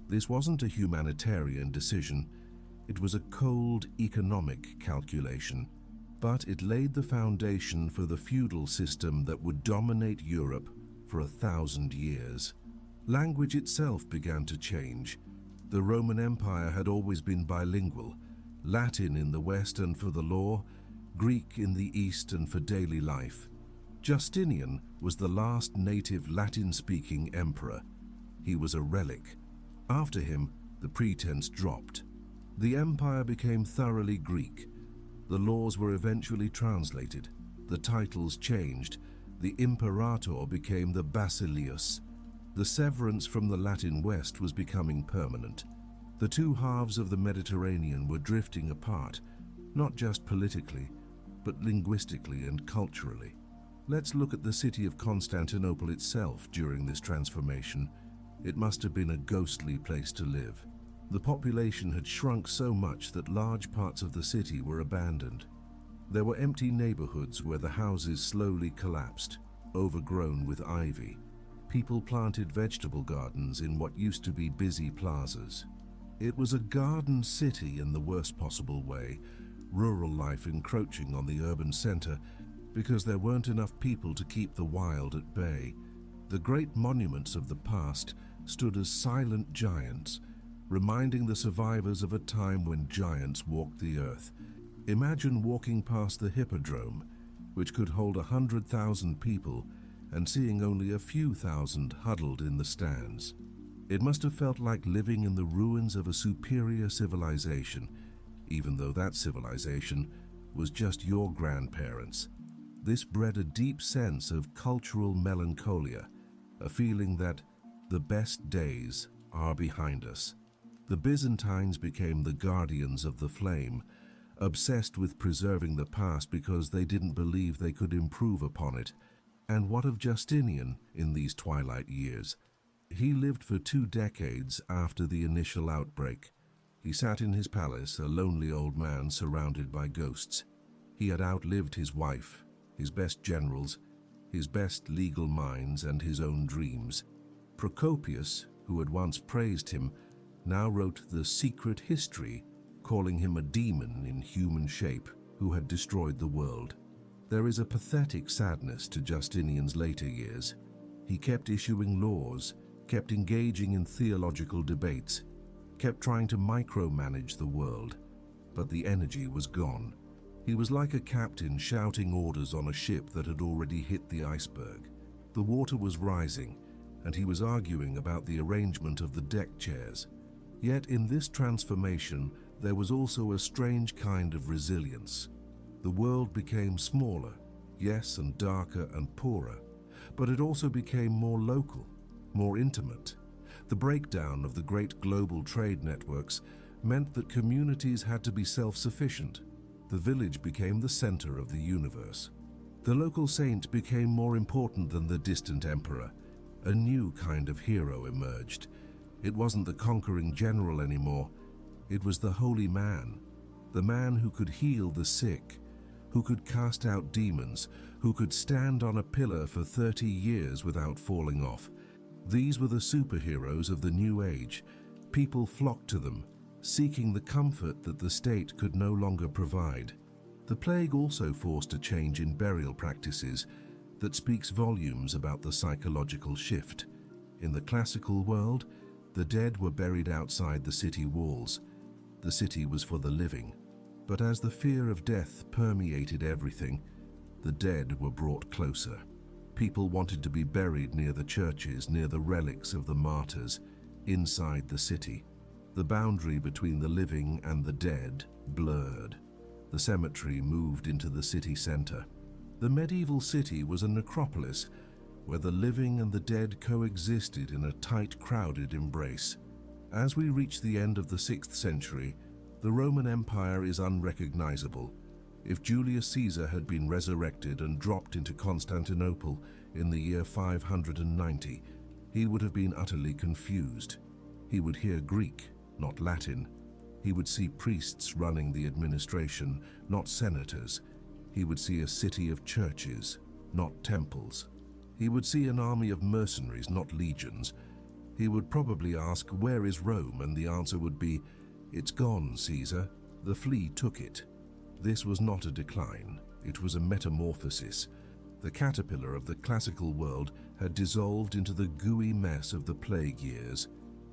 This wasn't a humanitarian decision. It was a cold economic calculation, but it laid the foundation for the feudal system that would dominate Europe for 1,000 years. Language itself began to change. The Roman Empire had always been bilingual, Latin in the West and for the law, Greek in the East and for daily life. Justinian was the last native Latin-speaking emperor. He was a relic. After him, the pretense dropped. The empire became thoroughly Greek. The laws were eventually translated. The titles changed. The imperator became the basileus. The severance from the Latin West was becoming permanent. The two halves of the Mediterranean were drifting apart, not just politically, but linguistically and culturally. Let's look at the city of Constantinople itself during this transformation. It must have been a ghostly place to live. The population had shrunk so much that large parts of the city were abandoned. There were empty neighborhoods where the houses slowly collapsed. overgrown with ivy. People planted vegetable gardens in what used to be busy plazas. It was a garden city in the worst possible way, rural life encroaching on the urban center because there weren't enough people to keep the wild at bay. The great monuments of the past stood as silent giants, reminding the survivors of a time when giants walked the earth. Imagine walking past the Hippodrome, which could hold 100,000 people, and seeing only a few thousand huddled in the stands. It must have felt like living in the ruins of a superior civilization, even though that civilization was just your grandparents. This bred a deep sense of cultural melancholia, a feeling that the best days are behind us. The Byzantines became the guardians of the flame, obsessed with preserving the past because they didn't believe they could improve upon it. And what of Justinian in these twilight years? He lived for 2 decades after the initial outbreak. He sat in his palace, a lonely old man surrounded by ghosts. He had outlived his wife, his best generals, his best legal minds, and his own dreams. Procopius, who had once praised him, now wrote the secret history, calling him a demon in human shape who had destroyed the world. There is a pathetic sadness to Justinian's later years. He kept issuing laws, kept engaging in theological debates, kept trying to micromanage the world, but the energy was gone. He was like a captain shouting orders on a ship that had already hit the iceberg. The water was rising, and he was arguing about the arrangement of the deck chairs. Yet in this transformation, there was also a strange kind of resilience. The world became smaller, yes, and darker and poorer, but it also became more local, more intimate. The breakdown of the great global trade networks meant that communities had to be self-sufficient. The village became the center of the universe. The local saint became more important than the distant emperor. A new kind of hero emerged. It wasn't the conquering general anymore. It was the holy man, the man who could heal the sick, who could cast out demons, who could stand on a pillar for 30 years without falling off. These were the superheroes of the New Age. People flocked to them, seeking the comfort that the state could no longer provide. The plague also forced a change in burial practices that speaks volumes about the psychological shift. In the classical world, the dead were buried outside the city walls. The city was for the living. But as the fear of death permeated everything, the dead were brought closer. People wanted to be buried near the churches, near the relics of the martyrs, inside the city. The boundary between the living and the dead blurred. The cemetery moved into the city center. The medieval city was a necropolis where the living and the dead coexisted in a tight, crowded embrace. As we reach the end of the 6th century, the Roman Empire is unrecognizable. If Julius Caesar had been resurrected and dropped into Constantinople in the year 590, he would have been utterly confused. He would hear Greek, not Latin. He would see priests running the administration, not senators. He would see a city of churches, not temples. He would see an army of mercenaries, not legions. He would probably ask, "Where is Rome?" And the answer would be, "It's gone, Caesar. The flea took it." This was not a decline. It was a metamorphosis. The caterpillar of the classical world had dissolved into the gooey mess of the plague years,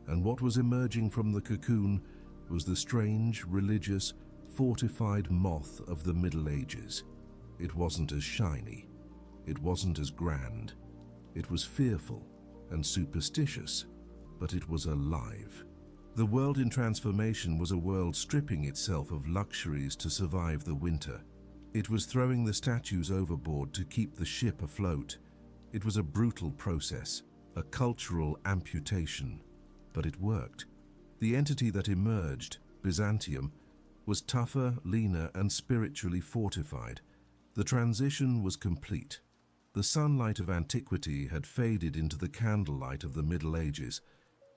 and what was emerging from the cocoon was the strange, religious, fortified moth of the Middle Ages. It wasn't as shiny. It wasn't as grand. It was fearful and superstitious, but it was alive. The world in transformation was a world stripping itself of luxuries to survive the winter. It was throwing the statues overboard to keep the ship afloat. It was a brutal process, a cultural amputation, but it worked. The entity that emerged, Byzantium, was tougher, leaner, and spiritually fortified. The transition was complete. The sunlight of antiquity had faded into the candlelight of the Middle Ages.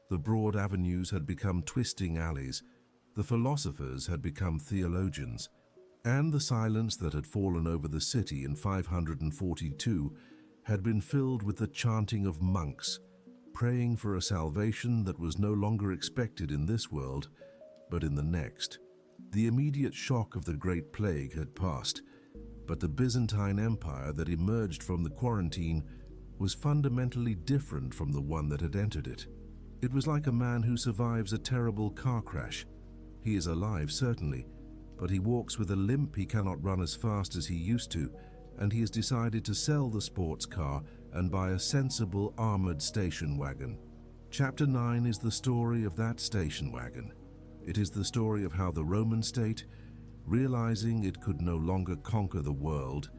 The broad avenues had become twisting alleys. The philosophers had become theologians. And the silence that had fallen over the city in 542 had been filled with the chanting of monks, praying for a salvation that was no longer expected in this world, but in the next. The immediate shock of the Great Plague had passed, but the Byzantine Empire that emerged from the quarantine was fundamentally different from the one that had entered it. It was like a man who survives a terrible car crash. He is alive, certainly, but he walks with a limp, he cannot run as fast as he used to, and he has decided to sell the sports car and buy a sensible armored station wagon. Chapter 9 is the story of that station wagon. It is the story of how the Roman state, realizing it could no longer conquer the world,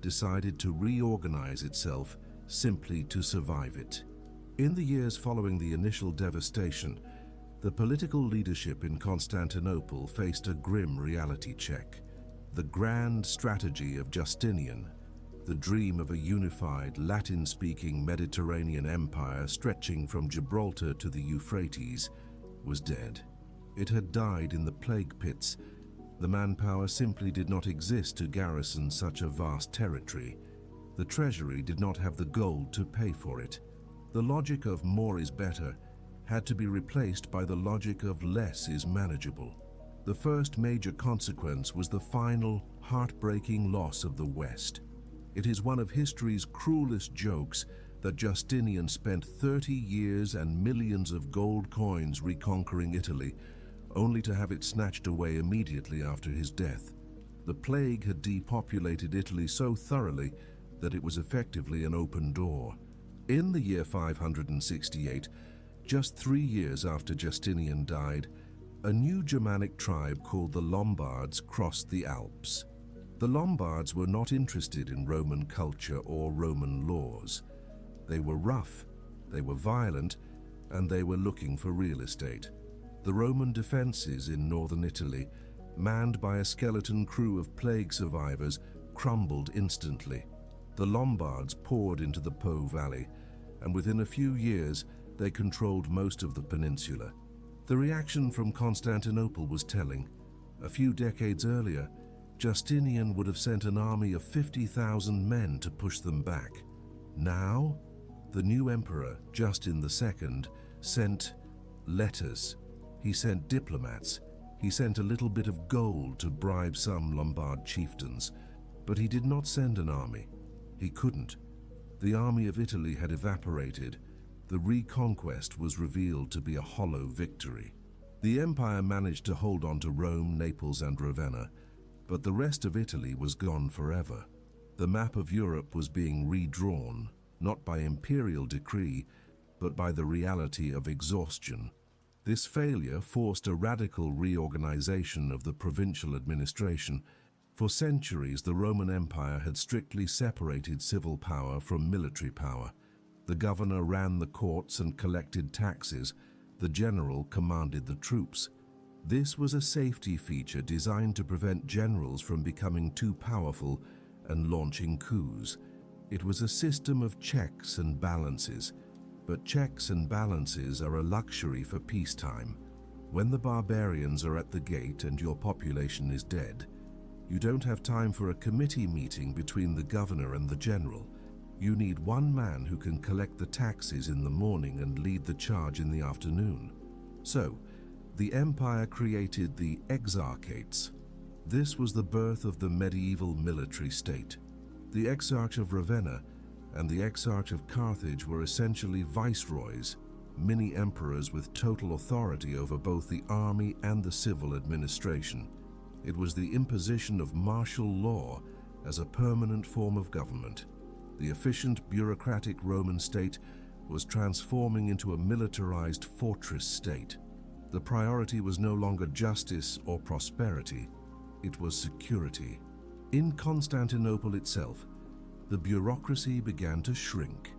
decided to reorganize itself simply to survive it. In the years following the initial devastation, the political leadership in Constantinople faced a grim reality check. The grand strategy of Justinian, the dream of a unified Latin-speaking Mediterranean empire stretching from Gibraltar to the Euphrates, was dead. It had died in the plague pits. The manpower simply did not exist to garrison such a vast territory. The treasury did not have the gold to pay for it. The logic of more is better had to be replaced by the logic of less is manageable. The first major consequence was the final, heartbreaking loss of the West. It is one of history's cruelest jokes that Justinian spent 30 years and millions of gold coins reconquering Italy, only to have it snatched away immediately after his death. The plague had depopulated Italy so thoroughly that it was effectively an open door. In the year 568, just 3 years after Justinian died, a new Germanic tribe called the Lombards crossed the Alps. The Lombards were not interested in Roman culture or Roman laws. They were rough, they were violent, and they were looking for real estate. The Roman defenses in northern Italy, manned by a skeleton crew of plague survivors, crumbled instantly. The Lombards poured into the Po Valley, and within a few years, they controlled most of the peninsula. The reaction from Constantinople was telling. A few decades earlier, Justinian would have sent an army of 50,000 men to push them back. Now, the new emperor, Justin II, sent letters. He sent diplomats. He sent a little bit of gold to bribe some Lombard chieftains. But he did not send an army. He couldn't. The army of Italy had evaporated. The reconquest was revealed to be a hollow victory. The empire managed to hold on to Rome, Naples, and Ravenna, but the rest of Italy was gone forever. The map of Europe was being redrawn, not by imperial decree, but by the reality of exhaustion. This failure forced a radical reorganization of the provincial administration. For centuries, the Roman Empire had strictly separated civil power from military power. The governor ran the courts and collected taxes. The general commanded the troops. This was a safety feature designed to prevent generals from becoming too powerful and launching coups. It was a system of checks and balances, but checks and balances are a luxury for peacetime. When the barbarians are at the gate and your population is dead, you don't have time for a committee meeting between the governor and the general. You need one man who can collect the taxes in the morning and lead the charge in the afternoon. So, the empire created the exarchates. This was the birth of the medieval military state. The Exarch of Ravenna and the Exarch of Carthage were essentially viceroys, mini-emperors with total authority over both the army and the civil administration. It was the imposition of martial law as a permanent form of government. The efficient bureaucratic Roman state was transforming into a militarized fortress state. The priority was no longer justice or prosperity, it was security. In Constantinople itself, the bureaucracy began to shrink.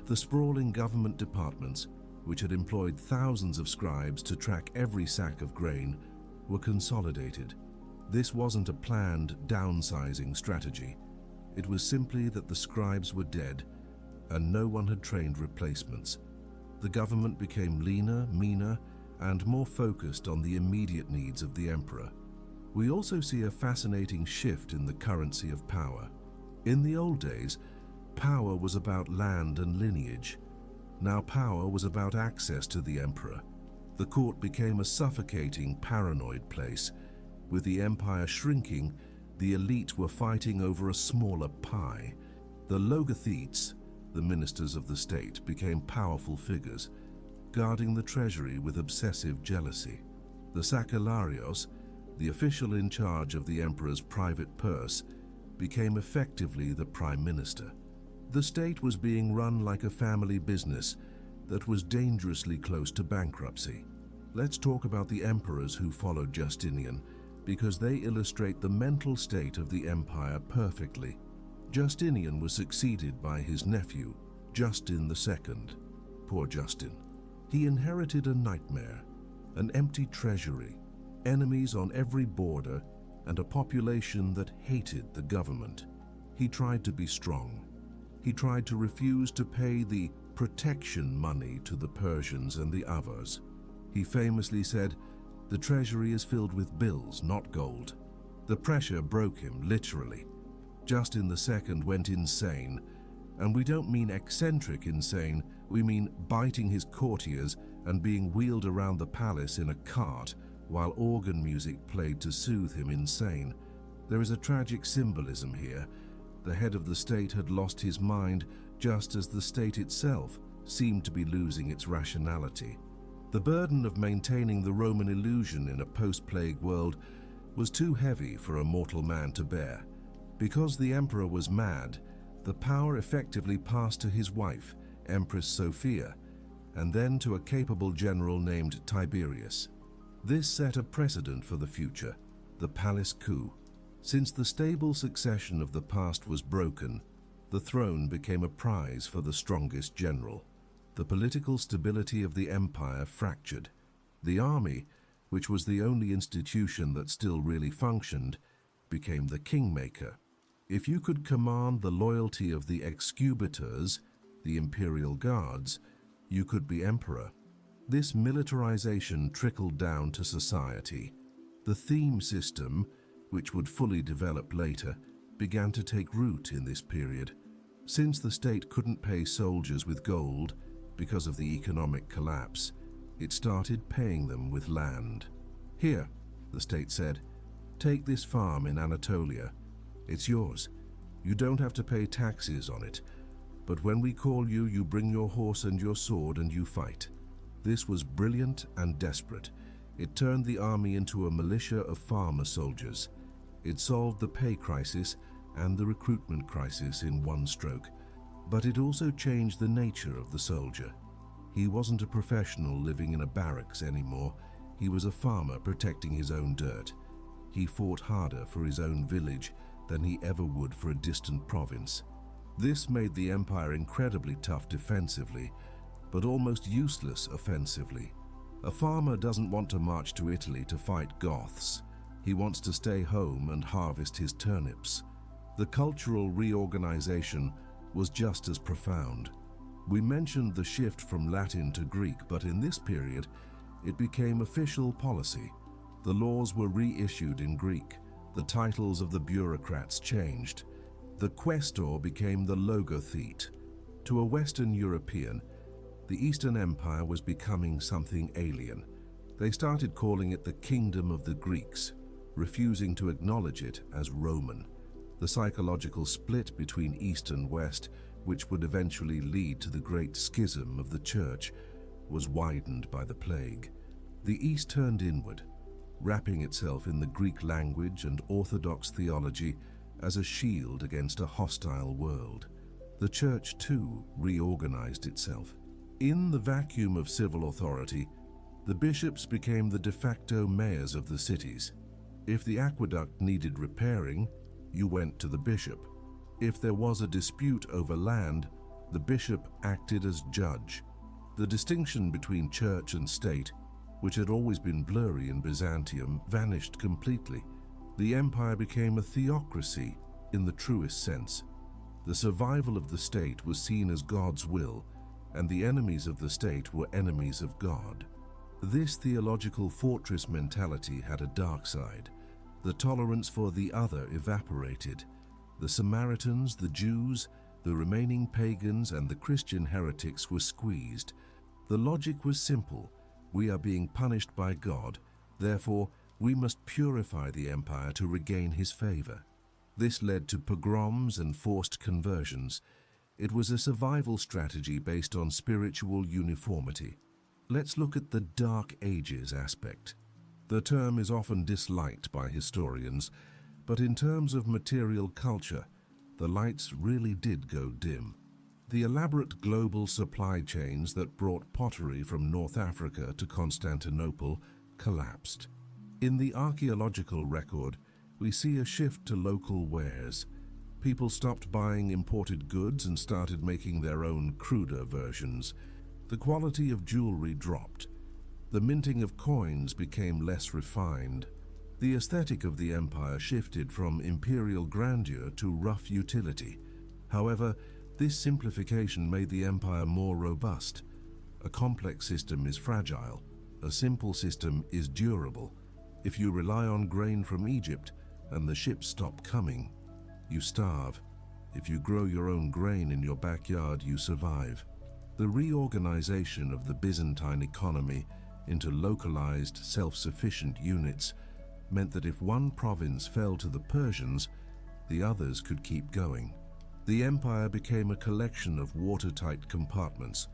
The sprawling government departments, which had employed thousands of scribes to track every sack of grain, were consolidated. This wasn't a planned downsizing strategy. It was simply that the scribes were dead and no one had trained replacements. The government became leaner, meaner, and more focused on the immediate needs of the emperor. We also see a fascinating shift in the currency of power. In the old days, Power was about land and lineage. Now power was about access to the emperor. The court became a suffocating, paranoid place. With the empire shrinking, the elite were fighting over a smaller pie. The logothetes, the ministers of the state, became powerful figures, guarding the treasury with obsessive jealousy. The sacellarios, the official in charge of the emperor's private purse, became effectively the prime minister. The state was being run like a family business that was dangerously close to bankruptcy. Let's talk about the emperors who followed Justinian, because they illustrate the mental state of the empire perfectly. Justinian was succeeded by his nephew, Justin II. Poor Justin. He inherited a nightmare, an empty treasury, enemies on every border, and a population that hated the government. He tried to be strong. He tried to refuse to pay the protection money to the Persians and the Avars. He famously said, "The treasury is filled with bills, not gold." The pressure broke him, literally. Justin II went insane, and we don't mean eccentric insane, we mean biting his courtiers and being wheeled around the palace in a cart while organ music played to soothe him insane. There is a tragic symbolism here. The head of the state had lost his mind just as the state itself seemed to be losing its rationality. The burden of maintaining the Roman illusion in a post-plague world was too heavy for a mortal man to bear. Because the emperor was mad, the power effectively passed to his wife, Empress Sophia, and then to a capable general named Tiberius. This set a precedent for the future, the palace coup. Since the stable succession of the past was broken, the throne became a prize for the strongest general. The political stability of the empire fractured. The army, which was the only institution that still really functioned, became the kingmaker. If you could command the loyalty of the excubitors, the imperial guards, you could be emperor. This militarization trickled down to society. The theme system, which would fully develop later, began to take root in this period. Since the state couldn't pay soldiers with gold because of the economic collapse, it started paying them with land. "Here," the state said, "take this farm in Anatolia. It's yours. You don't have to pay taxes on it. But when we call you, you bring your horse and your sword and you fight." This was brilliant and desperate. It turned the army into a militia of farmer soldiers. It solved the pay crisis and the recruitment crisis in one stroke. But it also changed the nature of the soldier. He wasn't a professional living in a barracks anymore. He was a farmer protecting his own dirt. He fought harder for his own village than he ever would for a distant province. This made the empire incredibly tough defensively, but almost useless offensively. A farmer doesn't want to march to Italy to fight Goths. He wants to stay home and harvest his turnips. The cultural reorganization was just as profound. We mentioned the shift from Latin to Greek, but in this period, it became official policy. The laws were reissued in Greek. The titles of the bureaucrats changed. The questor became the logothete. To a Western European, the Eastern Empire was becoming something alien. They started calling it the Kingdom of the Greeks, refusing to acknowledge it as Roman. The psychological split between East and West, which would eventually lead to the Great Schism of the Church, was widened by the plague. The East turned inward, wrapping itself in the Greek language and Orthodox theology as a shield against a hostile world. The Church, too, reorganized itself. In the vacuum of civil authority, the bishops became the de facto mayors of the cities. If the aqueduct needed repairing, you went to the bishop. If there was a dispute over land, the bishop acted as judge. The distinction between church and state, which had always been blurry in Byzantium, vanished completely. The empire became a theocracy in the truest sense. The survival of the state was seen as God's will, and the enemies of the state were enemies of God. This theological fortress mentality had a dark side. The tolerance for the other evaporated. The Samaritans, the Jews, The remaining pagans and the Christian heretics were squeezed. The logic was simple. We are being punished by God, therefore we must purify the empire to regain his favor. This led to pogroms and forced conversions. It was a survival strategy based on spiritual uniformity. Let's look at the Dark Ages aspect. The term is often disliked by historians, but in terms of material culture, the lights really did go dim. The elaborate global supply chains that brought pottery from North Africa to Constantinople collapsed. In the archaeological record, we see a shift to local wares. People stopped buying imported goods and started making their own cruder versions. The quality of jewelry dropped. The minting of coins became less refined. The aesthetic of the empire shifted from imperial grandeur to rough utility. However, this simplification made the empire more robust. A complex system is fragile. A simple system is durable. If you rely on grain from Egypt and the ships stop coming, you starve. If you grow your own grain in your backyard, you survive. The reorganization of the Byzantine economy into localized, self-sufficient units meant that if one province fell to the Persians, the others could keep going. The empire became a collection of watertight compartments.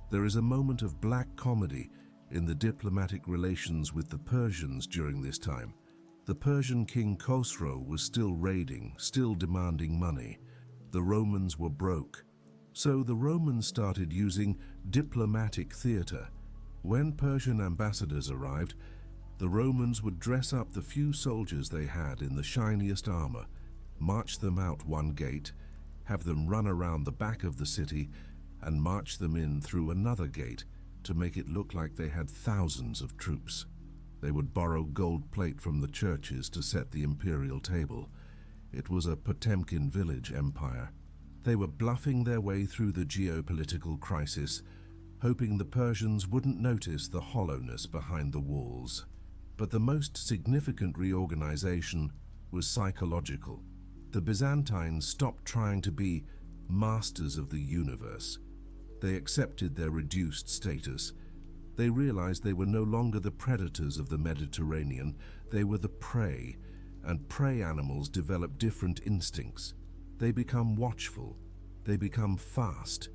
There is a moment of black comedy in the diplomatic relations with the Persians during this time. The Persian king Khosrow was still raiding, still demanding money. The Romans were broke. So the Romans started using diplomatic theater. When Persian ambassadors arrived, the Romans would dress up the few soldiers they had in the shiniest armor, march them out one gate, have them run around the back of the city, and march them in through another gate to make it look like they had thousands of troops. They would borrow gold plate from the churches to set the imperial table. It was a Potemkin village empire. They were bluffing their way through the geopolitical crisis, hoping the Persians wouldn't notice the hollowness behind the walls. But the most significant reorganization was psychological. The Byzantines stopped trying to be masters of the universe. They accepted their reduced status. They realized they were no longer the predators of the Mediterranean, they were the prey, and prey animals develop different instincts. They become watchful, they become fast,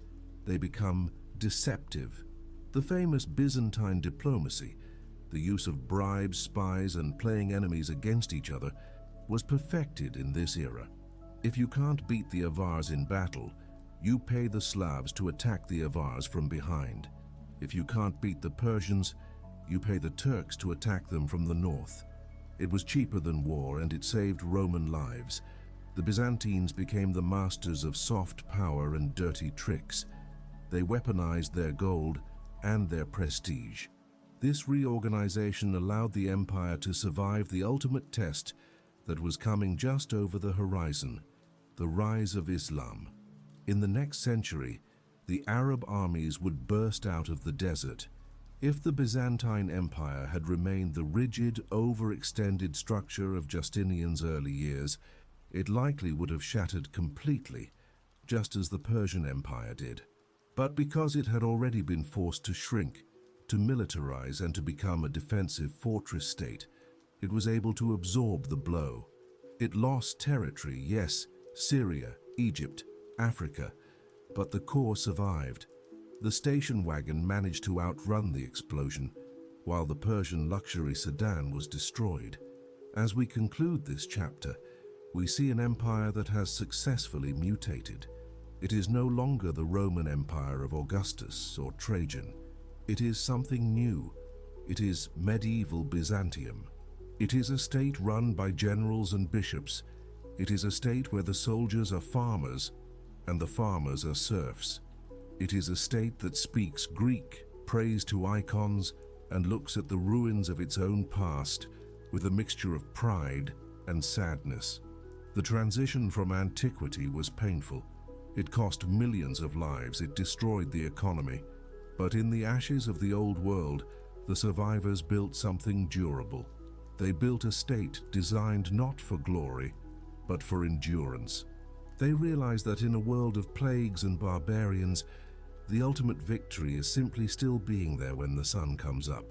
they become deceptive. The famous Byzantine diplomacy, the use of bribes, spies, and playing enemies against each other, was perfected in this era. If you can't beat the Avars in battle, you pay the Slavs to attack the Avars from behind. If you can't beat the Persians, you pay the Turks to attack them from the north. It was cheaper than war, and it saved Roman lives. The Byzantines became the masters of soft power and dirty tricks. They weaponized their gold and their prestige. This reorganization allowed the empire to survive the ultimate test that was coming just over the horizon, the rise of Islam. In the next century, the Arab armies would burst out of the desert. If the Byzantine Empire had remained the rigid, overextended structure of Justinian's early years, it likely would have shattered completely, just as the Persian Empire did. But because it had already been forced to shrink, to militarize, and to become a defensive fortress state, it was able to absorb the blow. It lost territory, yes, Syria, Egypt, Africa, but the core survived. The station wagon managed to outrun the explosion, while the Persian luxury sedan was destroyed. As we conclude this chapter, we see an empire that has successfully mutated. It is no longer the Roman Empire of Augustus or Trajan. It is something new. It is medieval Byzantium. It is a state run by generals and bishops. It is a state where the soldiers are farmers and the farmers are serfs. It is a state that speaks Greek, prays to icons, and looks at the ruins of its own past with a mixture of pride and sadness. The transition from antiquity was painful. It cost millions of lives, it destroyed the economy. But in the ashes of the old world, the survivors built something durable. They built a state designed not for glory, but for endurance. They realized that in a world of plagues and barbarians, the ultimate victory is simply still being there when the sun comes up.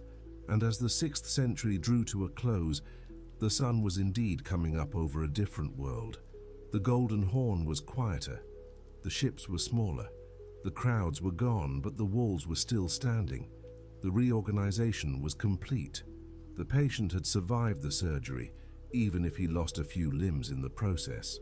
And as the 6th century drew to a close, the sun was indeed coming up over a different world. The Golden Horn was quieter, the ships were smaller, the crowds were gone, but the walls were still standing. The reorganization was complete. The patient had survived the surgery, even if he lost a few limbs in the process.